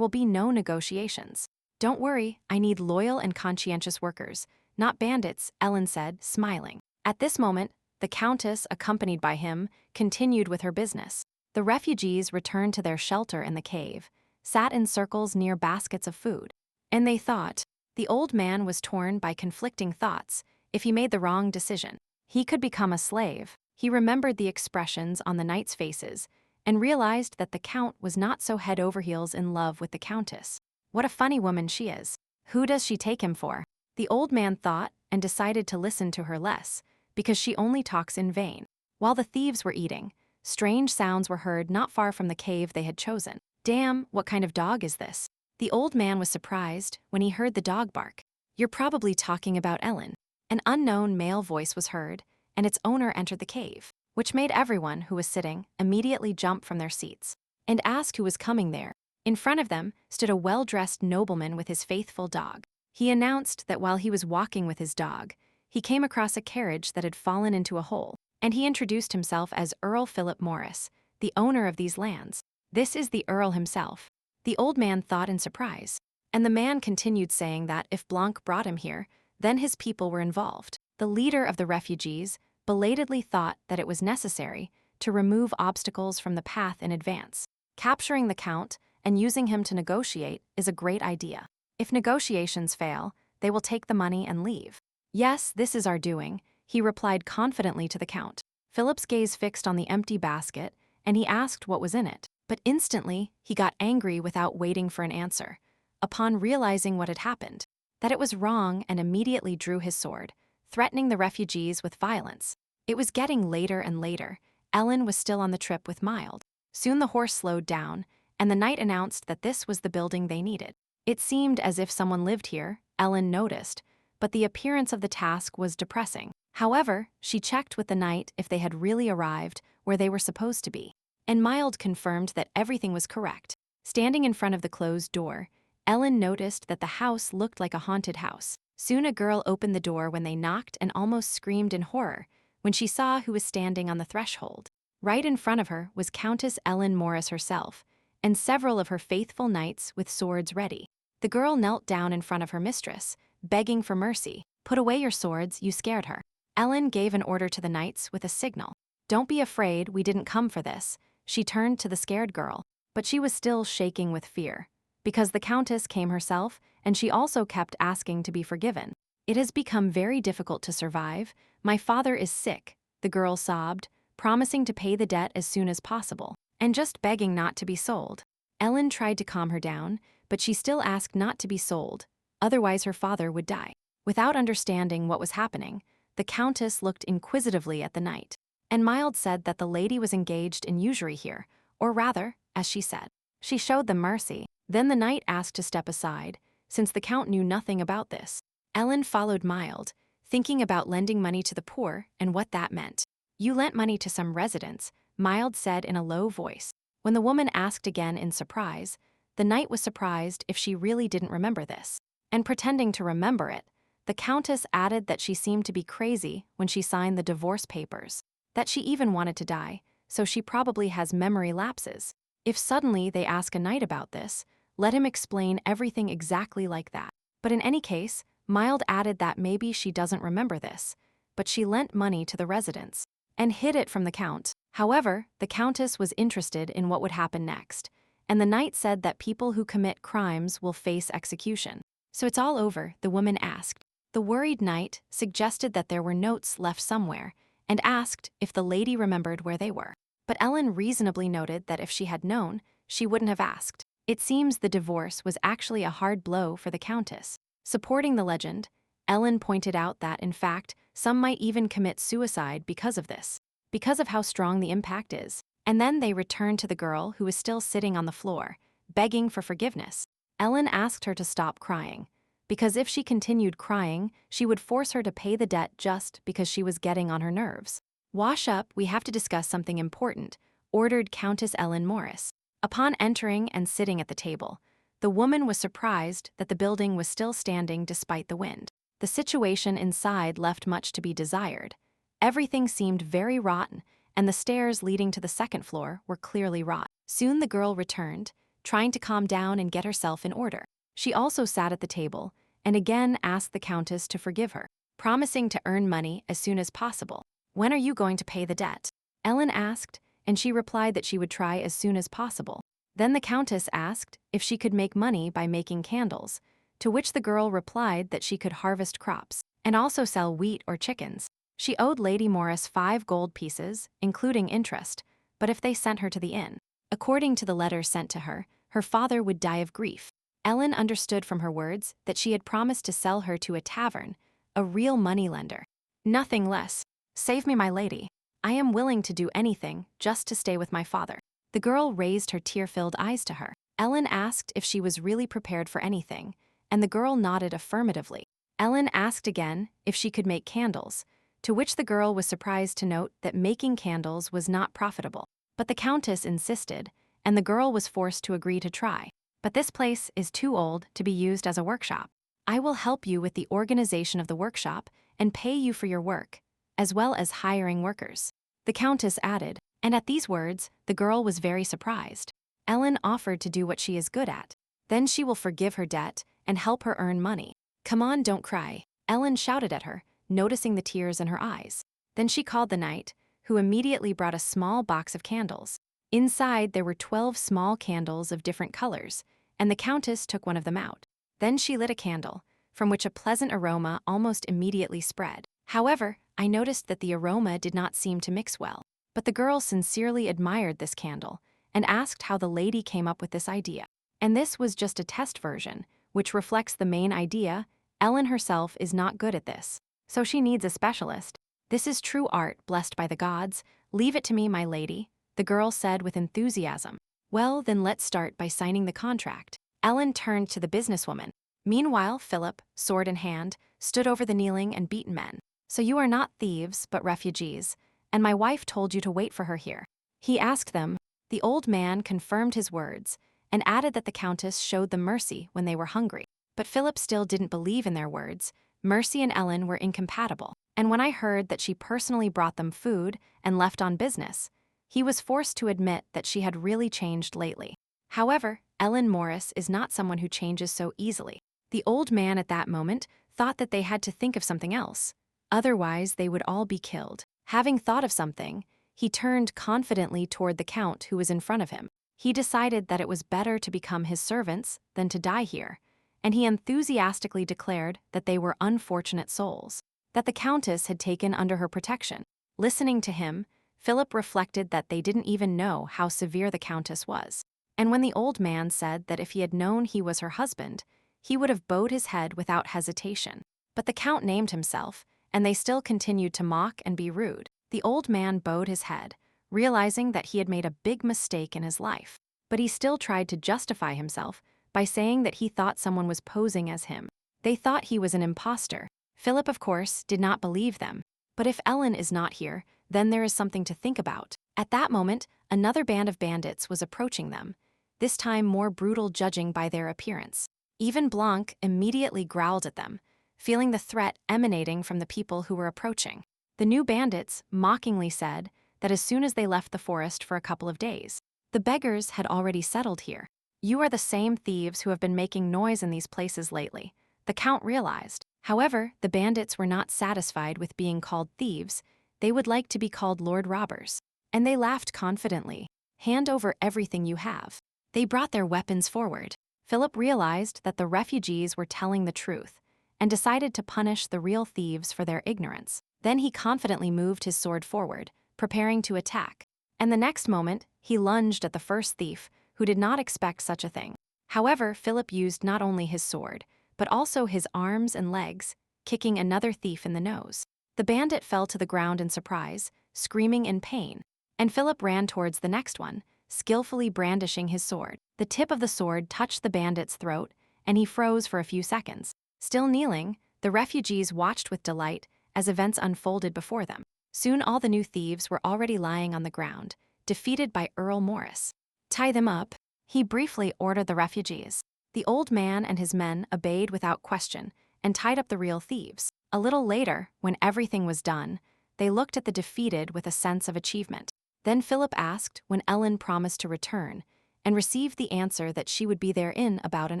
no negotiations. Don't worry, I need loyal and conscientious workers, not bandits, Ellen said, smiling. At this moment, the Countess, accompanied by him, continued with her business. The refugees returned to their shelter in the cave, sat in circles near baskets of food. And they thought. The old man was torn by conflicting thoughts. If he made the wrong decision, he could become a slave. He remembered the expressions on the knights' faces and realized that the Count was not so head over heels in love with the Countess. What a funny woman she is. Who does she take him for? The old man thought and decided to listen to her less, because she only talks in vain. While the thieves were eating, strange sounds were heard not far from the cave they had chosen. Damn, what kind of dog is this? The old man was surprised when he heard the dog bark. You're probably talking about Ellen. An unknown male voice was heard, and its owner entered the cave, which made everyone who was sitting immediately jump from their seats and ask who was coming there. In front of them stood a well-dressed nobleman with his faithful dog. He announced that while he was walking with his dog, he came across a carriage that had fallen into a hole, and he introduced himself as Earl Philip Morris, the owner of these lands. This is the Earl himself. The old man thought in surprise, and the man continued saying that if Blanc brought him here, then his people were involved. The leader of the refugees belatedly thought that it was necessary to remove obstacles from the path in advance. Capturing the Count and using him to negotiate is a great idea. If negotiations fail, they will take the money and leave. Yes, this is our doing, he replied confidently to the Count. Philip's gaze fixed on the empty basket, and he asked what was in it. But instantly, he got angry without waiting for an answer, upon realizing what had happened, that it was wrong, and immediately drew his sword, threatening the refugees with violence. It was getting later and later. Ellen was still on the trip with Mild. Soon the horse slowed down, and the knight announced that this was the building they needed. It seemed as if someone lived here, Ellen noticed, but the appearance of the task was depressing. However, she checked with the knight if they had really arrived where they were supposed to be, and Mild confirmed that everything was correct. Standing in front of the closed door, Ellen noticed that the house looked like a haunted house. Soon a girl opened the door when they knocked and almost screamed in horror when she saw who was standing on the threshold. Right in front of her was Countess Ellen Morris herself, and several of her faithful knights with swords ready. The girl knelt down in front of her mistress, begging for mercy. Put away your swords, you scared her. Ellen gave an order to the knights with a signal. Don't be afraid, we didn't come for this. She turned to the scared girl, but she was still shaking with fear, because the Countess came herself, and she also kept asking to be forgiven. It has become very difficult to survive. My father is sick, the girl sobbed, promising to pay the debt as soon as possible, and just begging not to be sold. Ellen tried to calm her down, but she still asked not to be sold, otherwise her father would die. Without understanding what was happening, the Countess looked inquisitively at the knight, and Mild said that the lady was engaged in usury here, or rather, as she said. She showed them mercy. Then the knight asked to step aside, since the Count knew nothing about this. Ellen followed Mild, thinking about lending money to the poor and what that meant. You lent money to some residents, Mild said in a low voice. When the woman asked again in surprise, the knight was surprised if she really didn't remember this. And pretending to remember it, the Countess added that she seemed to be crazy when she signed the divorce papers, that she even wanted to die, so she probably has memory lapses. If suddenly they ask a knight about this, let him explain everything exactly like that. But in any case, Mild added that maybe she doesn't remember this, but she lent money to the residents and hid it from the Count. However, the Countess was interested in what would happen next, and the knight said that people who commit crimes will face execution. So it's all over, the woman asked. The worried knight suggested that there were notes left somewhere and asked if the lady remembered where they were. But Ellen reasonably noted that if she had known, she wouldn't have asked. It seems the divorce was actually a hard blow for the Countess. Supporting the legend, Ellen pointed out that, in fact, some might even commit suicide because of this, because of how strong the impact is. And then they returned to the girl who was still sitting on the floor, begging for forgiveness. Ellen asked her to stop crying, because if she continued crying, she would force her to pay the debt just because she was getting on her nerves. Wash up, we have to discuss something important, ordered Countess Ellen Morris. Upon entering and sitting at the table, the woman was surprised that the building was still standing despite the wind. The situation inside left much to be desired. Everything seemed very rotten, and the stairs leading to the second floor were clearly rot. Soon the girl returned, trying to calm down and get herself in order. She also sat at the table and again asked the countess to forgive her, promising to earn money as soon as possible. "When are you going to pay the debt?" Ellen asked, and she replied that she would try as soon as possible. Then the countess asked if she could make money by making candles, to which the girl replied that she could harvest crops and also sell wheat or chickens. She owed Lady Morris 5 gold pieces, including interest, but if they sent her to the inn. According to the letter sent to her, her father would die of grief. Ellen understood from her words that she had promised to sell her to a tavern, a real moneylender. "Nothing less. Save me, my lady. I am willing to do anything just to stay with my father." The girl raised her tear-filled eyes to her. Ellen asked if she was really prepared for anything, and the girl nodded affirmatively. Ellen asked again if she could make candles, to which the girl was surprised to note that making candles was not profitable. But the countess insisted, and the girl was forced to agree to try. "But this place is too old to be used as a workshop. I will help you with the organization of the workshop and pay you for your work, as well as hiring workers," the countess added, and at these words, the girl was very surprised. Ellen offered to do what she is good at. Then she will forgive her debt and help her earn money. "Come on, don't cry," Ellen shouted at her, noticing the tears in her eyes. Then she called the knight, who immediately brought a small box of candles. Inside there were 12 small candles of different colors, and the countess took one of them out. Then she lit a candle, from which a pleasant aroma almost immediately spread. However, I noticed that the aroma did not seem to mix well. But the girl sincerely admired this candle and asked how the lady came up with this idea. And this was just a test version, which reflects the main idea. Ellen herself is not good at this, so she needs a specialist. "This is true art blessed by the gods. Leave it to me, my lady," the girl said with enthusiasm. "Well, then let's start by signing the contract." Ellen turned to the businesswoman. Meanwhile, Philip, sword in hand, stood over the kneeling and beaten men. "So you are not thieves, but refugees, and my wife told you to wait for her here," he asked them. The old man confirmed his words and added that the countess showed them mercy when they were hungry. But Philip still didn't believe in their words. Mercy and Ellen were incompatible, and when I heard that she personally brought them food and left on business, he was forced to admit that she had really changed lately. However, Ellen Morris is not someone who changes so easily. The old man at that moment thought that they had to think of something else. Otherwise, they would all be killed. Having thought of something, he turned confidently toward the count who was in front of him. He decided that it was better to become his servants than to die here, and he enthusiastically declared that they were unfortunate souls, that the countess had taken under her protection. Listening to him, Philip reflected that they didn't even know how severe the countess was. And when the old man said that if he had known he was her husband, he would have bowed his head without hesitation. But the count named himself, and they still continued to mock and be rude. The old man bowed his head, realizing that he had made a big mistake in his life. But he still tried to justify himself by saying that he thought someone was posing as him. They thought he was an imposter. Philip, of course, did not believe them. But if Ellen is not here, then there is something to think about. At that moment, another band of bandits was approaching them, this time more brutal judging by their appearance. Even Blanc immediately growled at them, feeling the threat emanating from the people who were approaching. The new bandits mockingly said that as soon as they left the forest for a couple of days, the beggars had already settled here. "You are the same thieves who have been making noise in these places lately," the count realized. However, the bandits were not satisfied with being called thieves. They would like to be called Lord Robbers. And they laughed confidently. "Hand over everything you have." They brought their weapons forward. Philip realized that the refugees were telling the truth and decided to punish the real thieves for their ignorance. Then he confidently moved his sword forward, preparing to attack. And the next moment, he lunged at the first thief, who did not expect such a thing. However, Philip used not only his sword, but also his arms and legs, kicking another thief in the nose. The bandit fell to the ground in surprise, screaming in pain, and Philip ran towards the next one, skillfully brandishing his sword. The tip of the sword touched the bandit's throat, and he froze for a few seconds. Still kneeling, the refugees watched with delight as events unfolded before them. Soon all the new thieves were already lying on the ground, defeated by Earl Morris. "Tie them up," he briefly ordered the refugees. The old man and his men obeyed without question and tied up the real thieves. A little later, when everything was done, they looked at the defeated with a sense of achievement. Then Philip asked when Ellen promised to return, and received the answer that she would be there in about an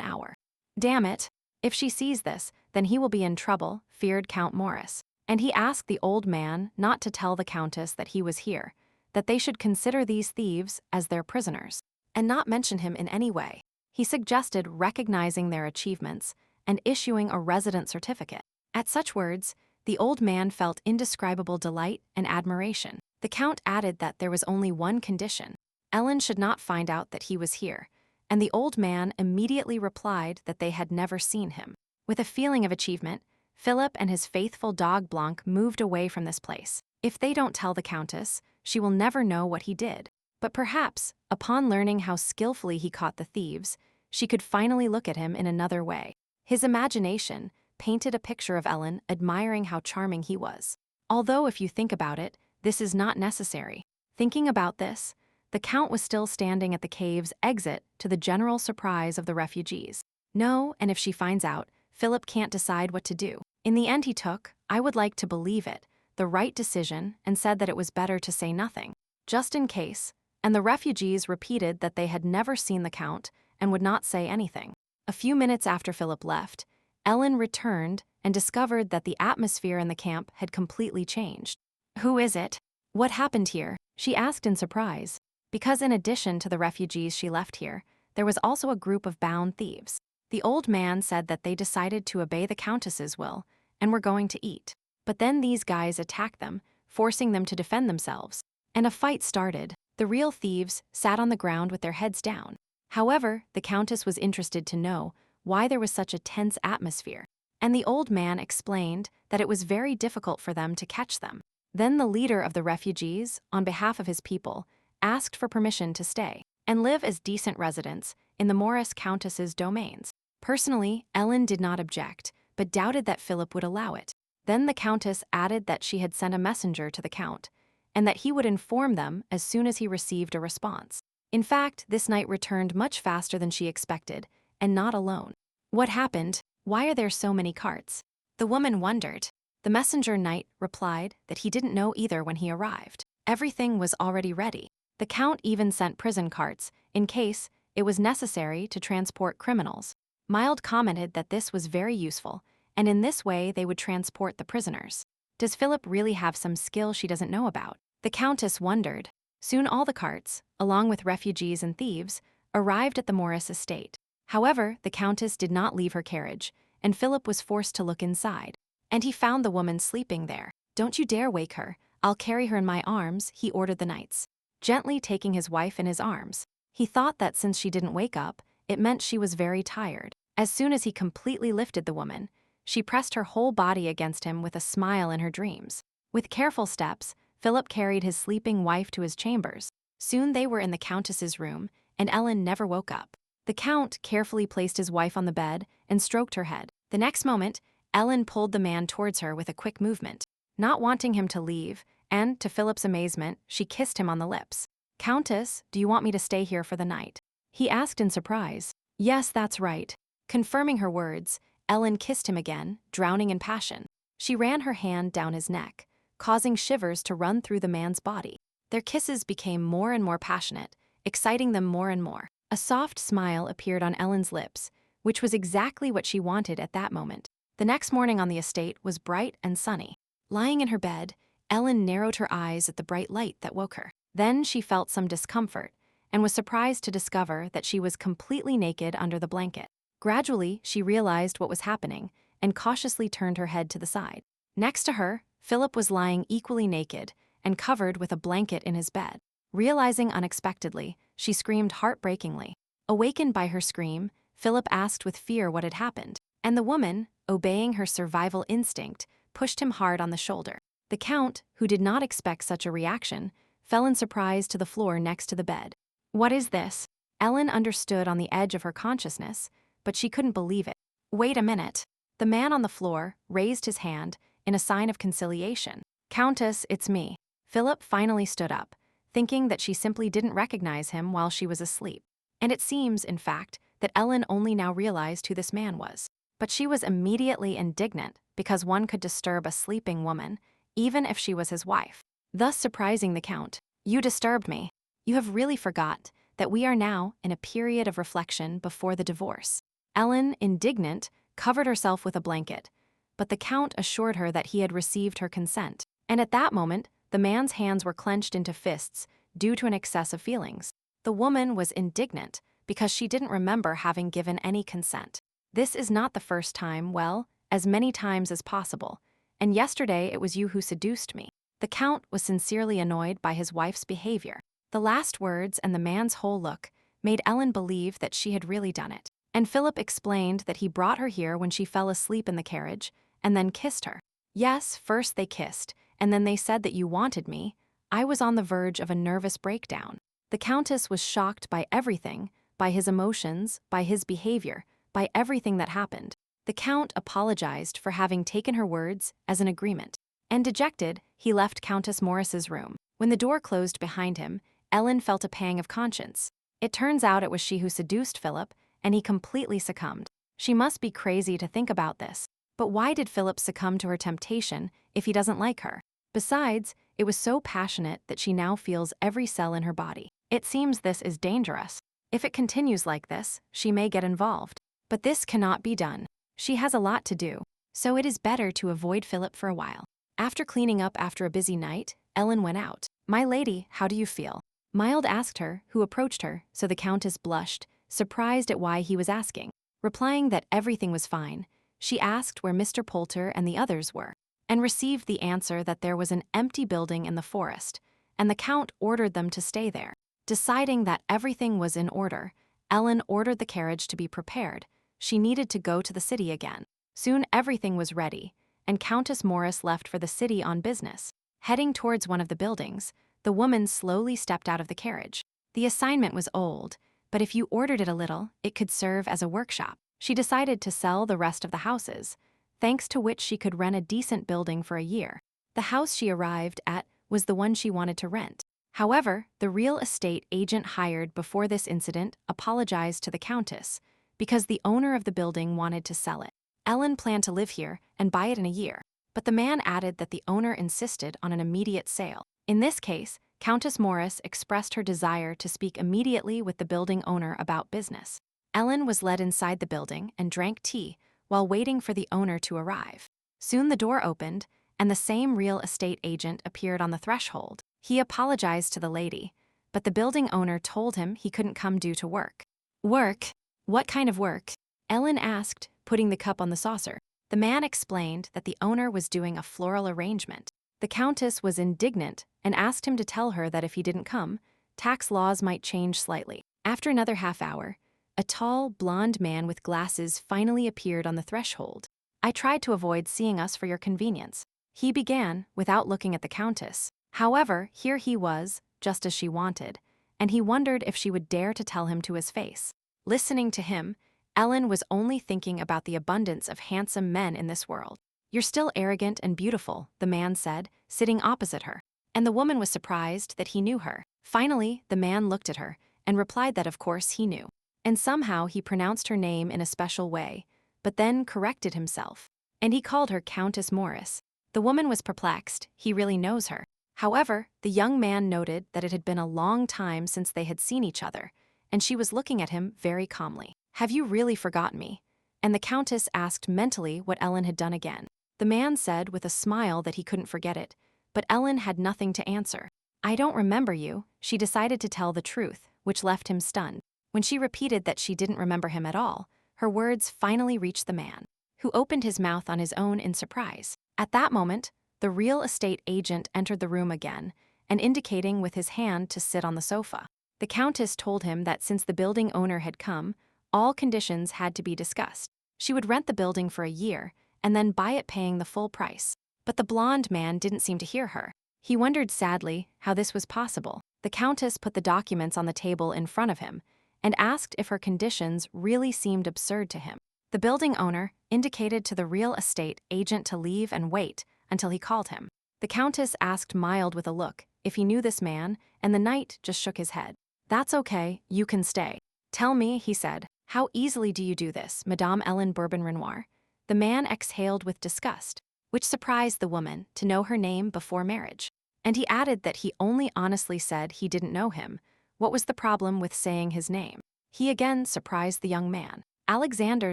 hour. Damn it! If she sees this, then he will be in trouble, feared Count Morris. And he asked the old man not to tell the Countess that he was here, that they should consider these thieves as their prisoners, and not mention him in any way. He suggested recognizing their achievements and issuing a resident certificate. At such words, the old man felt indescribable delight and admiration. The Count added that there was only one condition: Ellen should not find out that he was here, and the old man immediately replied that they had never seen him. With a feeling of achievement, Philip and his faithful dog Blanc moved away from this place. If they don't tell the Countess, she will never know what he did. But perhaps, upon learning how skillfully he caught the thieves, she could finally look at him in another way. His imagination painted a picture of Ellen admiring how charming he was. Although if you think about it, this is not necessary. Thinking about this, the Count was still standing at the cave's exit to the general surprise of the refugees. No, and if she finds out, Philip can't decide what to do. In the end he took, I would like to believe it, the right decision, and said that it was better to say nothing, just in case, and the refugees repeated that they had never seen the Count and would not say anything. A few minutes after Philip left, Ellen returned and discovered that the atmosphere in the camp had completely changed. Who is it? What happened here? She asked in surprise, because in addition to the refugees she left here, there was also a group of bound thieves. The old man said that they decided to obey the Countess's will and were going to eat. But then these guys attacked them, forcing them to defend themselves. And a fight started. The real thieves sat on the ground with their heads down. However, the Countess was interested to know why there was such a tense atmosphere. And the old man explained that it was very difficult for them to catch them. Then the leader of the refugees, on behalf of his people, asked for permission to stay and live as decent residents in the Morris Countess's domains. Personally, Ellen did not object, but doubted that Philip would allow it. Then the Countess added that she had sent a messenger to the Count, and that he would inform them as soon as he received a response. In fact, this knight returned much faster than she expected, and not alone. What happened? Why are there so many carts? The woman wondered. The messenger knight replied that he didn't know either when he arrived. Everything was already ready. The Count even sent prison carts, in case it was necessary to transport criminals. Mild commented that this was very useful, and in this way they would transport the prisoners. Does Philip really have some skill she doesn't know about? The Countess wondered. Soon all the carts, along with refugees and thieves, arrived at the Morris estate. However, the Countess did not leave her carriage, and Philip was forced to look inside. And he found the woman sleeping there. Don't you dare wake her. I'll carry her in my arms, he ordered the knights, gently taking his wife in his arms. He thought that since she didn't wake up, it meant she was very tired. As soon as he completely lifted the woman, she pressed her whole body against him with a smile in her dreams. With careful steps, Philip carried his sleeping wife to his chambers. Soon they were in the Countess's room, and Ellen never woke up. The Count carefully placed his wife on the bed and stroked her head. The next moment, Ellen pulled the man towards her with a quick movement, not wanting him to leave, and, to Philip's amazement, she kissed him on the lips. Countess, do you want me to stay here for the night? He asked in surprise. Yes, that's right. Confirming her words, Ellen kissed him again, drowning in passion. She ran her hand down his neck, causing shivers to run through the man's body. Their kisses became more and more passionate, exciting them more and more. A soft smile appeared on Ellen's lips, which was exactly what she wanted at that moment. The next morning on the estate was bright and sunny. Lying in her bed, Ellen narrowed her eyes at the bright light that woke her. Then she felt some discomfort, and was surprised to discover that she was completely naked under the blanket. Gradually, she realized what was happening, and cautiously turned her head to the side. Next to her, Philip was lying equally naked, and covered with a blanket in his bed. Realizing unexpectedly, she screamed heartbreakingly. Awakened by her scream, Philip asked with fear what had happened, and the woman, obeying her survival instinct, pushed him hard on the shoulder. The Count, who did not expect such a reaction, fell in surprise to the floor next to the bed. What is this? Ellen understood on the edge of her consciousness, but she couldn't believe it. Wait a minute. The man on the floor raised his hand in a sign of conciliation. Countess, it's me. Philip finally stood up, thinking that she simply didn't recognize him while she was asleep. And it seems, in fact, that Ellen only now realized who this man was. But she was immediately indignant because one could disturb a sleeping woman, even if she was his wife, thus surprising the Count. You disturbed me. You have really forgot that we are now in a period of reflection before the divorce. Ellen, indignant, covered herself with a blanket, but the Count assured her that he had received her consent. And at that moment, the man's hands were clenched into fists due to an excess of feelings. The woman was indignant because she didn't remember having given any consent. This is not the first time, well, as many times as possible, and yesterday it was you who seduced me. The Count was sincerely annoyed by his wife's behavior. The last words and the man's whole look made Ellen believe that she had really done it. And Philip explained that he brought her here when she fell asleep in the carriage and then kissed her. Yes, first they kissed, and then they said that you wanted me. I was on the verge of a nervous breakdown. The Countess was shocked by everything, by his emotions, by his behavior, by everything that happened. The Count apologized for having taken her words as an agreement. And dejected, he left Countess Morris's room. When the door closed behind him, Ellen felt a pang of conscience. It turns out it was she who seduced Philip, and he completely succumbed. She must be crazy to think about this. But why did Philip succumb to her temptation if he doesn't like her? Besides, it was so passionate that she now feels every cell in her body. It seems this is dangerous. If it continues like this, she may get involved. But this cannot be done. She has a lot to do, so it is better to avoid Philip for a while. After cleaning up after a busy night, Ellen went out. "My lady, how do you feel?" Mild asked her, who approached her, so the Countess blushed, surprised at why he was asking. Replying that everything was fine, she asked where Mr. Poulter and the others were, and received the answer that there was an empty building in the forest, and the Count ordered them to stay there. Deciding that everything was in order, Ellen ordered the carriage to be prepared. She needed to go to the city again. Soon everything was ready, and Countess Morris left for the city on business. Heading towards one of the buildings, the woman slowly stepped out of the carriage. The assignment was old, but if you ordered it a little, it could serve as a workshop. She decided to sell the rest of the houses, thanks to which she could rent a decent building for a year. The house she arrived at was the one she wanted to rent. However, the real estate agent hired before this incident apologized to the Countess because the owner of the building wanted to sell it. Ellen planned to live here and buy it in a year, but the man added that the owner insisted on an immediate sale. In this case, Countess Morris expressed her desire to speak immediately with the building owner about business. Ellen was led inside the building and drank tea while waiting for the owner to arrive. Soon the door opened, and the same real estate agent appeared on the threshold. He apologized to the lady, but the building owner told him he couldn't come due to work. "Work? What kind of work?" Ellen asked, putting the cup on the saucer. The man explained that the owner was doing a floral arrangement. The Countess was indignant and asked him to tell her that if he didn't come, tax laws might change slightly. After another half hour, a tall, blonde man with glasses finally appeared on the threshold. "I tried to avoid seeing us for your convenience," he began, without looking at the Countess. However, here he was, just as she wanted, and he wondered if she would dare to tell him to his face. Listening to him, Ellen was only thinking about the abundance of handsome men in this world. "You're still arrogant and beautiful," the man said, sitting opposite her. And the woman was surprised that he knew her. Finally, the man looked at her and replied that of course he knew. And somehow he pronounced her name in a special way, but then corrected himself. And he called her Countess Morris. The woman was perplexed. He really knows her. However, the young man noted that it had been a long time since they had seen each other, and she was looking at him very calmly. "Have you really forgotten me?" And the Countess asked mentally what Ellen had done again. The man said with a smile that he couldn't forget it, but Ellen had nothing to answer. "I don't remember you." She decided to tell the truth, which left him stunned. When she repeated that she didn't remember him at all, her words finally reached the man, who opened his mouth on his own in surprise. At that moment, the real estate agent entered the room again, and indicating with his hand to sit on the sofa. The Countess told him that since the building owner had come, all conditions had to be discussed. She would rent the building for a year, and then buy it paying the full price. But the blonde man didn't seem to hear her. He wondered sadly how this was possible. The Countess put the documents on the table in front of him, and asked if her conditions really seemed absurd to him. The building owner indicated to the real estate agent to leave and wait until he called him. The Countess asked Mild with a look if he knew this man, and the knight just shook his head. "That's okay, you can stay." "Tell me," he said, "how easily do you do this, Madame Ellen Bourbon-Renoir?" The man exhaled with disgust, which surprised the woman to know her name before marriage. And he added that he only honestly said he didn't know him. What was the problem with saying his name? He again surprised the young man. Alexander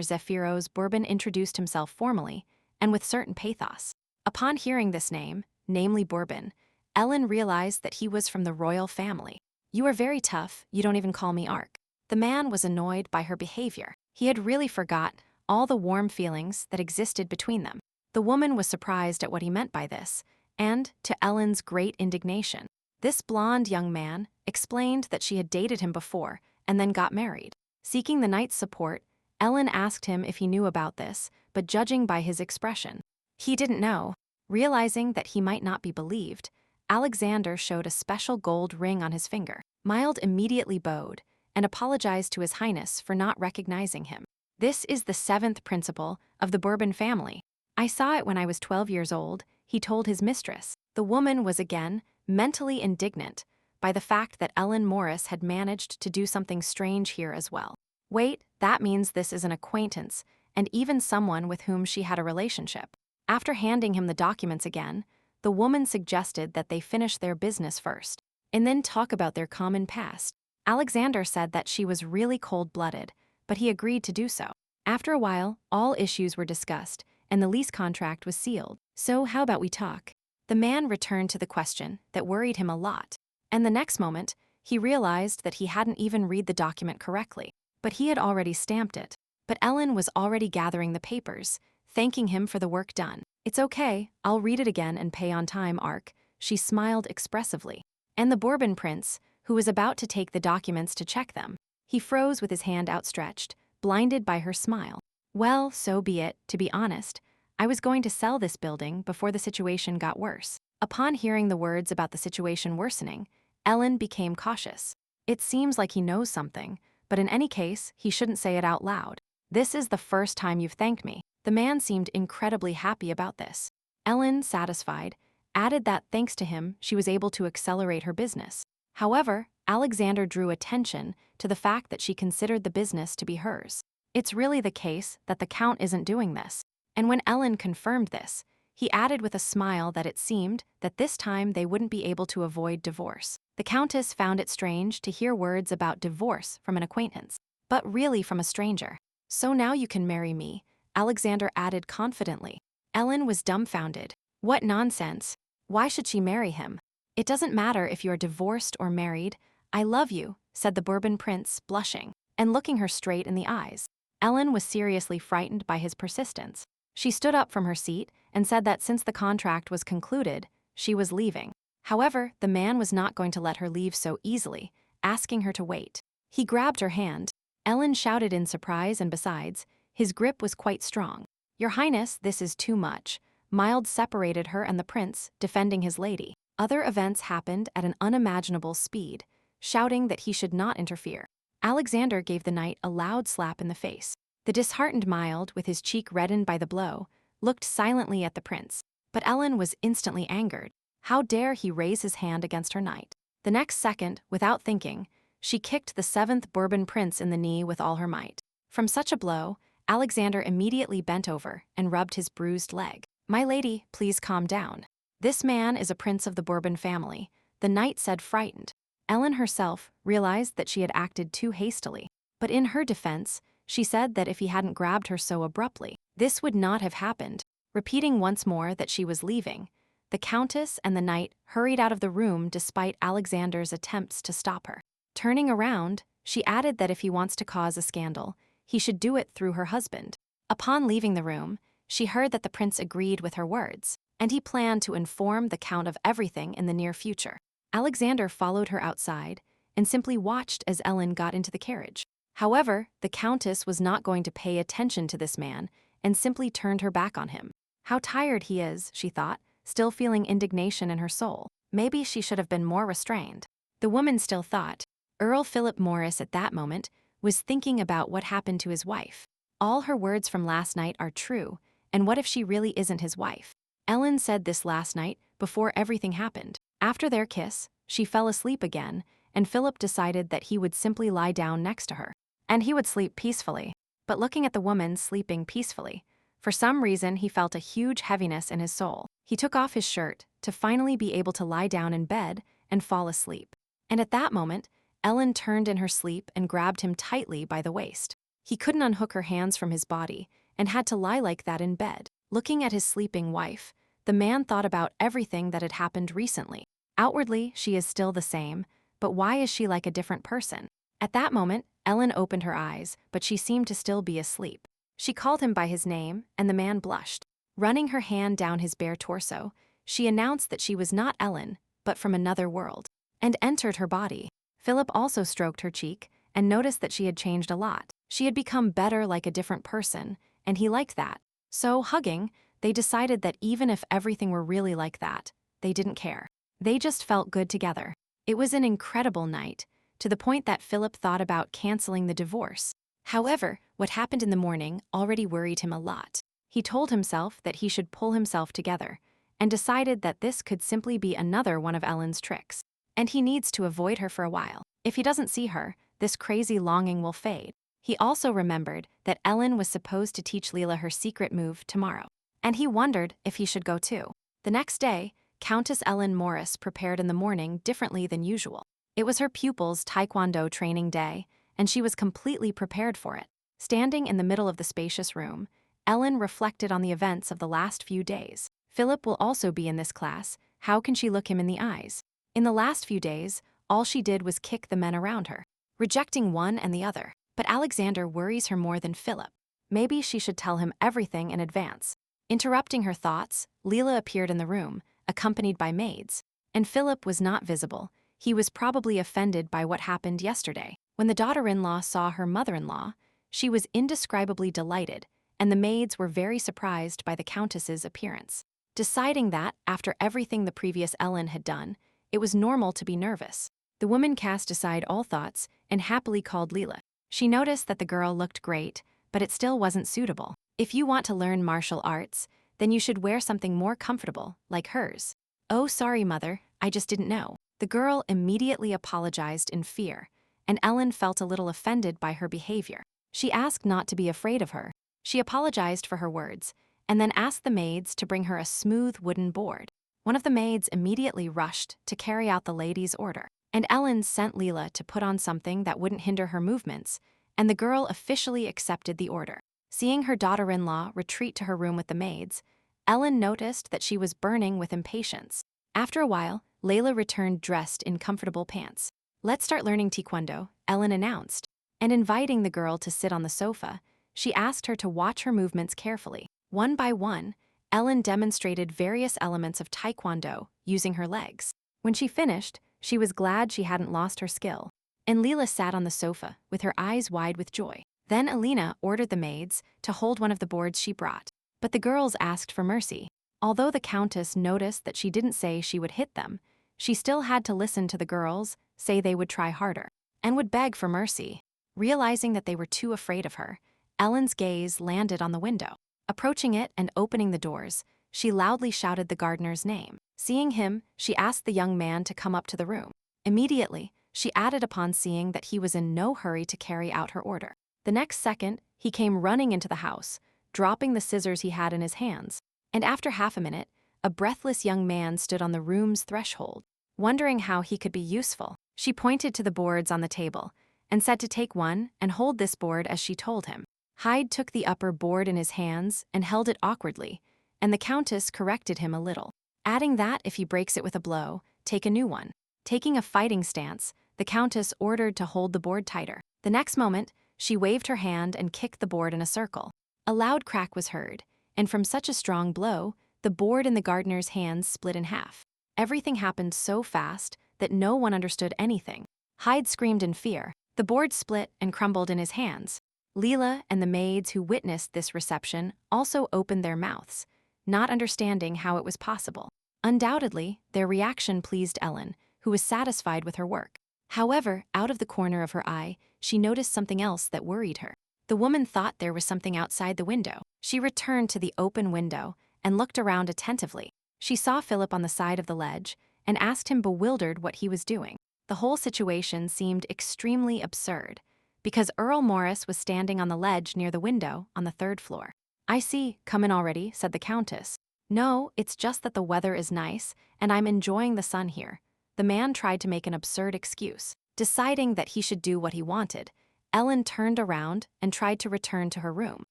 Zephyros Bourbon introduced himself formally and with certain pathos. Upon hearing this name, namely Bourbon, Ellen realized that he was from the royal family. "You are very tough, you don't even call me Ark." The man was annoyed by her behavior. He had really forgot all the warm feelings that existed between them. The woman was surprised at what he meant by this, and, to Ellen's great indignation, this blonde young man explained that she had dated him before and then got married. Seeking the knight's support, Ellen asked him if he knew about this, but judging by his expression, he didn't know. Realizing that he might not be believed, Alexander showed a special gold ring on his finger. Mild immediately bowed and apologized to His Highness for not recognizing him. "This is the 7th principle of the Bourbon family. I saw it when I was 12 years old," he told his mistress. The woman was again mentally indignant by the fact that Ellen Morris had managed to do something strange here as well. Wait, that means this is an acquaintance, and even someone with whom she had a relationship. After handing him the documents again, the woman suggested that they finish their business first, and then talk about their common past. Alexander said that she was really cold-blooded, but he agreed to do so. After a while, all issues were discussed, and the lease contract was sealed. "So how about we talk?" The man returned to the question that worried him a lot, and the next moment, he realized that he hadn't even read the document correctly, but he had already stamped it. But Ellen was already gathering the papers, thanking him for the work done. "It's okay, I'll read it again and pay on time, Ark," she smiled expressively. And the Bourbon prince, who was about to take the documents to check them, he froze with his hand outstretched, blinded by her smile. "Well, so be it, to be honest. I was going to sell this building before the situation got worse." Upon hearing the words about the situation worsening, Ellen became cautious. "It seems like he knows something, but in any case, he shouldn't say it out loud. This is the first time you've thanked me." The man seemed incredibly happy about this. Ellen, satisfied, added that thanks to him, she was able to accelerate her business. However, Alexander drew attention to the fact that she considered the business to be hers. "It's really the case that the Count isn't doing this." And when Ellen confirmed this, he added with a smile that it seemed that this time they wouldn't be able to avoid divorce. The Countess found it strange to hear words about divorce from an acquaintance, but really from a stranger. "So now you can marry me," Alexander added confidently. Ellen was dumbfounded. What nonsense! Why should she marry him? "It doesn't matter if you're divorced or married. I love you," said the Bourbon prince, blushing, and looking her straight in the eyes. Ellen was seriously frightened by his persistence. She stood up from her seat and said that since the contract was concluded, she was leaving. However, the man was not going to let her leave so easily, asking her to wait. He grabbed her hand. Ellen shouted in surprise, and besides, his grip was quite strong. "Your Highness, this is too much." Mild separated her and the prince, defending his lady. Other events happened at an unimaginable speed, shouting that he should not interfere. Alexander gave the knight a loud slap in the face. The disheartened Mild, with his cheek reddened by the blow, looked silently at the prince, but Ellen was instantly angered. How dare he raise his hand against her knight? The next second, without thinking, she kicked the 7th Bourbon prince in the knee with all her might. From such a blow, Alexander immediately bent over and rubbed his bruised leg. "My lady, please calm down. This man is a prince of the Bourbon family," the knight said, frightened. Ellen herself realized that she had acted too hastily, but in her defense, she said that if he hadn't grabbed her so abruptly, this would not have happened. Repeating once more that she was leaving, the Countess and the knight hurried out of the room despite Alexander's attempts to stop her. Turning around, she added that if he wants to cause a scandal, he should do it through her husband. Upon leaving the room, she heard that the prince agreed with her words, and he planned to inform the Count of everything in the near future. Alexander followed her outside and simply watched as Ellen got into the carriage. However, the Countess was not going to pay attention to this man and simply turned her back on him. How tired he is, she thought, still feeling indignation in her soul. Maybe she should have been more restrained. The woman still thought. Earl Philip Morris at that moment was thinking about what happened to his wife. All her words from last night are true, and what if she really isn't his wife? Ellen said this last night before everything happened. After their kiss, she fell asleep again, and Philip decided that he would simply lie down next to her, and he would sleep peacefully. But looking at the woman sleeping peacefully, For some reason, he felt a huge heaviness in his soul. He took off his shirt to finally be able to lie down in bed and fall asleep. And at that moment, Ellen turned in her sleep and grabbed him tightly by the waist. He couldn't unhook her hands from his body and had to lie like that in bed. Looking at his sleeping wife, the man thought about everything that had happened recently. Outwardly, she is still the same, but why is she like a different person? At that moment, Ellen opened her eyes, but she seemed to still be asleep. She called him by his name, and the man blushed. Running her hand down his bare torso, she announced that she was not Ellen, but from another world, and entered her body. Philip also stroked her cheek and noticed that she had changed a lot. She had become better, like a different person, and he liked that. So, hugging, they decided that even if everything were really like that, they didn't care. They just felt good together. It was an incredible night, to the point that Philip thought about canceling the divorce. However, what happened in the morning already worried him a lot. He told himself that he should pull himself together, and decided that this could simply be another one of Ellen's tricks. And he needs to avoid her for a while. If he doesn't see her, this crazy longing will fade. He also remembered that Ellen was supposed to teach Leela her secret move tomorrow, and he wondered if he should go too. The next day, Countess Ellen Morris prepared in the morning differently than usual. It was her pupils' taekwondo training day, and she was completely prepared for it. Standing in the middle of the spacious room, Ellen reflected on the events of the last few days. Philip will also be in this class. How can she look him in the eyes? In the last few days, all she did was kick the men around her, rejecting one and the other. But Alexander worries her more than Philip. Maybe she should tell him everything in advance. Interrupting her thoughts, Leela appeared in the room, accompanied by maids. And Philip was not visible. He was probably offended by what happened yesterday. When the daughter-in-law saw her mother-in-law, she was indescribably delighted, and the maids were very surprised by the Countess's appearance. Deciding that, after everything the previous Ellen had done, it was normal to be nervous, the woman cast aside all thoughts and happily called Leela. She noticed that the girl looked great, but it still wasn't suitable. If you want to learn martial arts, then you should wear something more comfortable, like hers. Oh, sorry, mother, I just didn't know. The girl immediately apologized in fear, and Ellen felt a little offended by her behavior. She asked not to be afraid of her. She apologized for her words, and then asked the maids to bring her a smooth wooden board. One of the maids immediately rushed to carry out the lady's order, and Ellen sent Leela to put on something that wouldn't hinder her movements, and the girl officially accepted the order. Seeing her daughter-in-law retreat to her room with the maids, Ellen noticed that she was burning with impatience. After a while, Layla returned dressed in comfortable pants. Let's start learning taekwondo, Ellen announced. And inviting the girl to sit on the sofa, she asked her to watch her movements carefully. One by one, Ellen demonstrated various elements of taekwondo using her legs. When she finished, she was glad she hadn't lost her skill. And Leela sat on the sofa with her eyes wide with joy. Then Alina ordered the maids to hold one of the boards she brought. But the girls asked for mercy. Although the Countess noticed that she didn't say she would hit them, she still had to listen to the girls say they would try harder, and would beg for mercy. Realizing that they were too afraid of her, Ellen's gaze landed on the window. Approaching it and opening the doors, she loudly shouted the gardener's name. Seeing him, she asked the young man to come up to the room. Immediately, she added upon seeing that he was in no hurry to carry out her order. The next second, he came running into the house, dropping the scissors he had in his hands. And after half a minute, a breathless young man stood on the room's threshold. Wondering how he could be useful, she pointed to the boards on the table and said to take one and hold this board as she told him. Hyde took the upper board in his hands and held it awkwardly, and the Countess corrected him a little, adding that if he breaks it with a blow, take a new one. Taking a fighting stance, the Countess ordered to hold the board tighter. The next moment, she waved her hand and kicked the board in a circle. A loud crack was heard, and from such a strong blow, the board in the gardener's hands split in half. Everything happened so fast that no one understood anything. Hyde screamed in fear. The board split and crumbled in his hands. Leela and the maids who witnessed this reception also opened their mouths, not understanding how it was possible. Undoubtedly, their reaction pleased Ellen, who was satisfied with her work. However, out of the corner of her eye, she noticed something else that worried her. The woman thought there was something outside the window. She returned to the open window and looked around attentively. She saw Philip on the side of the ledge and asked him bewildered what he was doing. The whole situation seemed extremely absurd, because Earl Morris was standing on the ledge near the window on the third floor. "I see, come in already," said the Countess. "No, it's just that the weather is nice, and I'm enjoying the sun here." The man tried to make an absurd excuse. Deciding that he should do what he wanted, Ellen turned around and tried to return to her room.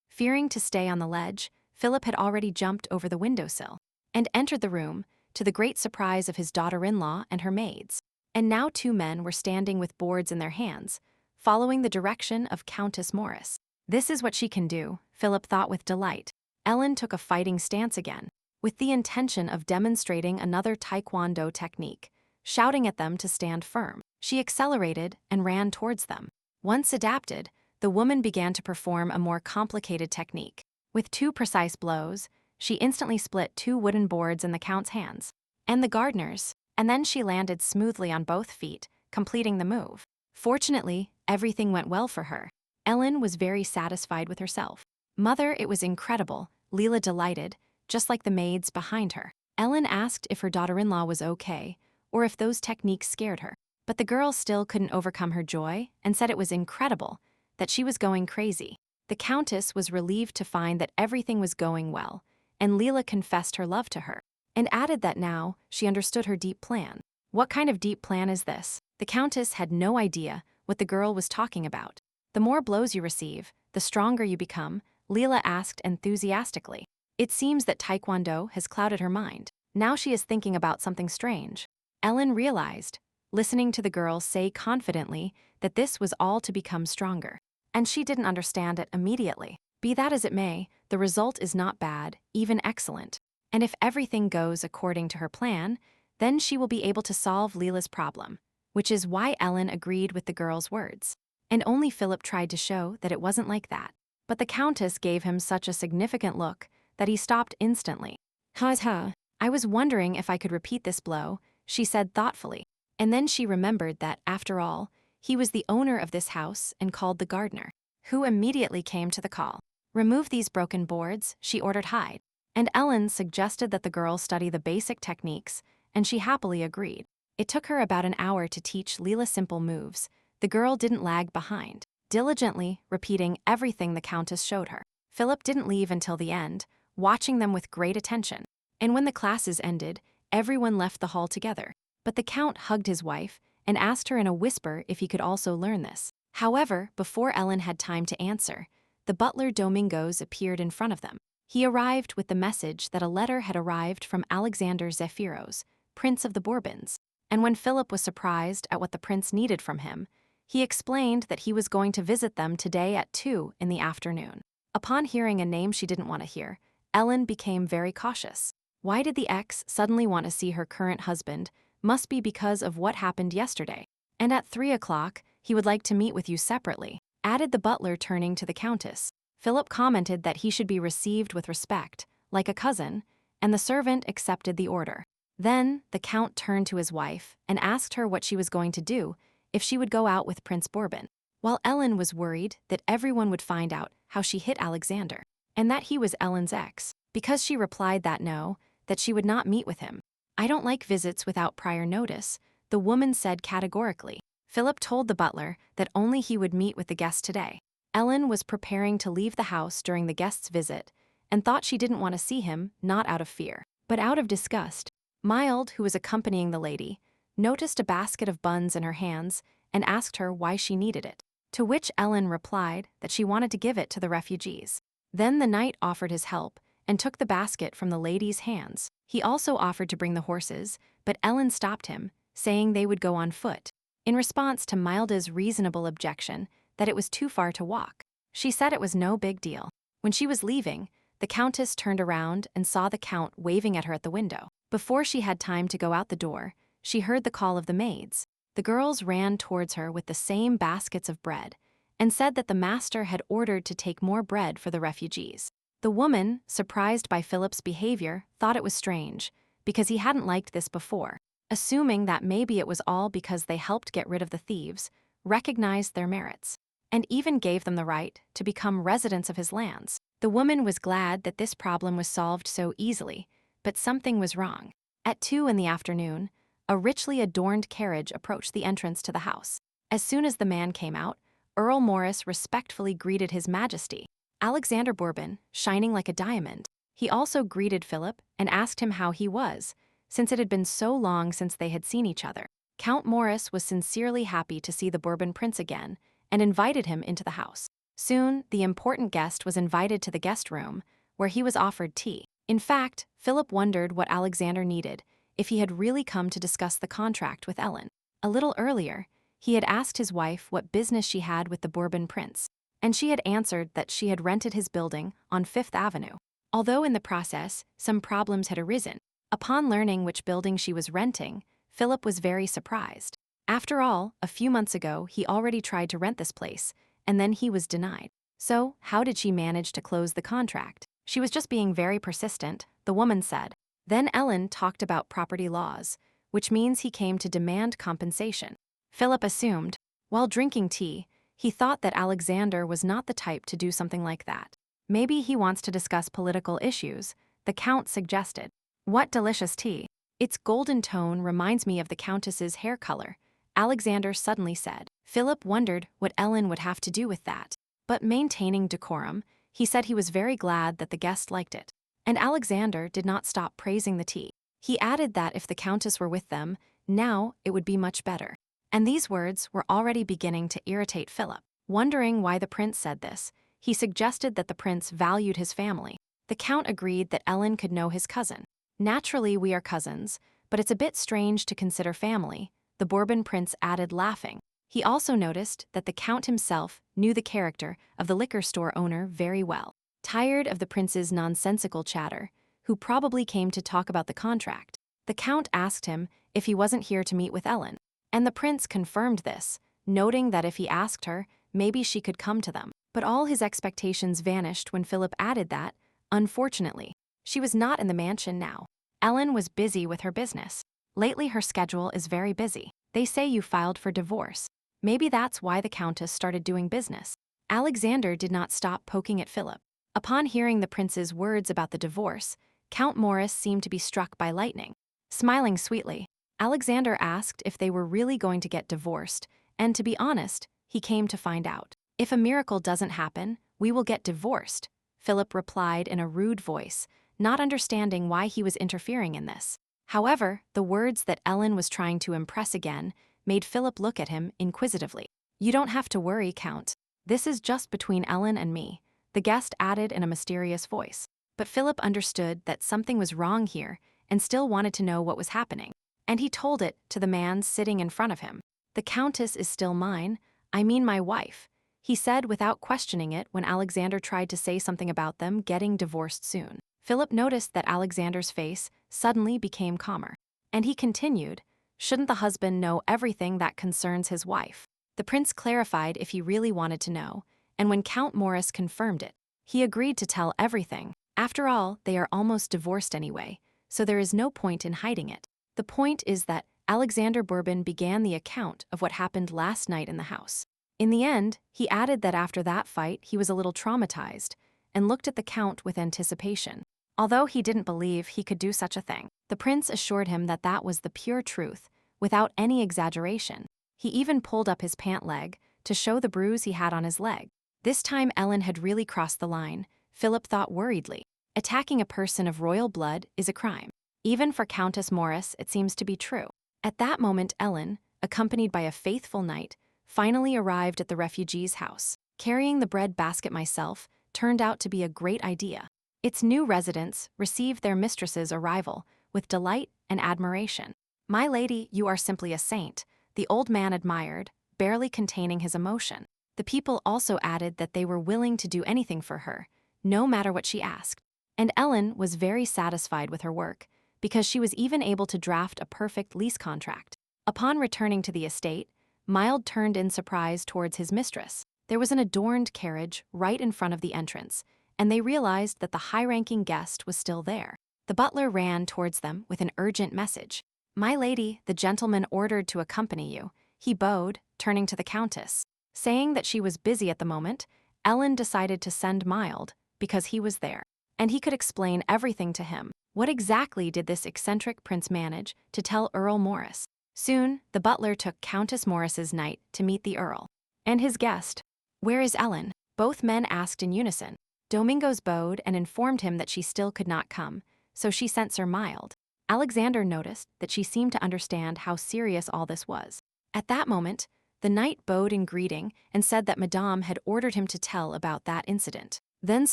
Fearing to stay on the ledge, Philip had already jumped over the windowsill and entered the room, to the great surprise of his daughter-in-law and her maids. And now two men were standing with boards in their hands, following the direction of Countess Morris. This is what she can do, Philip thought with delight. Ellen took a fighting stance again, with the intention of demonstrating another taekwondo technique, shouting at them to stand firm. She accelerated and ran towards them. Once adapted, the woman began to perform a more complicated technique. With two precise blows, she instantly split two wooden boards in the Count's hands and the gardener's, and then she landed smoothly on both feet, completing the move. Fortunately, everything went well for her. Ellen was very satisfied with herself. "Mother, it was incredible," Leela delighted, just like the maids behind her. Ellen asked if her daughter-in-law was okay, or if those techniques scared her. But the girl still couldn't overcome her joy and said it was incredible, that she was going crazy. The Countess was relieved to find that everything was going well, and Leela confessed her love to her, and added that now she understood her deep plan. What kind of deep plan is this? The Countess had no idea what the girl was talking about. "The more blows you receive, the stronger you become," Leela asked enthusiastically. It seems that Taekwondo has clouded her mind. Now she is thinking about something strange. Ellen realized, listening to the girl say confidently that this was all to become stronger. And she didn't understand it immediately. Be that as it may, the result is not bad, even excellent. And if everything goes according to her plan, then she will be able to solve Leela's problem, which is why Ellen agreed with the girl's words. And only Philip tried to show that it wasn't like that. But the Countess gave him such a significant look that he stopped instantly. "Ha, I was wondering if I could repeat this blow," she said thoughtfully. And then she remembered that, after all, he was the owner of this house and called the gardener, who immediately came to the call. "Remove these broken boards," she ordered Hyde. And Ellen suggested that the girl study the basic techniques, and she happily agreed. It took her about an hour to teach Leela simple moves. The girl didn't lag behind, diligently repeating everything the Countess showed her. Philip didn't leave until the end, watching them with great attention. And when the classes ended, everyone left the hall together. But the Count hugged his wife and asked her in a whisper if he could also learn this. However, before Ellen had time to answer, the butler Domingos appeared in front of them. He arrived with the message that a letter had arrived from Alexander Zephyros, Prince of the Bourbons. And when Philip was surprised at what the prince needed from him, he explained that he was going to visit them today at 2 in the afternoon. Upon hearing a name she didn't want to hear, Ellen became very cautious. Why did the ex suddenly want to see her current husband? Must be because of what happened yesterday. "And at 3 o'clock, he would like to meet with you separately," added the butler, turning to the Countess. Philip commented that he should be received with respect, like a cousin, and the servant accepted the order. Then, the Count turned to his wife and asked her what she was going to do if she would go out with Prince Bourbon, while Ellen was worried that everyone would find out how she hit Alexander, and that he was Ellen's ex. Because she replied that no, that she would not meet with him. "I don't like visits without prior notice," the woman said categorically. Philip told the butler that only he would meet with the guest today. Ellen was preparing to leave the house during the guest's visit and thought she didn't want to see him, not out of fear, but out of disgust. Mild, who was accompanying the lady, noticed a basket of buns in her hands and asked her why she needed it, to which Ellen replied that she wanted to give it to the refugees. Then the knight offered his help and took the basket from the lady's hands. He also offered to bring the horses, but Ellen stopped him, saying they would go on foot, in response to Milda's reasonable objection that it was too far to walk. She said it was no big deal. When she was leaving, the Countess turned around and saw the Count waving at her at the window. Before she had time to go out the door, she heard the call of the maids. The girls ran towards her with the same baskets of bread and said that the master had ordered to take more bread for the refugees. The woman, surprised by Philip's behavior, thought it was strange, because he hadn't liked this before. Assuming that maybe it was all because they helped get rid of the thieves, recognized their merits, and even gave them the right to become residents of his lands. The woman was glad that this problem was solved so easily, but something was wrong. At 2 in the afternoon, a richly adorned carriage approached the entrance to the house. As soon as the man came out, Earl Morris respectfully greeted His Majesty. Alexander Bourbon, shining like a diamond. He also greeted Philip and asked him how he was, since it had been so long since they had seen each other. Count Maurice was sincerely happy to see the Bourbon prince again and invited him into the house. Soon, the important guest was invited to the guest room, where he was offered tea. In fact, Philip wondered what Alexander needed if he had really come to discuss the contract with Ellen. A little earlier, he had asked his wife what business she had with the Bourbon prince, and she had answered that she had rented his building on Fifth Avenue. Although in the process, some problems had arisen. Upon learning which building she was renting, Philip was very surprised. After all, a few months ago, he already tried to rent this place, and then he was denied. So, how did she manage to close the contract? She was just being very persistent, the woman said. Then Ellen talked about property laws, which means he came to demand compensation. Philip assumed, while drinking tea, he thought that Alexander was not the type to do something like that. Maybe he wants to discuss political issues, the Count suggested. What delicious tea. Its golden tone reminds me of the Countess's hair color, Alexander suddenly said. Philip wondered what Ellen would have to do with that. But maintaining decorum, he said he was very glad that the guest liked it. And Alexander did not stop praising the tea. He added that if the Countess were with them, now it would be much better. And these words were already beginning to irritate Philip. Wondering why the prince said this, he suggested that the prince valued his family. The Count agreed that Ellen could know his cousin. Naturally, we are cousins, but it's a bit strange to consider family, the Bourbon prince added, laughing. He also noticed that the Count himself knew the character of the liquor store owner very well. Tired of the prince's nonsensical chatter, who probably came to talk about the contract, the Count asked him if he wasn't here to meet with Ellen. And the prince confirmed this, noting that if he asked her, maybe she could come to them. But all his expectations vanished when Philip added that, unfortunately, she was not in the mansion now. Ellen was busy with her business. Lately her schedule is very busy. They say you filed for divorce. Maybe that's why the Countess started doing business. Alexander did not stop poking at Philip. Upon hearing the prince's words about the divorce, Count Maurice seemed to be struck by lightning. Smiling sweetly, Alexander asked if they were really going to get divorced, and to be honest, he came to find out. If a miracle doesn't happen, we will get divorced, Philip replied in a rude voice, not understanding why he was interfering in this. However, the words that Ellen was trying to impress again made Philip look at him inquisitively. You don't have to worry, Count. This is just between Ellen and me, the guest added in a mysterious voice. But Philip understood that something was wrong here and still wanted to know what was happening. And he told it to the man sitting in front of him. The Countess is still mine, I mean my wife, he said without questioning it when Alexander tried to say something about them getting divorced soon. Philip noticed that Alexander's face suddenly became calmer. And he continued, shouldn't the husband know everything that concerns his wife? The prince clarified if he really wanted to know, and when Count Maurice confirmed it, he agreed to tell everything. After all, they are almost divorced anyway, so there is no point in hiding it. The point is that Alexander Bourbon began the account of what happened last night in the house. In the end, he added that after that fight he was a little traumatized and looked at the Count with anticipation. Although he didn't believe he could do such a thing, the prince assured him that that was the pure truth, without any exaggeration. He even pulled up his pant leg to show the bruise he had on his leg. This time Ellen had really crossed the line, Philip thought worriedly. Attacking a person of royal blood is a crime. Even for Countess Maurice, it seems to be true. At that moment, Ellen, accompanied by a faithful knight, finally arrived at the refugee's house. Carrying the bread basket myself turned out to be a great idea. Its new residents received their mistress's arrival with delight and admiration. My lady, you are simply a saint, the old man admired, barely containing his emotion. The people also added that they were willing to do anything for her, no matter what she asked. And Ellen was very satisfied with her work, because she was even able to draft a perfect lease contract. Upon returning to the estate, Mild turned in surprise towards his mistress. There was an adorned carriage right in front of the entrance, and they realized that the high-ranking guest was still there. The butler ran towards them with an urgent message. My lady, the gentleman ordered to accompany you, he bowed, turning to the Countess. Saying that she was busy at the moment, Ellen decided to send Mild, because he was there, and he could explain everything to him. What exactly did this eccentric prince manage to tell Earl Morris? Soon, the butler took Countess Morris's knight to meet the Earl. And his guest. Where is Ellen? Both men asked in unison. Domingos bowed and informed him that she still could not come, so she sent Sir Mild. Alexander noticed that she seemed to understand how serious all this was. At that moment, the knight bowed in greeting and said that Madame had ordered him to tell about that incident. Then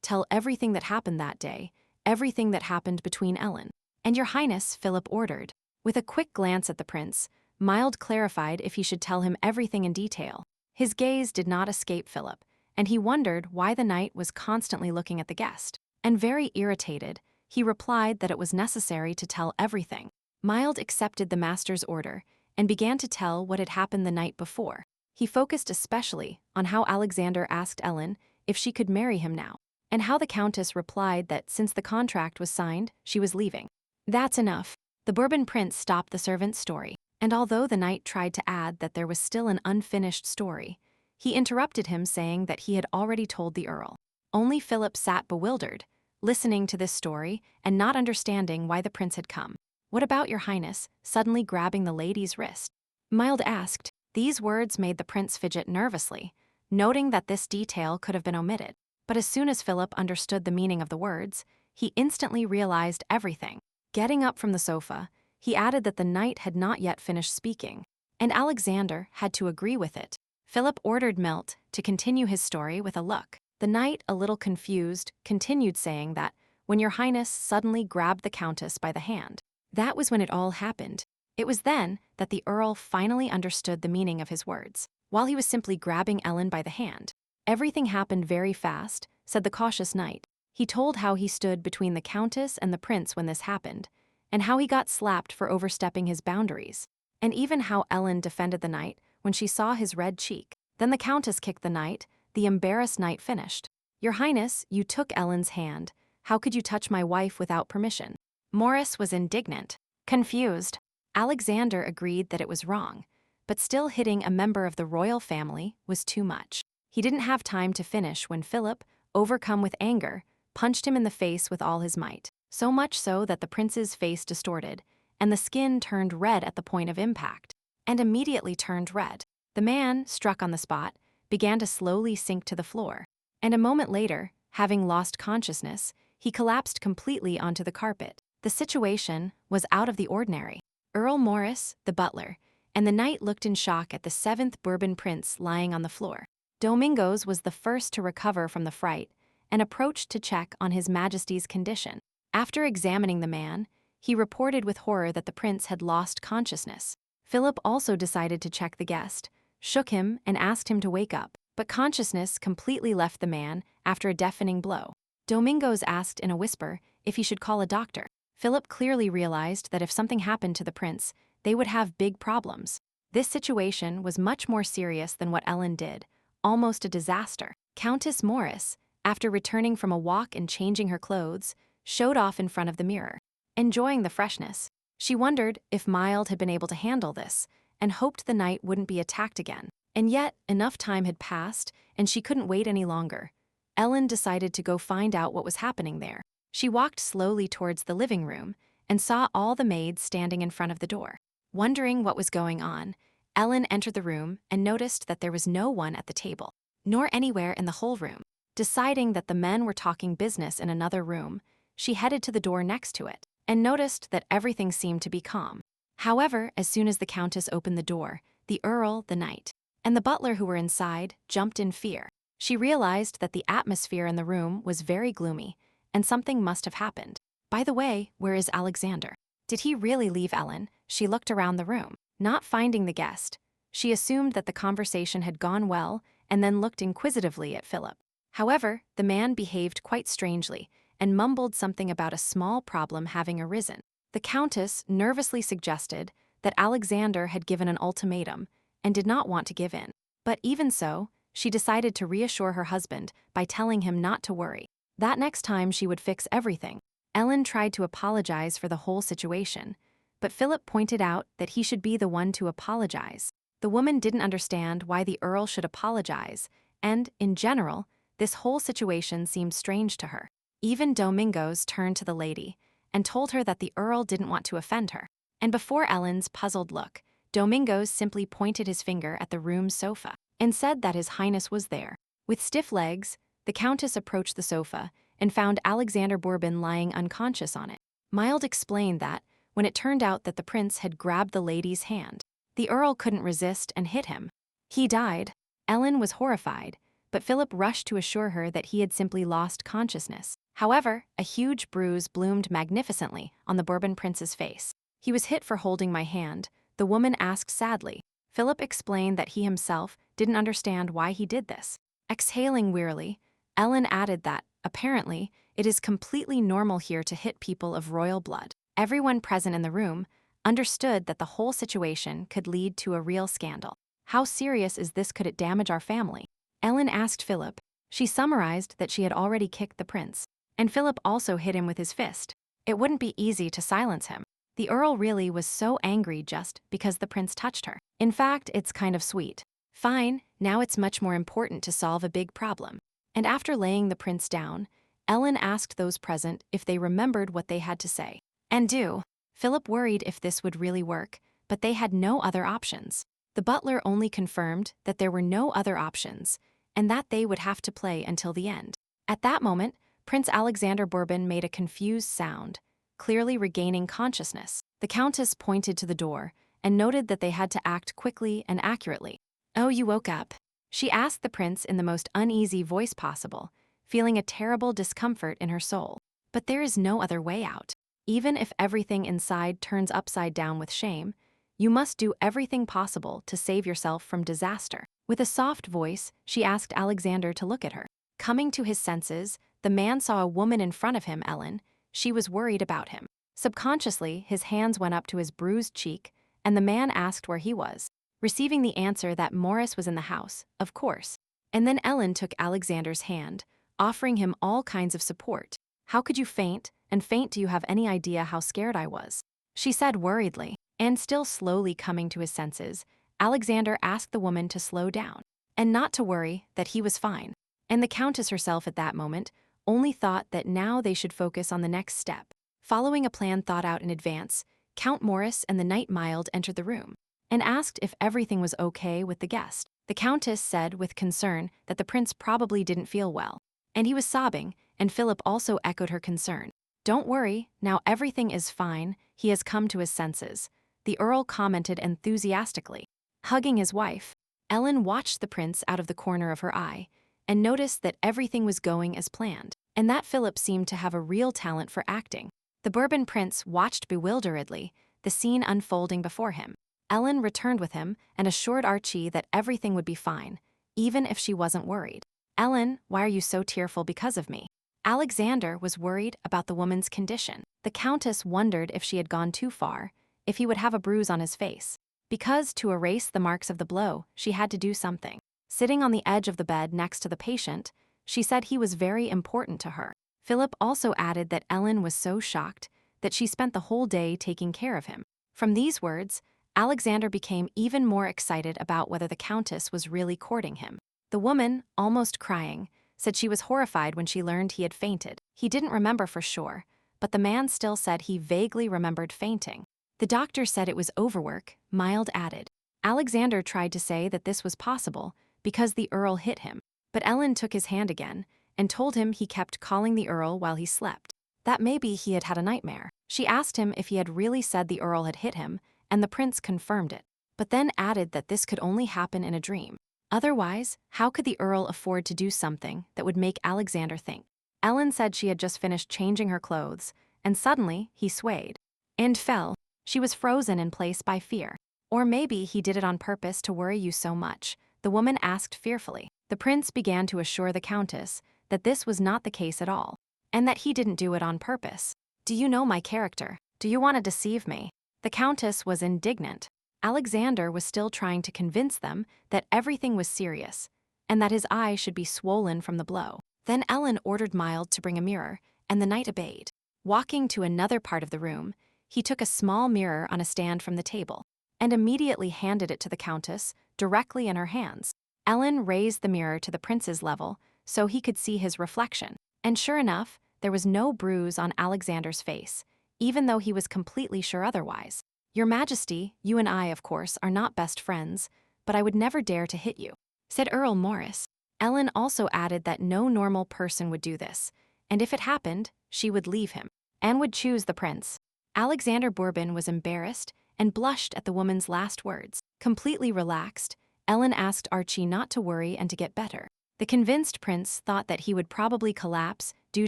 tell everything that happened that day, everything that happened between Ellen and Your Highness, Philip ordered. With a quick glance at the prince, Mild clarified if he should tell him everything in detail. His gaze did not escape Philip, and he wondered why the knight was constantly looking at the guest. And very irritated, he replied that it was necessary to tell everything. Mild accepted the master's order and began to tell what had happened the night before. He focused especially on how Alexander asked Ellen if she could marry him now, and how the Countess replied that since the contract was signed, she was leaving. That's enough. The Bourbon prince stopped the servant's story, and although the knight tried to add that there was still an unfinished story, he interrupted him saying that he had already told the Earl. Only Philip sat bewildered, listening to this story and not understanding why the prince had come. What about Your Highness, suddenly grabbing the lady's wrist? Mild asked. These words made the prince fidget nervously, noting that this detail could have been omitted. But as soon as Philip understood the meaning of the words, he instantly realized everything. Getting up from the sofa, he added that the knight had not yet finished speaking, and Alexander had to agree with it. Philip ordered Milt to continue his story with a look. The knight, a little confused, continued saying that when Your Highness suddenly grabbed the Countess by the hand, that was when it all happened. It was then that the Earl finally understood the meaning of his words. While he was simply grabbing Ellen by the hand, everything happened very fast, said the cautious knight. He told how he stood between the Countess and the prince when this happened, and how he got slapped for overstepping his boundaries, and even how Ellen defended the knight when she saw his red cheek. Then the Countess kicked the knight. The embarrassed knight finished. Your Highness, you took Ellen's hand. How could you touch my wife without permission? Morris was indignant, confused. Alexander agreed that it was wrong, but still hitting a member of the royal family was too much. He didn't have time to finish when Philip, overcome with anger, punched him in the face with all his might, so much so that the prince's face distorted, and the skin turned red at the point of impact, and immediately turned red. The man, struck on the spot, began to slowly sink to the floor, and a moment later, having lost consciousness, he collapsed completely onto the carpet. The situation was out of the ordinary. Earl Morris, the butler, and the knight looked in shock at the seventh Bourbon prince lying on the floor. Domingos was the first to recover from the fright and approached to check on His Majesty's condition. After examining the man, he reported with horror that the prince had lost consciousness. Philip also decided to check the guest, shook him, and asked him to wake up, but consciousness completely left the man after a deafening blow. Domingos asked in a whisper if he should call a doctor. Philip clearly realized that if something happened to the prince, they would have big problems. This situation was much more serious than what Ellen did, almost a disaster. Countess Morris, after returning from a walk and changing her clothes, showed off in front of the mirror, enjoying the freshness. She wondered if Mild had been able to handle this, and hoped the knight wouldn't be attacked again. And yet, enough time had passed, and she couldn't wait any longer. Ellen decided to go find out what was happening there. She walked slowly towards the living room and saw all the maids standing in front of the door. Wondering what was going on, Ellen entered the room and noticed that there was no one at the table, nor anywhere in the whole room. Deciding that the men were talking business in another room, she headed to the door next to it and noticed that everything seemed to be calm. However, as soon as the Countess opened the door, the Earl, the knight, and the butler who were inside jumped in fear. She realized that the atmosphere in the room was very gloomy, and something must have happened. By the way, where is Alexander? Did he really leave Ellen? She looked around the room. Not finding the guest, she assumed that the conversation had gone well and then looked inquisitively at Philip. However, the man behaved quite strangely and mumbled something about a small problem having arisen. The Countess nervously suggested that Alexander had given an ultimatum and did not want to give in. But even so, she decided to reassure her husband by telling him not to worry. That next time she would fix everything. Ellen tried to apologize for the whole situation, but Philip pointed out that he should be the one to apologize. The woman didn't understand why the Earl should apologize, and, in general, this whole situation seemed strange to her. Even Domingos turned to the lady and told her that the Earl didn't want to offend her. And before Ellen's puzzled look, Domingos simply pointed his finger at the room's sofa and said that His Highness was there. With stiff legs, the Countess approached the sofa and found Alexander Bourbon lying unconscious on it. Mild explained that, when it turned out that the prince had grabbed the lady's hand, the Earl couldn't resist and hit him. He died. Ellen was horrified, but Philip rushed to assure her that he had simply lost consciousness. However, a huge bruise bloomed magnificently on the Bourbon prince's face. "He was hit for holding my hand," the woman asked sadly. Philip explained that he himself didn't understand why he did this. Exhaling wearily, Ellen added that, apparently, it is completely normal here to hit people of royal blood. Everyone present in the room understood that the whole situation could lead to a real scandal. "How serious is this? Could it damage our family?" Ellen asked Philip. She summarized that she had already kicked the prince, and Philip also hit him with his fist. It wouldn't be easy to silence him. The Earl really was so angry just because the prince touched her. In fact, it's kind of sweet. Fine, now it's much more important to solve a big problem. And after laying the prince down, Ellen asked those present if they remembered what they had to say. And do. Philip worried if this would really work, but they had no other options. The butler only confirmed that there were no other options, and that they would have to play until the end. At that moment, Prince Alexander Bourbon made a confused sound, clearly regaining consciousness. The Countess pointed to the door and noted that they had to act quickly and accurately. "Oh, you woke up?" she asked the prince in the most uneasy voice possible, feeling a terrible discomfort in her soul. "But there is no other way out. Even if everything inside turns upside down with shame, you must do everything possible to save yourself from disaster." With a soft voice, she asked Alexander to look at her. Coming to his senses, the man saw a woman in front of him. Ellen. She was worried about him. Subconsciously, his hands went up to his bruised cheek, and the man asked where he was, receiving the answer that Morris was in the house, of course. And then Ellen took Alexander's hand, offering him all kinds of support. "How could you faint? And faint, do you have any idea how scared I was?" she said worriedly. And still slowly coming to his senses, Alexander asked the woman to slow down, and not to worry, that he was fine. And the Countess herself at that moment only thought that now they should focus on the next step. Following a plan thought out in advance, Count Morris and the Knight Mild entered the room, and asked if everything was okay with the guest. The Countess said with concern that the prince probably didn't feel well, and he was sobbing, and Philip also echoed her concern. "Don't worry, now everything is fine, he has come to his senses," the Earl commented enthusiastically. Hugging his wife, Ellen watched the prince out of the corner of her eye, and noticed that everything was going as planned, and that Philip seemed to have a real talent for acting. The Bourbon prince watched bewilderedly, the scene unfolding before him. Ellen returned with him and assured Archie that everything would be fine, even if she wasn't worried. "Ellen, why are you so tearful because of me?" Alexander was worried about the woman's condition. The Countess wondered if she had gone too far, if he would have a bruise on his face. Because to erase the marks of the blow, she had to do something. Sitting on the edge of the bed next to the patient, she said he was very important to her. Philip also added that Ellen was so shocked that she spent the whole day taking care of him. From these words, Alexander became even more excited about whether the Countess was really courting him. The woman, almost crying, said she was horrified when she learned he had fainted. He didn't remember for sure, but the man still said he vaguely remembered fainting. The doctor said it was overwork, Mild added. Alexander tried to say that this was possible because the Earl hit him, but Ellen took his hand again and told him he kept calling the Earl while he slept, that maybe he had had a nightmare. She asked him if he had really said the Earl had hit him, and the prince confirmed it, but then added that this could only happen in a dream. Otherwise, how could the Earl afford to do something that would make Alexander think? Ellen said she had just finished changing her clothes, and suddenly he swayed and fell. She was frozen in place by fear. "Or maybe he did it on purpose to worry you so much," the woman asked fearfully. The prince began to assure the Countess that this was not the case at all, and that he didn't do it on purpose. "Do you know my character? Do you want to deceive me?" The Countess was indignant. Alexander was still trying to convince them that everything was serious, and that his eye should be swollen from the blow. Then Ellen ordered Mild to bring a mirror, and the knight obeyed. Walking to another part of the room, he took a small mirror on a stand from the table, and immediately handed it to the Countess, directly in her hands. Ellen raised the mirror to the prince's level so he could see his reflection, and sure enough, there was no bruise on Alexander's face, even though he was completely sure otherwise. "Your Majesty, you and I, of course, are not best friends, but I would never dare to hit you," said Earl Morris. Ellen also added that no normal person would do this, and if it happened, she would leave him and would choose the prince. Alexander Bourbon was embarrassed and blushed at the woman's last words. Completely relaxed, Ellen asked Archie not to worry and to get better. The convinced prince thought that he would probably collapse due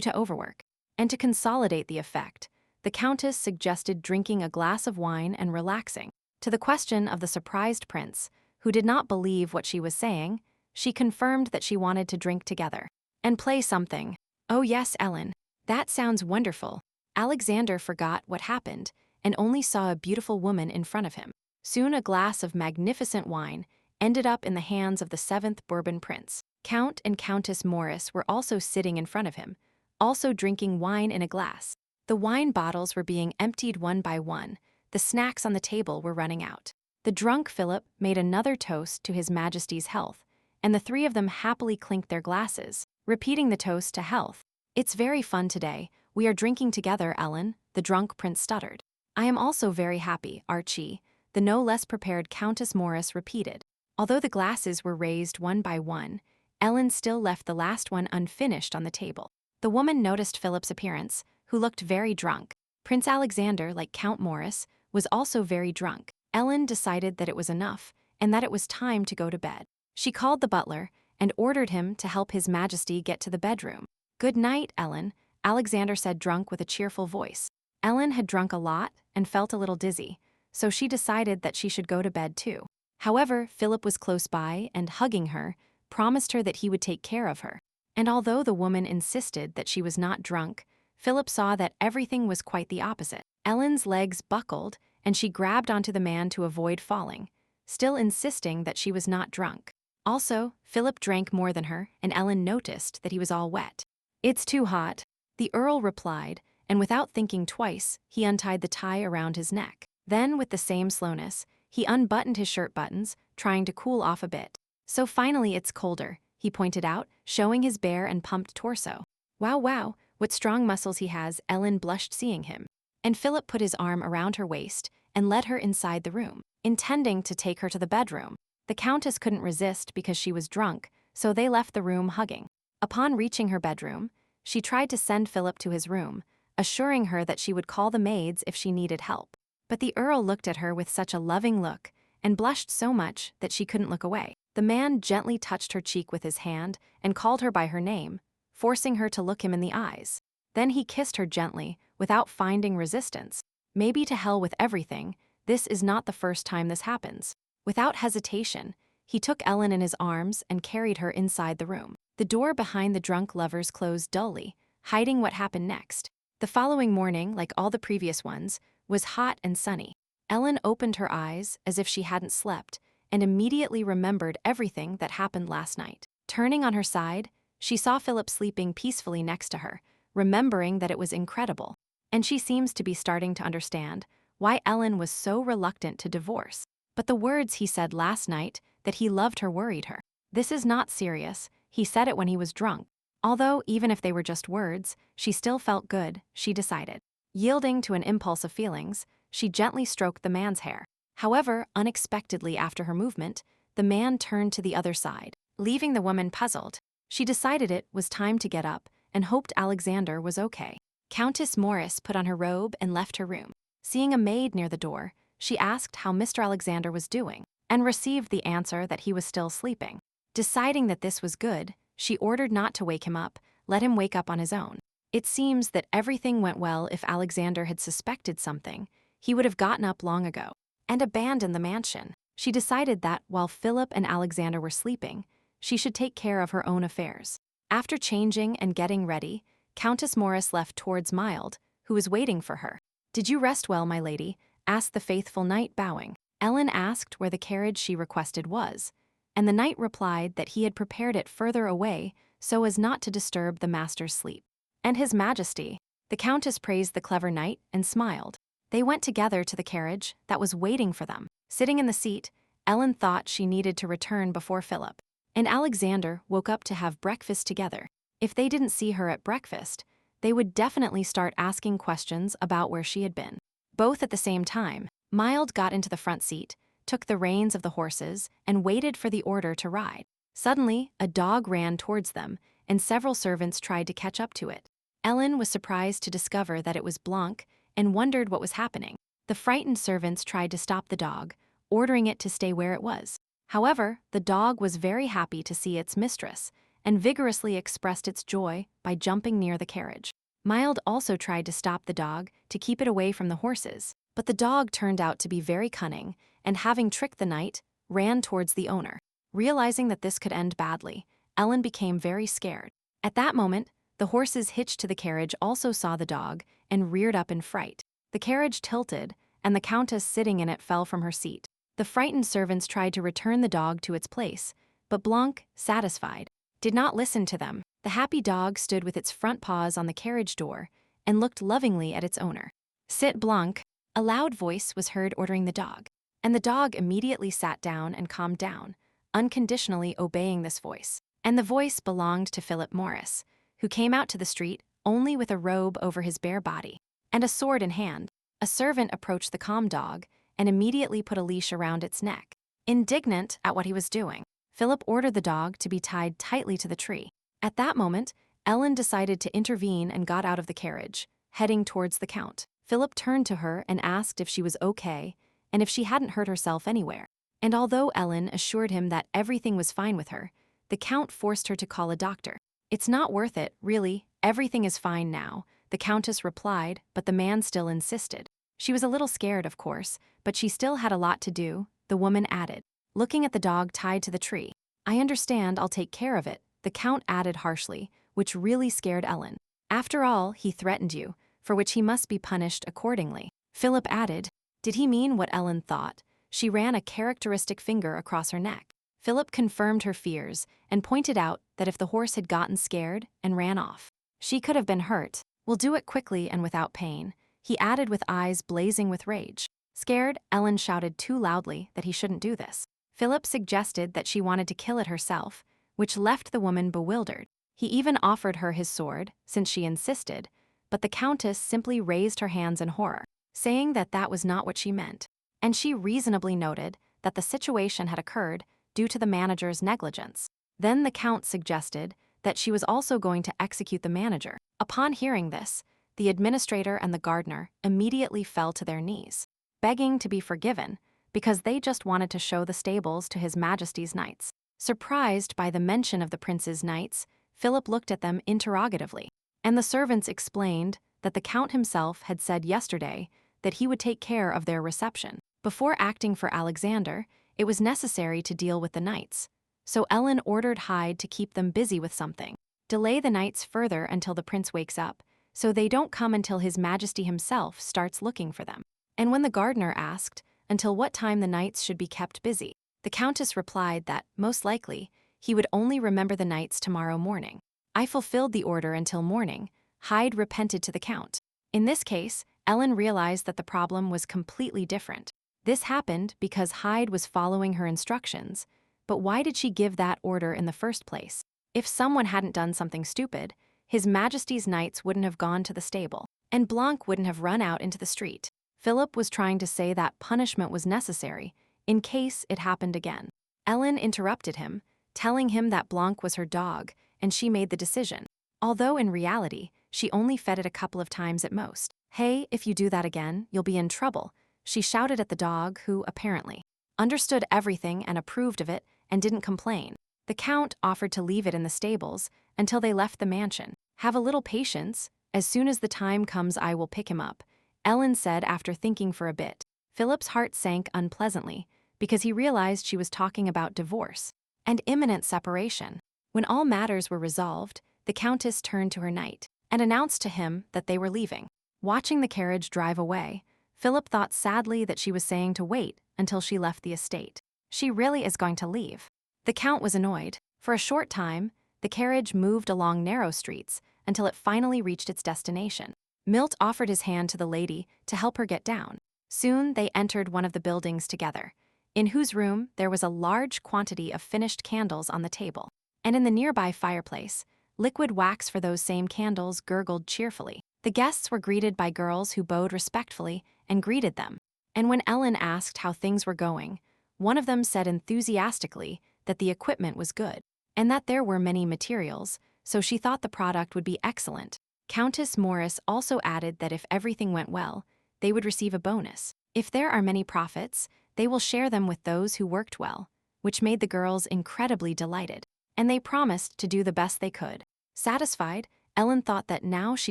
to overwork. And to consolidate the effect, the countess suggested drinking a glass of wine and relaxing. To the question of the surprised prince, who did not believe what she was saying, she confirmed that she wanted to drink together and play something. Oh yes, Ellen. That sounds wonderful. Alexander forgot what happened and only saw a beautiful woman in front of him. Soon a glass of magnificent wine ended up in the hands of the 7th Bourbon prince. Count and Countess Morris were also sitting in front of him, also drinking wine in a glass. The wine bottles were being emptied one by one. The snacks on the table were running out. The drunk Philip made another toast to His Majesty's health, and the three of them happily clinked their glasses, repeating the toast to health. It's very fun today. We are drinking together, Ellen, the drunk prince stuttered. I am also very happy, Archie, the no less prepared Countess Morris repeated. Although the glasses were raised one by one, Ellen still left the last one unfinished on the table. The woman noticed Philip's appearance, who looked very drunk. Prince Alexander, like Count Morris, was also very drunk. Ellen decided that it was enough and that it was time to go to bed. She called the butler and ordered him to help His Majesty get to the bedroom. Good night, Ellen, Alexander said, drunk with a cheerful voice. Ellen had drunk a lot and felt a little dizzy, so she decided that she should go to bed too. However, Philip was close by and, hugging her, promised her that he would take care of her. And although the woman insisted that she was not drunk, Philip saw that everything was quite the opposite. Ellen's legs buckled and she grabbed onto the man to avoid falling, still insisting that she was not drunk. Also, Philip drank more than her, and Ellen noticed that he was all wet. It's too hot, the Earl replied, and without thinking twice, he untied the tie around his neck. Then, with the same slowness, he unbuttoned his shirt buttons, trying to cool off a bit. So finally it's colder, he pointed out, showing his bare and pumped torso. Wow, what strong muscles he has, Ellen blushed seeing him. And Philip put his arm around her waist and led her inside the room, intending to take her to the bedroom. The countess couldn't resist because she was drunk, so they left the room hugging. Upon reaching her bedroom, she tried to send Philip to his room, assuring her that she would call the maids if she needed help. But the Earl looked at her with such a loving look and blushed so much that she couldn't look away. The man gently touched her cheek with his hand and called her by her name, forcing her to look him in the eyes. Then he kissed her gently, without finding resistance. Maybe to hell with everything, this is not the first time this happens. Without hesitation, he took Ellen in his arms and carried her inside the room. The door behind the drunk lovers closed dully, hiding what happened next. The following morning, like all the previous ones, was hot and sunny. Ellen opened her eyes as if she hadn't slept and immediately remembered everything that happened last night. Turning on her side, she saw Philip sleeping peacefully next to her, remembering that it was incredible. And she seems to be starting to understand why Ellen was so reluctant to divorce. But the words he said last night that he loved her worried her. This is not serious, he said it when he was drunk. Although, even if they were just words, she still felt good, she decided. Yielding to an impulse of feelings, she gently stroked the man's hair. However, unexpectedly after her movement, the man turned to the other side, leaving the woman puzzled. She decided it was time to get up and hoped Alexander was okay. Countess Morris put on her robe and left her room. Seeing a maid near the door, she asked how Mr. Alexander was doing, and received the answer that he was still sleeping. Deciding that this was good, she ordered not to wake him up, let him wake up on his own. It seems that everything went well. If Alexander had suspected something, he would have gotten up long ago and abandoned the mansion. She decided that, while Philip and Alexander were sleeping, she should take care of her own affairs. After changing and getting ready, Countess Morris left towards Mild, who was waiting for her. Did you rest well, my lady? Asked the faithful knight, bowing. Ellen asked where the carriage she requested was, and the knight replied that he had prepared it further away so as not to disturb the master's sleep. And His Majesty. The countess praised the clever knight and smiled. They went together to the carriage that was waiting for them. Sitting in the seat, Ellen thought she needed to return before Philip and Alexander woke up to have breakfast together. If they didn't see her at breakfast, they would definitely start asking questions about where she had been. Both at the same time, Mild got into the front seat, took the reins of the horses, and waited for the order to ride. Suddenly, a dog ran towards them, and several servants tried to catch up to it. Ellen was surprised to discover that it was Blanc and wondered what was happening. The frightened servants tried to stop the dog, ordering it to stay where it was. However, the dog was very happy to see its mistress and vigorously expressed its joy by jumping near the carriage. Mild also tried to stop the dog to keep it away from the horses, but the dog turned out to be very cunning and, having tricked the knight, ran towards the owner. Realizing that this could end badly, Ellen became very scared. At that moment, the horses hitched to the carriage also saw the dog and reared up in fright. The carriage tilted, and the countess sitting in it fell from her seat. The frightened servants tried to return the dog to its place, but Blanc, satisfied, did not listen to them. The happy dog stood with its front paws on the carriage door and looked lovingly at its owner. "Sit, Blanc," a loud voice was heard ordering the dog, and the dog immediately sat down and calmed down, unconditionally obeying this voice. And the voice belonged to Philip Morris, who came out to the street only with a robe over his bare body and a sword in hand. A servant approached the calm dog and immediately put a leash around its neck. Indignant at what he was doing, Philip ordered the dog to be tied tightly to the tree. At that moment, Ellen decided to intervene and got out of the carriage, heading towards the count. Philip turned to her and asked if she was okay and if she hadn't hurt herself anywhere. And although Ellen assured him that everything was fine with her, the count forced her to call a doctor. "It's not worth it, really, everything is fine now," the countess replied, but the man still insisted. She was a little scared, of course, but she still had a lot to do, the woman added, looking at the dog tied to the tree. "I understand, I'll take care of it," the count added harshly, which really scared Ellen. "After all, he threatened you, for which he must be punished accordingly." Philip added, "Did he mean what Ellen thought?" She ran a characteristic finger across her neck. Philip confirmed her fears and pointed out that if the horse had gotten scared and ran off, she could have been hurt. "We'll do it quickly and without pain," he added with eyes blazing with rage. Scared, Ellen shouted too loudly that he shouldn't do this. Philip suggested that she wanted to kill it herself, which left the woman bewildered. He even offered her his sword, since she insisted, but the countess simply raised her hands in horror, saying that that was not what she meant. And she reasonably noted that the situation had occurred due to the manager's negligence. Then the count suggested that she was also going to execute the manager. Upon hearing this, the administrator and the gardener immediately fell to their knees, begging to be forgiven because they just wanted to show the stables to His Majesty's knights. Surprised by the mention of the prince's knights, Philip looked at them interrogatively, and the servants explained that the count himself had said yesterday that he would take care of their reception. Before acting for Alexander, it was necessary to deal with the knights, so Ellen ordered Hyde to keep them busy with something. Delay the knights further until the prince wakes up, so they don't come until His Majesty himself starts looking for them. And when the gardener asked until what time the knights should be kept busy, the countess replied that, most likely, he would only remember the knights tomorrow morning. "I fulfilled the order until morning," Hyde repented to the count. In this case, Ellen realized that the problem was completely different. This happened because Hyde was following her instructions, but why did she give that order in the first place? If someone hadn't done something stupid, His Majesty's knights wouldn't have gone to the stable, and Blanc wouldn't have run out into the street. Philip was trying to say that punishment was necessary in case it happened again. Ellen interrupted him, telling him that Blanc was her dog, and she made the decision, although in reality, she only fed it a couple of times at most. "Hey, if you do that again, you'll be in trouble," she shouted at the dog, who, apparently, understood everything and approved of it and didn't complain. The count offered to leave it in the stables until they left the mansion. "Have a little patience. As soon as the time comes, I will pick him up," Ellen said after thinking for a bit. Philip's heart sank unpleasantly because he realized she was talking about divorce and imminent separation. When all matters were resolved, the countess turned to her knight and announced to him that they were leaving. Watching the carriage drive away, Philip thought sadly that she was saying to wait until she left the estate. She really is going to leave. The count was annoyed. For a short time, the carriage moved along narrow streets until it finally reached its destination. Milt offered his hand to the lady to help her get down. Soon they entered one of the buildings together, in whose room there was a large quantity of finished candles on the table, and in the nearby fireplace, liquid wax for those same candles gurgled cheerfully. The guests were greeted by girls who bowed respectfully and greeted them. And when Ellen asked how things were going, one of them said enthusiastically that the equipment was good, and that there were many materials, so she thought the product would be excellent. Countess Morris also added that if everything went well, they would receive a bonus. If there are many profits, they will share them with those who worked well, which made the girls incredibly delighted, and they promised to do the best they could. Satisfied, Ellen thought that now she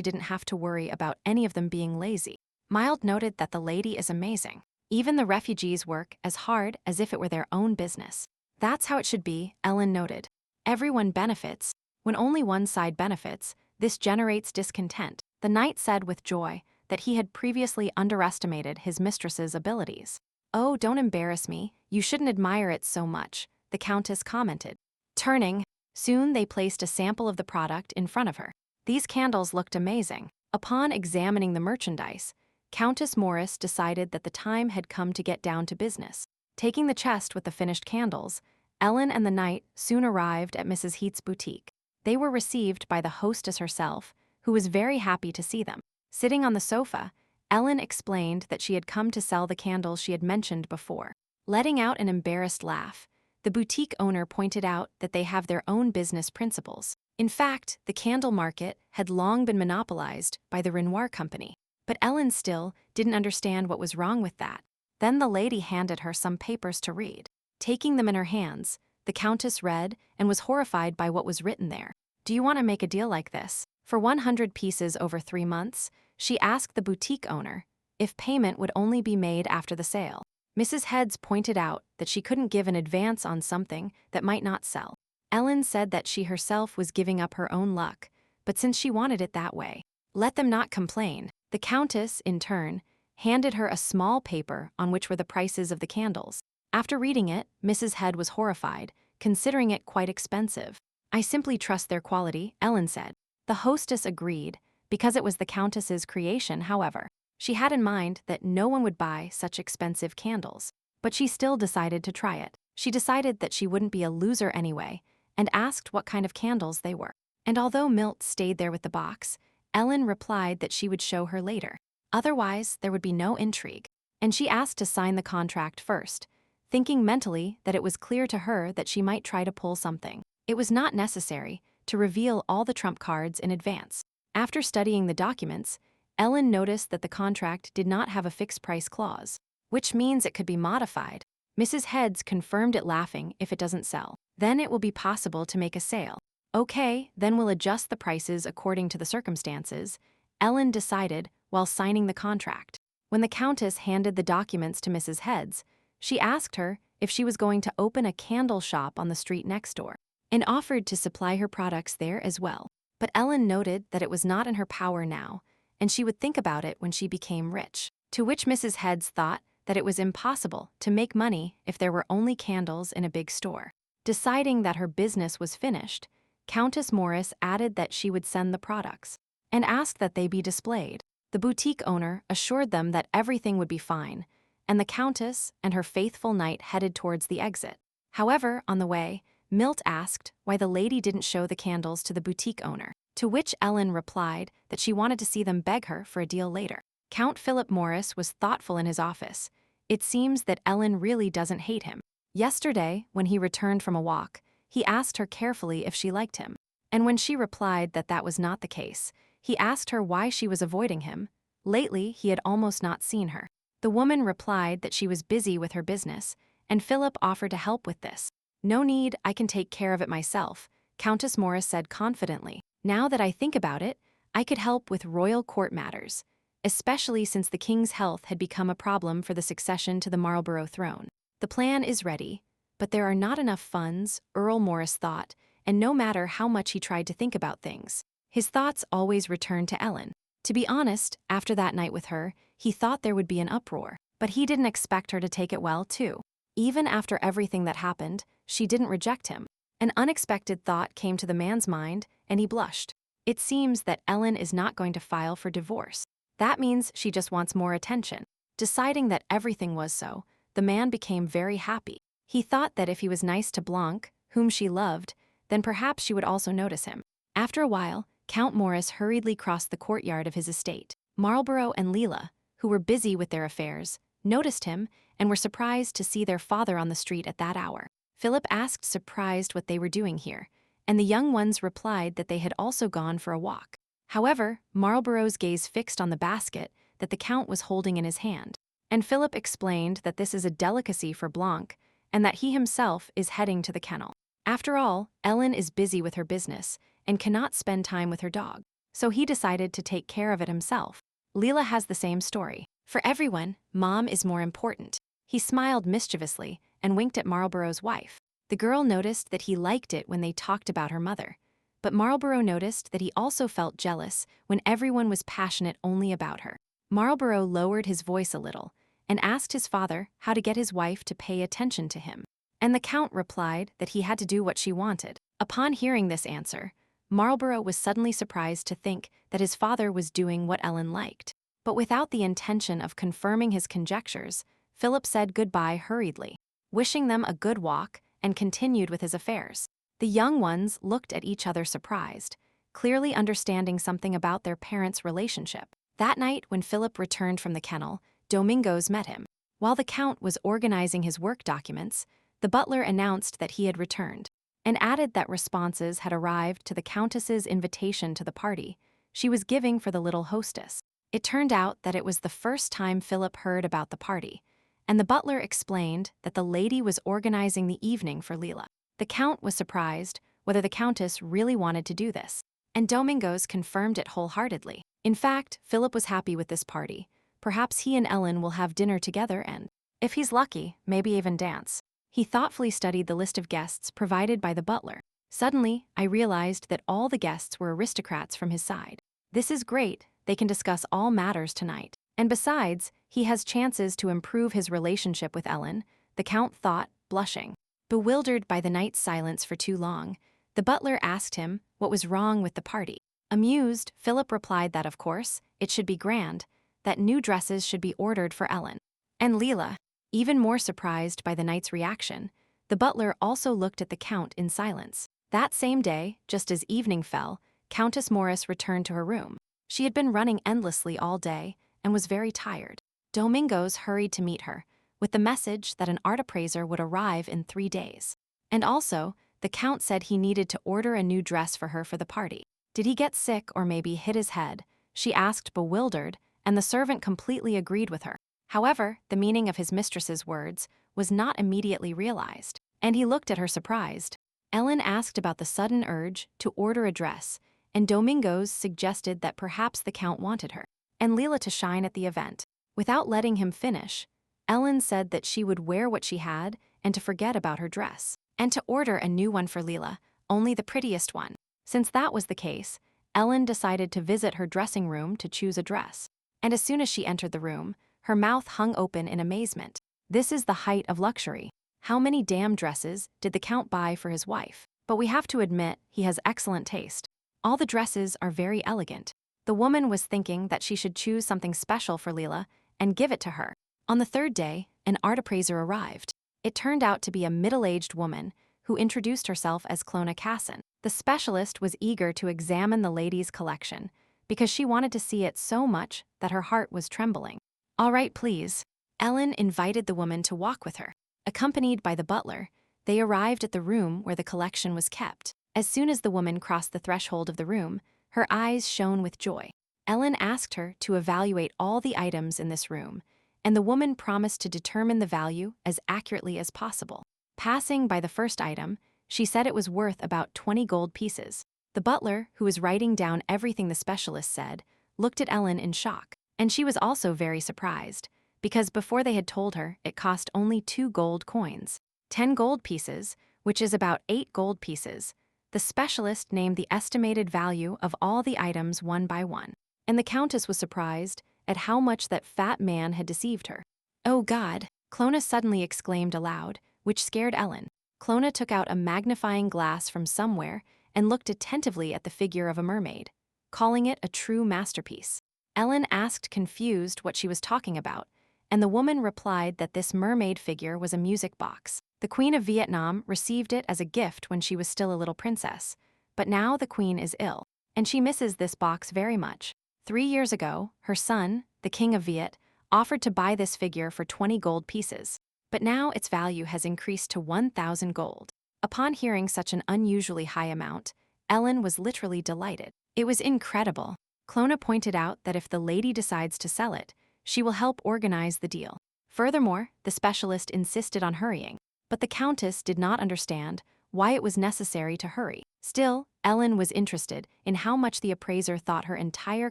didn't have to worry about any of them being lazy. Mild noted that the lady is amazing. Even the refugees work as hard as if it were their own business. That's how it should be, Ellen noted. Everyone benefits. When only one side benefits, this generates discontent. The knight said with joy that he had previously underestimated his mistress's abilities. "Oh, don't embarrass me, you shouldn't admire it so much," the countess commented. Turning, soon they placed a sample of the product in front of her. These candles looked amazing. Upon examining the merchandise, Countess Morris decided that the time had come to get down to business. Taking the chest with the finished candles, Ellen and the knight soon arrived at Mrs. Heath's boutique. They were received by the hostess herself, who was very happy to see them. Sitting on the sofa, Ellen explained that she had come to sell the candles she had mentioned before. Letting out an embarrassed laugh, the boutique owner pointed out that they have their own business principles. In fact, the candle market had long been monopolized by the Renoir Company. But Ellen still didn't understand what was wrong with that. Then the lady handed her some papers to read. Taking them in her hands, the countess read and was horrified by what was written there. "Do you want to make a deal like this? For 100 pieces over 3 months, she asked the boutique owner if payment would only be made after the sale. Mrs. Heads pointed out that she couldn't give an advance on something that might not sell. Ellen said that she herself was giving up her own luck, but since she wanted it that way, let them not complain. The countess, in turn, handed her a small paper on which were the prices of the candles. After reading it, Mrs. Head was horrified, considering it quite expensive. "I simply trust their quality," Ellen said. The hostess agreed, because it was the countess's creation, however. She had in mind that no one would buy such expensive candles, but she still decided to try it. She decided that she wouldn't be a loser anyway, and asked what kind of candles they were. And although Milt stayed there with the box, Ellen replied that she would show her later. Otherwise, there would be no intrigue, and she asked to sign the contract first, thinking mentally that it was clear to her that she might try to pull something. It was not necessary to reveal all the trump cards in advance. After studying the documents, Ellen noticed that the contract did not have a fixed price clause, which means it could be modified. Mrs. Heads confirmed it, laughing. "If it doesn't sell, then it will be possible to make a sale." "Okay, then we'll adjust the prices according to the circumstances," Ellen decided while signing the contract. When the countess handed the documents to Mrs. Heads, she asked her if she was going to open a candle shop on the street next door, and offered to supply her products there as well. But Ellen noted that it was not in her power now, and she would think about it when she became rich. To which Mrs. Heads thought that it was impossible to make money if there were only candles in a big store. Deciding that her business was finished, Countess Morris added that she would send the products, and asked that they be displayed. The boutique owner assured them that everything would be fine, and the countess and her faithful knight headed towards the exit. However, on the way, Milt asked why the lady didn't show the candles to the boutique owner, to which Ellen replied that she wanted to see them beg her for a deal later. Count Philip Morris was thoughtful in his office. It seems that Ellen really doesn't hate him. Yesterday, when he returned from a walk, he asked her carefully if she liked him, and when she replied that that was not the case, he asked her why she was avoiding him. Lately, he had almost not seen her. The woman replied that she was busy with her business, and Philip offered to help with this. "No need, I can take care of it myself," Countess Morris said confidently. "Now that I think about it, I could help with royal court matters, especially since the king's health had become a problem for the succession to the Marlborough throne. The plan is ready, but there are not enough funds," Earl Morris thought, and no matter how much he tried to think about things, his thoughts always returned to Ellen. To be honest, after that night with her, he thought there would be an uproar, but he didn't expect her to take it well, too. Even after everything that happened, she didn't reject him. An unexpected thought came to the man's mind, and he blushed. It seems that Ellen is not going to file for divorce. That means she just wants more attention. Deciding that everything was so, the man became very happy. He thought that if he was nice to Blanc, whom she loved, then perhaps she would also notice him. After a while, Count Morris hurriedly crossed the courtyard of his estate. Marlborough and Leela, who were busy with their affairs, noticed him and were surprised to see their father on the street at that hour. Philip asked, surprised, what they were doing here, and the young ones replied that they had also gone for a walk. However, Marlborough's gaze fixed on the basket that the Count was holding in his hand, and Philip explained that this is a delicacy for Blanc and that he himself is heading to the kennel. After all, Ellen is busy with her business and cannot spend time with her dog, so he decided to take care of it himself. Leela has the same story. For everyone, Mom is more important. He smiled mischievously and winked at Marlborough's wife. The girl noticed that he liked it when they talked about her mother, but Marlborough noticed that he also felt jealous when everyone was passionate only about her. Marlborough lowered his voice a little and asked his father how to get his wife to pay attention to him, and the Count replied that he had to do what she wanted. Upon hearing this answer, Marlborough was suddenly surprised to think that his father was doing what Ellen liked. But without the intention of confirming his conjectures, Philip said goodbye hurriedly, wishing them a good walk, and continued with his affairs. The young ones looked at each other surprised, clearly understanding something about their parents' relationship. That night, when Philip returned from the kennel, Domingos met him. While the Count was organizing his work documents, the butler announced that he had returned, and added that responses had arrived to the Countess's invitation to the party she was giving for the little hostess. It turned out that it was the first time Philip heard about the party, and the butler explained that the lady was organizing the evening for Leela. The Count was surprised whether the Countess really wanted to do this, and Domingos confirmed it wholeheartedly. In fact, Philip was happy with this party. Perhaps he and Ellen will have dinner together and, if he's lucky, maybe even dance. He thoughtfully studied the list of guests provided by the butler. Suddenly, I realized that all the guests were aristocrats from his side. This is great, they can discuss all matters tonight. And besides, he has chances to improve his relationship with Ellen, the Count thought, blushing. Bewildered by the night's silence for too long, the butler asked him what was wrong with the party. Amused, Philip replied that of course, it should be grand, that new dresses should be ordered for Ellen and Leela. Even more surprised by the night's reaction, the butler also looked at the Count in silence. That same day, just as evening fell, Countess Morris returned to her room. She had been running endlessly all day and was very tired. Domingos hurried to meet her, with the message that an art appraiser would arrive in 3 days. And also, the Count said he needed to order a new dress for her for the party. Did he get sick or maybe hit his head? She asked, bewildered, and the servant completely agreed with her. However, the meaning of his mistress's words was not immediately realized, and he looked at her surprised. Ellen asked about the sudden urge to order a dress, and Domingos suggested that perhaps the Count wanted her and Leela to shine at the event. Without letting him finish, Ellen said that she would wear what she had and to forget about her dress, and to order a new one for Leela, only the prettiest one. Since that was the case, Ellen decided to visit her dressing room to choose a dress. And as soon as she entered the room, her mouth hung open in amazement. This is the height of luxury. How many damn dresses did the Count buy for his wife? But we have to admit, he has excellent taste. All the dresses are very elegant. The woman was thinking that she should choose something special for Leela and give it to her. On the 3rd day, an art appraiser arrived. It turned out to be a middle-aged woman who introduced herself as Clona Casson. The specialist was eager to examine the lady's collection because she wanted to see it so much that her heart was trembling. All right, please. Ellen invited the woman to walk with her. Accompanied by the butler, they arrived at the room where the collection was kept. As soon as the woman crossed the threshold of the room, her eyes shone with joy. Ellen asked her to evaluate all the items in this room, and the woman promised to determine the value as accurately as possible. Passing by the first item, she said it was worth about 20 gold pieces. The butler, who was writing down everything the specialist said, looked at Ellen in shock, and she was also very surprised, because before they had told her it cost only 2 gold coins. 10 gold pieces, which is about 8 gold pieces. The specialist named the estimated value of all the items one by one, and the Countess was surprised at how much that fat man had deceived her. Oh God, Clona suddenly exclaimed aloud, which scared Ellen. Clona took out a magnifying glass from somewhere and looked attentively at the figure of a mermaid, calling it a true masterpiece. Ellen asked confused what she was talking about, and the woman replied that this mermaid figure was a music box. The Queen of Vietnam received it as a gift when she was still a little princess, but now the Queen is ill, and she misses this box very much. 3 years ago, her son, the King of Viet, offered to buy this figure for 20 gold pieces. but now its value has increased to 1,000 gold. Upon hearing such an unusually high amount, Ellen was literally delighted. It was incredible. Clona pointed out that if the lady decides to sell it, she will help organize the deal. Furthermore, the specialist insisted on hurrying, but the Countess did not understand why it was necessary to hurry. Still, Ellen was interested in how much the appraiser thought her entire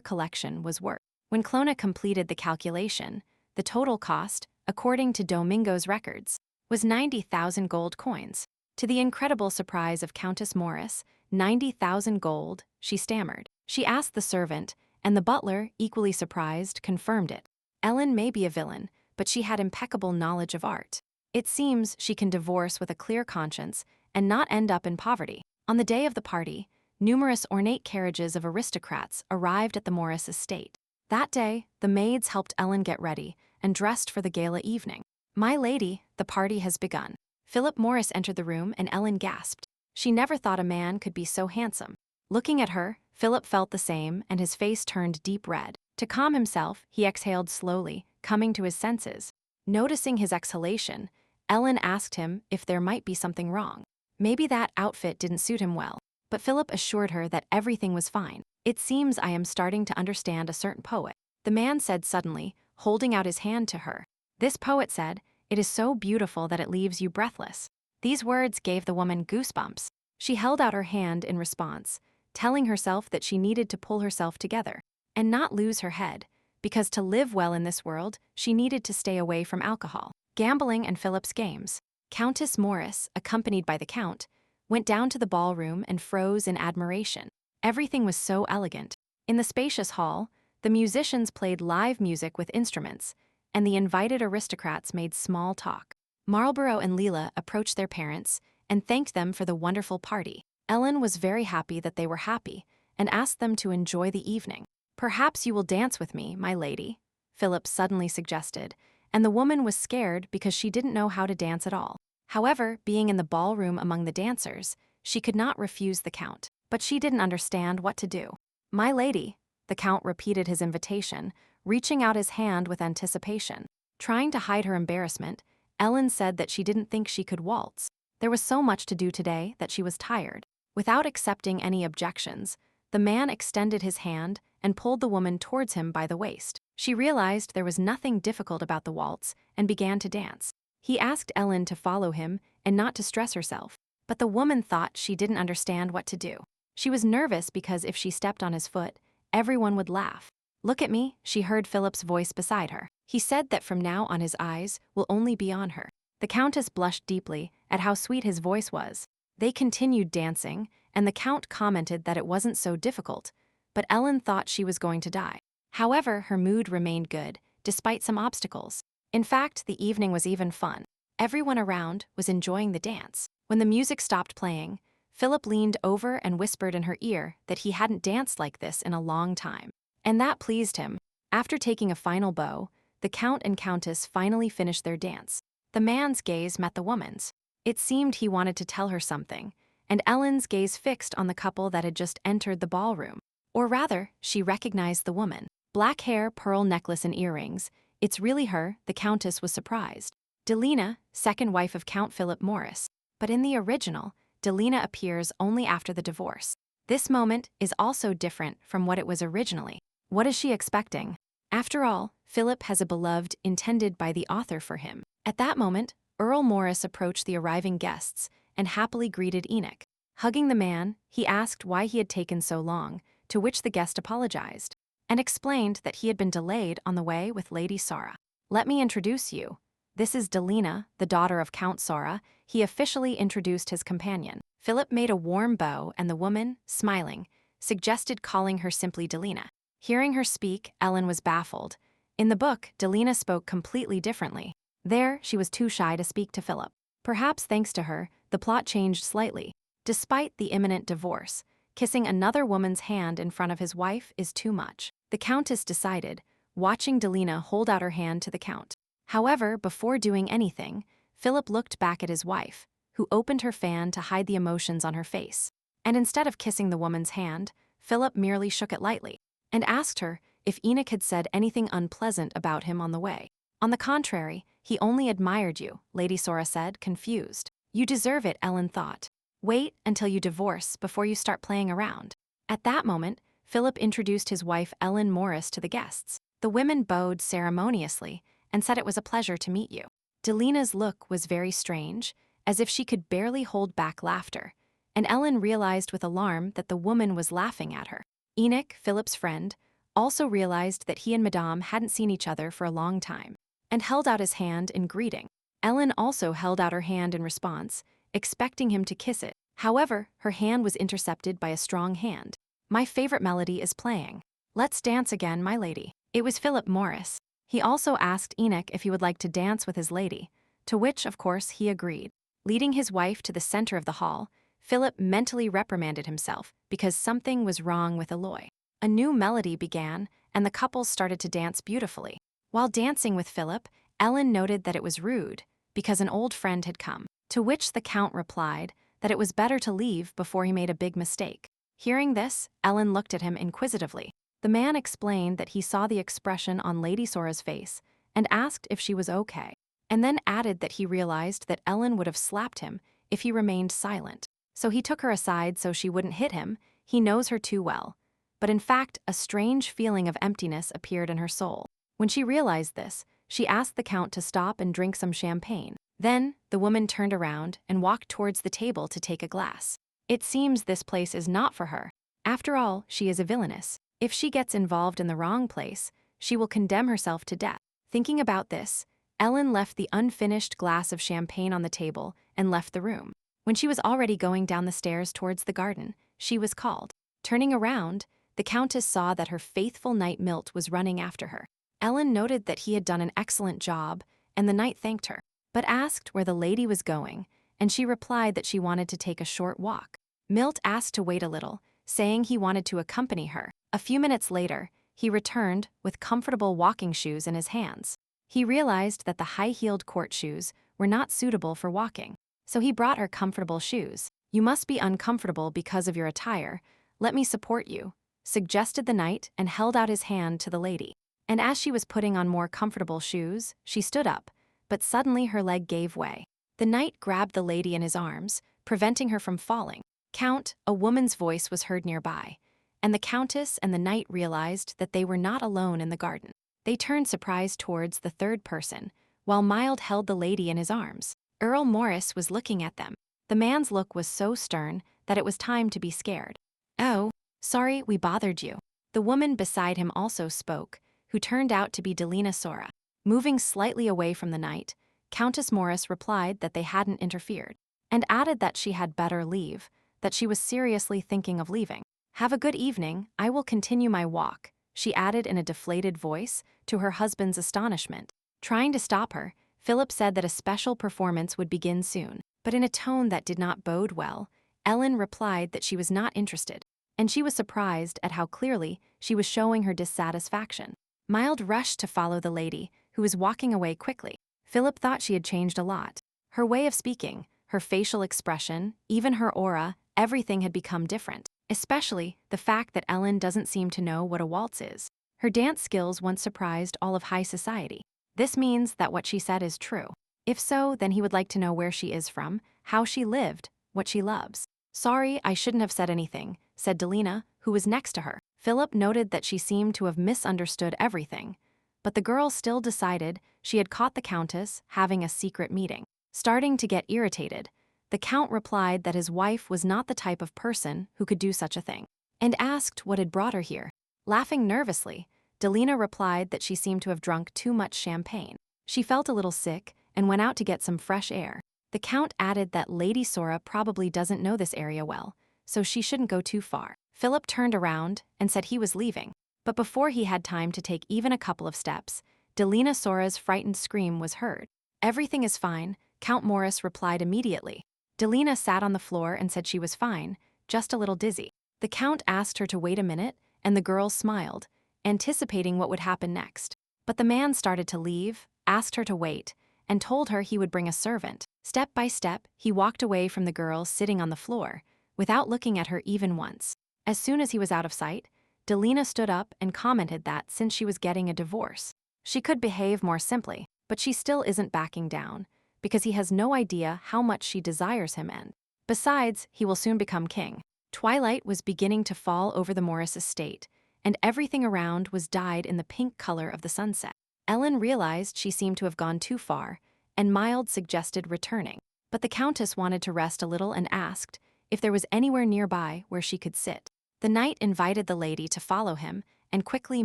collection was worth. When Clona completed the calculation, the total cost, according to Domingo's records, was 90,000 gold coins. To the incredible surprise of Countess Morris, 90,000 gold, she stammered. She asked the servant, and the butler, equally surprised, confirmed it. Ellen may be a villain, but she had impeccable knowledge of art. It seems she can divorce with a clear conscience and not end up in poverty. On the day of the party, numerous ornate carriages of aristocrats arrived at the Morris estate. That day, the maids helped Ellen get ready and dressed for the gala evening. "My lady, the party has begun." Philip Morris entered the room and Ellen gasped. She never thought a man could be so handsome. Looking at her, Philip felt the same and his face turned deep red. To calm himself, he exhaled slowly, coming to his senses. Noticing his exhalation, Ellen asked him if there might be something wrong. Maybe that outfit didn't suit him well, but Philip assured her that everything was fine. "It seems I am starting to understand a certain poet," the man said suddenly, holding out his hand to her. This poet said, "It is so beautiful that it leaves you breathless." These words gave the woman goosebumps. She held out her hand in response, telling herself that she needed to pull herself together and not lose her head, because to live well in this world, she needed to stay away from alcohol, gambling, and Philip's games. Countess Morris, accompanied by the Count, went down to the ballroom and froze in admiration. Everything was so elegant. In the spacious hall, the musicians played live music with instruments, and the invited aristocrats made small talk. Marlborough and Leela approached their parents and thanked them for the wonderful party. Ellen was very happy that they were happy and asked them to enjoy the evening. "Perhaps you will dance with me, my lady," Philip suddenly suggested, and the woman was scared because she didn't know how to dance at all. However, being in the ballroom among the dancers, she could not refuse the Count, but she didn't understand what to do. "My lady," the Count repeated his invitation, reaching out his hand with anticipation. Trying to hide her embarrassment, Ellen said that she didn't think she could waltz. There was so much to do today that she was tired. Without accepting any objections, the man extended his hand and pulled the woman towards him by the waist. She realized there was nothing difficult about the waltz and began to dance. He asked Ellen to follow him and not to stress herself, but the woman thought she didn't understand what to do. She was nervous because if she stepped on his foot, everyone would laugh. "Look at me," she heard Philip's voice beside her. He said that from now on his eyes will only be on her. The Countess blushed deeply at how sweet his voice was. They continued dancing, and the Count commented that it wasn't so difficult, but Ellen thought she was going to die. However, her mood remained good, despite some obstacles. In fact, the evening was even fun. Everyone around was enjoying the dance. When the music stopped playing, Philip leaned over and whispered in her ear that he hadn't danced like this in a long time. And that pleased him. After taking a final bow, the Count and Countess finally finished their dance. The man's gaze met the woman's. It seemed he wanted to tell her something, and Ellen's gaze fixed on the couple that had just entered the ballroom. Or rather, she recognized the woman. Black hair, pearl necklace, and earrings. "It's really her," the Countess was surprised. Delina, second wife of Count Philip Morris. But in the original, Delina appears only after the divorce. This moment is also different from what it was originally. What is she expecting? After all, Philip has a beloved intended by the author for him. At that moment, Earl Morris approached the arriving guests and happily greeted Enoch. Hugging the man, he asked why he had taken so long, to which the guest apologized and explained that he had been delayed on the way with Lady Sora. "Let me introduce you. This is Delina, the daughter of Count Sora," he officially introduced his companion. Philip made a warm bow and the woman, smiling, suggested calling her simply Delina. Hearing her speak, Ellen was baffled. In the book, Delina spoke completely differently. There, she was too shy to speak to Philip. Perhaps thanks to her, the plot changed slightly. Despite the imminent divorce, kissing another woman's hand in front of his wife is too much. The Countess decided, watching Delina hold out her hand to the Count. However, before doing anything, Philip looked back at his wife, who opened her fan to hide the emotions on her face. And instead of kissing the woman's hand, Philip merely shook it lightly and asked her if Enoch had said anything unpleasant about him on the way. On the contrary, He only admired you, Lady Sora said, confused. You deserve it, Ellen thought. Wait until you divorce before you start playing around. At that moment, Philip introduced his wife Ellen Morris to the guests. The women bowed ceremoniously and said it was a pleasure to meet you. Delina's look was very strange, as if she could barely hold back laughter, and Ellen realized with alarm that the woman was laughing at her. Enoch, Philip's friend, also realized that he and Madame hadn't seen each other for a long time, and held out his hand in greeting. Ellen also held out her hand in response, expecting him to kiss it. However, her hand was intercepted by a strong hand. My favorite melody is playing. Let's dance again, my lady. It was Philip Morris. He also asked Enoch if he would like to dance with his lady, to which, of course, he agreed. Leading his wife to the center of the hall, Philip mentally reprimanded himself because something was wrong with Eloy. A new melody began, and the couple started to dance beautifully. While dancing with Philip, Ellen noted that it was rude, because an old friend had come, to which the Count replied that it was better to leave before he made a big mistake. Hearing this, Ellen looked at him inquisitively. The man explained that he saw the expression on Lady Sora's face and asked if she was okay, and then added that he realized that Ellen would have slapped him if he remained silent. So he took her aside so she wouldn't hit him. He knows her too well. But in fact, a strange feeling of emptiness appeared in her soul. When she realized this, she asked the Count to stop and drink some champagne. Then, the woman turned around and walked towards the table to take a glass. It seems this place is not for her. After all, she is a villainess. If she gets involved in the wrong place, she will condemn herself to death. Thinking about this, Ellen left the unfinished glass of champagne on the table and left the room. When she was already going down the stairs towards the garden, she was called. Turning around, the Countess saw that her faithful knight Milt was running after her. Ellen noted that he had done an excellent job, and the knight thanked her, but asked where the lady was going, and she replied that she wanted to take a short walk. Milt asked to wait a little, saying he wanted to accompany her. A few minutes later, he returned with comfortable walking shoes in his hands. He realized that the high-heeled court shoes were not suitable for walking, so he brought her comfortable shoes. You must be uncomfortable because of your attire. Let me support you, suggested the knight and held out his hand to the lady. And as she was putting on more comfortable shoes, she stood up, but suddenly her leg gave way. The knight grabbed the lady in his arms, preventing her from falling. Count, a woman's voice was heard nearby, and the Countess and the knight realized that they were not alone in the garden. They turned surprised towards the third person, while Mild held the lady in his arms. Earl Morris was looking at them. The man's look was so stern that it was time to be scared. Oh, sorry we bothered you. The woman beside him also spoke, who turned out to be Delina Sora. Moving slightly away from the knight, Countess Morris replied that they hadn't interfered, and added that she had better leave, that she was seriously thinking of leaving. Have a good evening, I will continue my walk, she added in a deflated voice, to her husband's astonishment. Trying to stop her, Philip said that a special performance would begin soon, but in a tone that did not bode well, Ellen replied that she was not interested, and she was surprised at how clearly she was showing her dissatisfaction. Mild rushed to follow the lady, who was walking away quickly. Philip thought she had changed a lot. Her way of speaking, her facial expression, even her aura, everything had become different, especially the fact that Ellen doesn't seem to know what a waltz is. Her dance skills once surprised all of high society. This means that what she said is true. If so, then he would like to know where she is from, how she lived, what she loves. Sorry, I shouldn't have said anything, said Delina, who was next to her. Philip noted that she seemed to have misunderstood everything, but the girl still decided she had caught the Countess having a secret meeting. Starting to get irritated, the Count replied that his wife was not the type of person who could do such a thing, and asked what had brought her here. Laughing nervously, Delina replied that she seemed to have drunk too much champagne. She felt a little sick and went out to get some fresh air. The Count added that Lady Sora probably doesn't know this area well, so she shouldn't go too far. Philip turned around and said he was leaving, but before he had time to take even a couple of steps, Delina Sora's frightened scream was heard. Everything is fine, Count Morris replied immediately. Delina sat on the floor and said she was fine, just a little dizzy. The Count asked her to wait a minute, and the girl smiled, anticipating what would happen next. But the man started to leave, asked her to wait, and told her he would bring a servant. Step by step, he walked away from the girl sitting on the floor, without looking at her even once. As soon as he was out of sight, Delina stood up and commented that since she was getting a divorce, she could behave more simply. but she still isn't backing down, because he has no idea how much she desires him and, besides, he will soon become king. Twilight was beginning to fall over the Morris estate, and everything around was dyed in the pink color of the sunset. Ellen realized she seemed to have gone too far, and Mild suggested returning. But the Countess wanted to rest a little and asked if there was anywhere nearby where she could sit. The knight invited the lady to follow him and quickly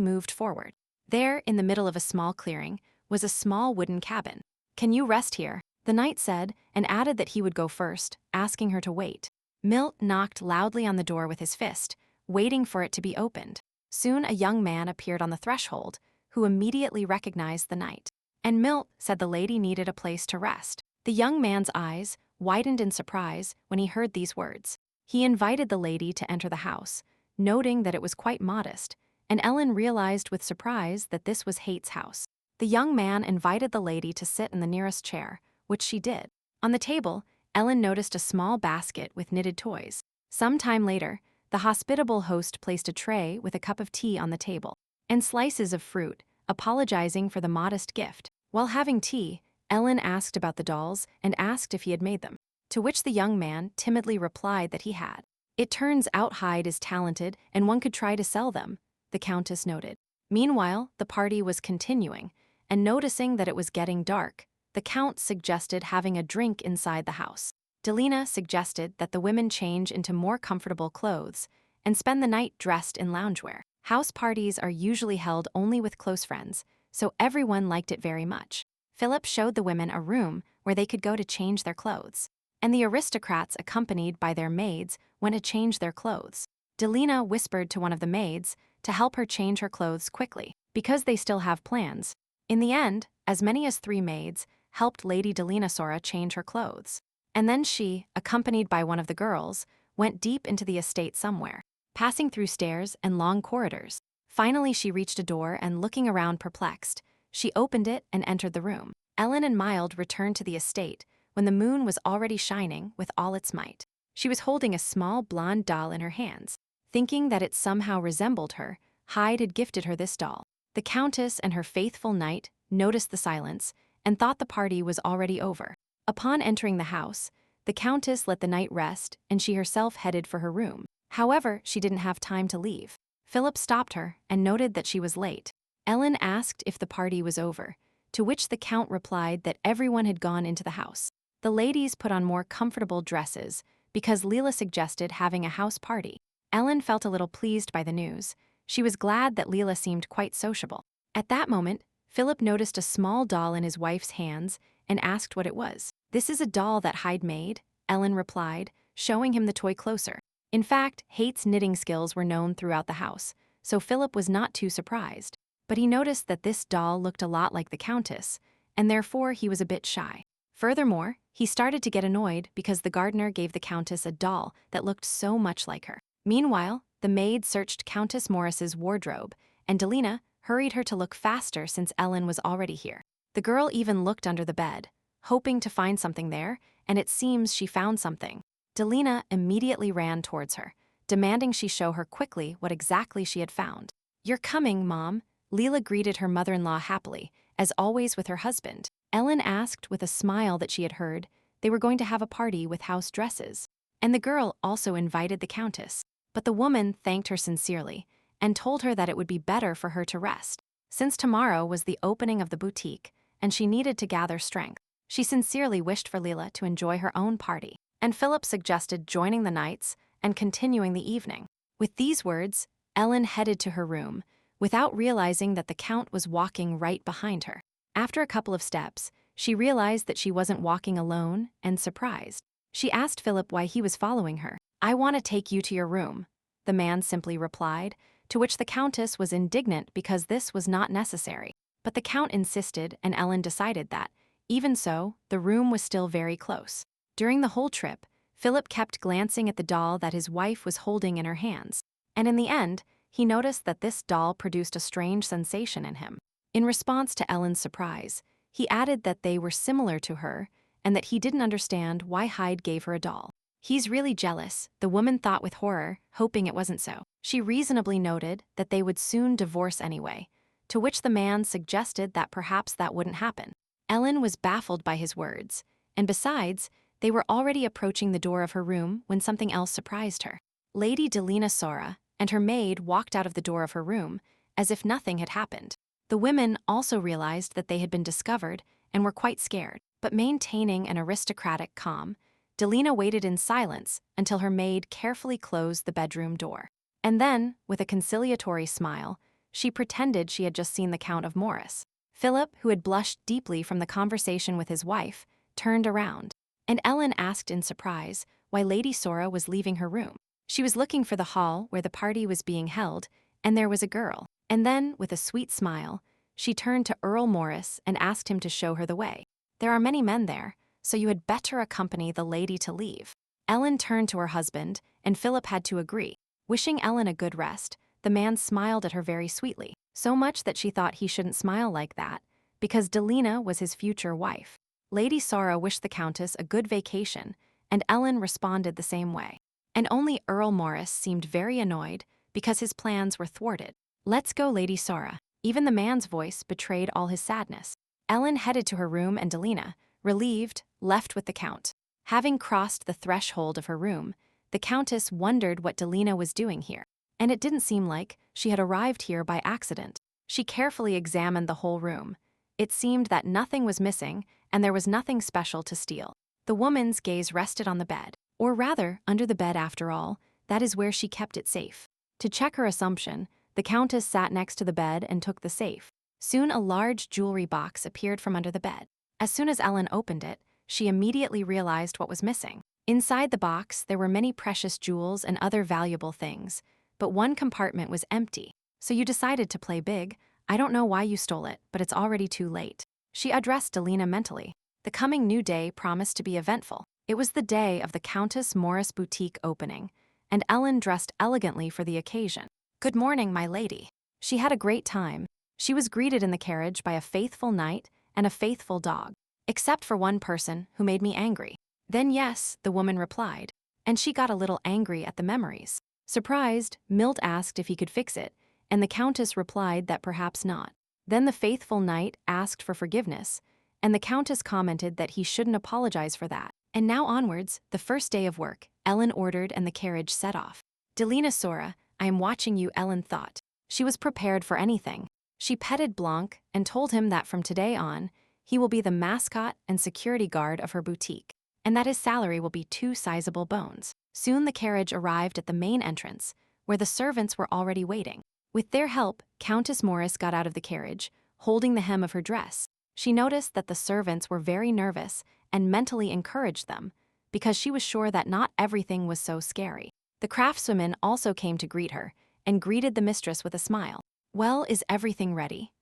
moved forward. There, in the middle of a small clearing, was a small wooden cabin. "Can you rest here?" the knight said, and added that he would go first, asking her to wait. Milt knocked loudly on the door with his fist, waiting for it to be opened. Soon a young man appeared on the threshold, who immediately recognized the knight. And Milt said the lady needed a place to rest. The young man's eyes widened in surprise when he heard these words. He invited the lady to enter the house, noting that it was quite modest, and Ellen realized with surprise that this was Hate's house. The young man invited the lady to sit in the nearest chair, which she did. On the table, Ellen noticed a small basket with knitted toys. Some time later, the hospitable host placed a tray with a cup of tea on the table and slices of fruit, apologizing for the modest gift. While having tea, Ellen asked about the dolls and asked if he had made them, to which the young man timidly replied that he had. "It turns out Hyde is talented and one could try to sell them," the Countess noted. Meanwhile, the party was continuing, and noticing that it was getting dark, the Count suggested having a drink inside the house. Delina suggested that the women change into more comfortable clothes and spend the night dressed in loungewear. House parties are usually held only with close friends, so everyone liked it very much. Philip showed the women a room where they could go to change their clothes, and the aristocrats, accompanied by their maids, went to change their clothes. Delina whispered to one of the maids to help her change her clothes quickly, because they still have plans. In the end, as many as 3 maids helped Lady Delina Sora change her clothes. And then she, accompanied by one of the girls, went deep into the estate somewhere, passing through stairs and long corridors. Finally, she reached a door and, looking around perplexed, she opened it and entered the room. Ellen and Mild returned to the estate when the moon was already shining with all its might. She was holding a small blonde doll in her hands. Thinking that it somehow resembled her, Hyde had gifted her this doll. The Countess and her faithful knight noticed the silence and thought the party was already over. Upon entering the house, the Countess let the knight rest and she herself headed for her room. However, she didn't have time to leave. Philip stopped her and noted that she was late. Ellen asked if the party was over, to which the Count replied that everyone had gone into the house. The ladies put on more comfortable dresses because Leela suggested having a house party. Ellen felt a little pleased by the news. She was glad that Leela seemed quite sociable. At that moment, Philip noticed a small doll in his wife's hands and asked what it was. "This is a doll that Hyde made," Ellen replied, showing him the toy closer. In fact, Hate's knitting skills were known throughout the house, so Philip was not too surprised. But he noticed that this doll looked a lot like the Countess, and therefore he was a bit shy. Furthermore, he started to get annoyed because the gardener gave the Countess a doll that looked so much like her. Meanwhile, the maid searched Countess Morris's wardrobe, and Delina hurried her to look faster since Ellen was already here. The girl even looked under the bed, hoping to find something there, and it seems she found something. Delina immediately ran towards her, demanding she show her quickly what exactly she had found. "You're coming, Mom," Leela greeted her mother-in-law happily, as always with her husband. Ellen asked with a smile that she had heard they were going to have a party with house dresses, and the girl also invited the Countess. But the woman thanked her sincerely and told her that it would be better for her to rest, since tomorrow was the opening of the boutique and she needed to gather strength. She sincerely wished for Leela to enjoy her own party, and Philip suggested joining the knights and continuing the evening. With these words, Ellen headed to her room, without realizing that the Count was walking right behind her. After a couple of steps, she realized that she wasn't walking alone and surprised. She asked Philip why he was following her. "I want to take you to your room," the man simply replied, to which the Countess was indignant because this was not necessary. But the Count insisted, and Ellen decided that, even so, the room was still very close. During the whole trip, Philip kept glancing at the doll that his wife was holding in her hands, and in the end, he noticed that this doll produced a strange sensation in him. In response to Ellen's surprise, he added that they were similar to her and that he didn't understand why Hyde gave her a doll. "He's really jealous," the woman thought with horror, hoping it wasn't so. She reasonably noted that they would soon divorce anyway, to which the man suggested that perhaps that wouldn't happen. Ellen was baffled by his words, and besides, they were already approaching the door of her room when something else surprised her. Lady Delina Sora and her maid walked out of the door of her room as if nothing had happened. The women also realized that they had been discovered and were quite scared, but maintaining an aristocratic calm, Delina waited in silence until her maid carefully closed the bedroom door. And then, with a conciliatory smile, she pretended she had just seen the Count of Morris. Philip, who had blushed deeply from the conversation with his wife, turned around, and Ellen asked in surprise why Lady Sora was leaving her room. She was looking for the hall where the party was being held, and there was a girl. And then, with a sweet smile, she turned to Earl Morris and asked him to show her the way. There are many men there, so you had better accompany the lady to leave. Ellen turned to her husband, and Philip had to agree. Wishing Ellen a good rest, the man smiled at her very sweetly, so much that she thought he shouldn't smile like that, because Delina was his future wife. Lady Sora wished the Countess a good vacation, and Ellen responded the same way. And only Earl Morris seemed very annoyed because his plans were thwarted. "Let's go, Lady Sora." Even the man's voice betrayed all his sadness. Ellen headed to her room and Delina, relieved, left with the Count. Having crossed the threshold of her room, the Countess wondered what Delina was doing here, and it didn't seem like she had arrived here by accident. She carefully examined the whole room. It seemed that nothing was missing and there was nothing special to steal. The woman's gaze rested on the bed, or rather, under the bed after all, that is where she kept it safe. To check her assumption, the Countess sat next to the bed and took the safe. Soon a large jewelry box appeared from under the bed. As soon as Ellen opened it, she immediately realized what was missing. Inside the box, there were many precious jewels and other valuable things, but one compartment was empty. "So you decided to play big. I don't know why you stole it, but it's already too late." She addressed Delina mentally. The coming new day promised to be eventful. It was the day of the Countess Morris boutique opening, and Ellen dressed elegantly for the occasion. "Good morning, my lady." She had a great time. She was greeted in the carriage by a faithful knight and a faithful dog, except for one person who made me angry. "Then yes," the woman replied, and she got a little angry at the memories. Surprised, Milt asked if he could fix it, and the Countess replied that perhaps not. Then the faithful knight asked for forgiveness, and the Countess commented that he shouldn't apologize for that. And now onwards, the first day of work, Ellen ordered and the carriage set off. "Delina Sora, I am watching you," Ellen thought. She was prepared for anything. She petted Blanc and told him that from today on, he will be the mascot and security guard of her boutique, and that his salary will be 2 sizable bones. Soon the carriage arrived at the main entrance, where the servants were already waiting. With their help, Countess Morris got out of the carriage, holding the hem of her dress. She noticed that the servants were very nervous and mentally encouraged them, because she was sure that not everything was so scary. The craftswomen also came to greet her, and greeted the mistress with a smile. "Well, is everything ready?"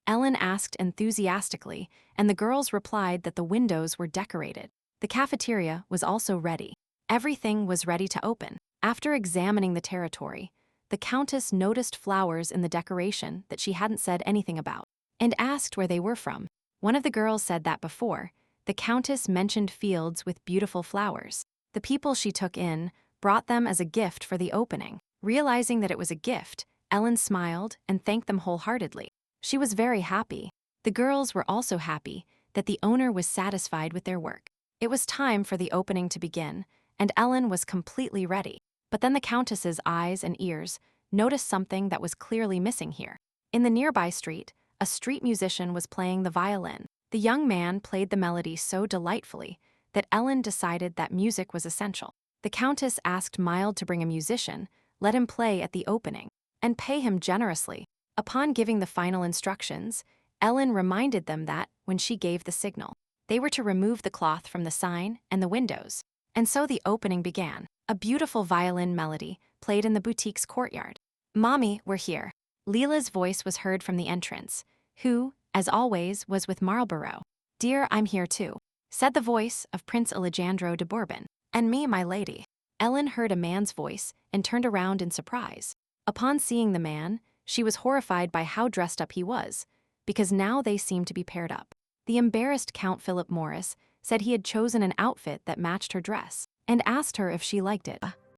Ellen asked enthusiastically, and the girls replied that the windows were decorated. The cafeteria was also ready. Everything was ready to open. After examining the territory, the Countess noticed flowers in the decoration that she hadn't said anything about, and asked where they were from. One of the girls said that before, the Countess mentioned fields with beautiful flowers. The people she took in brought them as a gift for the opening. Realizing that it was a gift, Ellen smiled and thanked them wholeheartedly. She was very happy. The girls were also happy that the owner was satisfied with their work. It was time for the opening to begin, and Ellen was completely ready. But then the Countess's eyes and ears noticed something that was clearly missing here. In the nearby street, a street musician was playing the violin. The young man played the melody so delightfully that Ellen decided that music was essential. The Countess asked Mild to bring a musician, let him play at the opening, and pay him generously. Upon giving the final instructions, Ellen reminded them that, when she gave the signal, they were to remove the cloth from the sign and the windows. And so the opening began. A beautiful violin melody played in the boutique's courtyard. "Mommy, we're here." Leela's voice was heard from the entrance, who, as always, was with Marlborough. "Dear, I'm here too," said the voice of Prince Alejandro de Bourbon. "And me, my lady." Ellen heard a man's voice and turned around in surprise. Upon seeing the man, she was horrified by how dressed up he was, because now they seemed to be paired up. The embarrassed Count Philip Morris said he had chosen an outfit that matched her dress, and asked her if she liked it.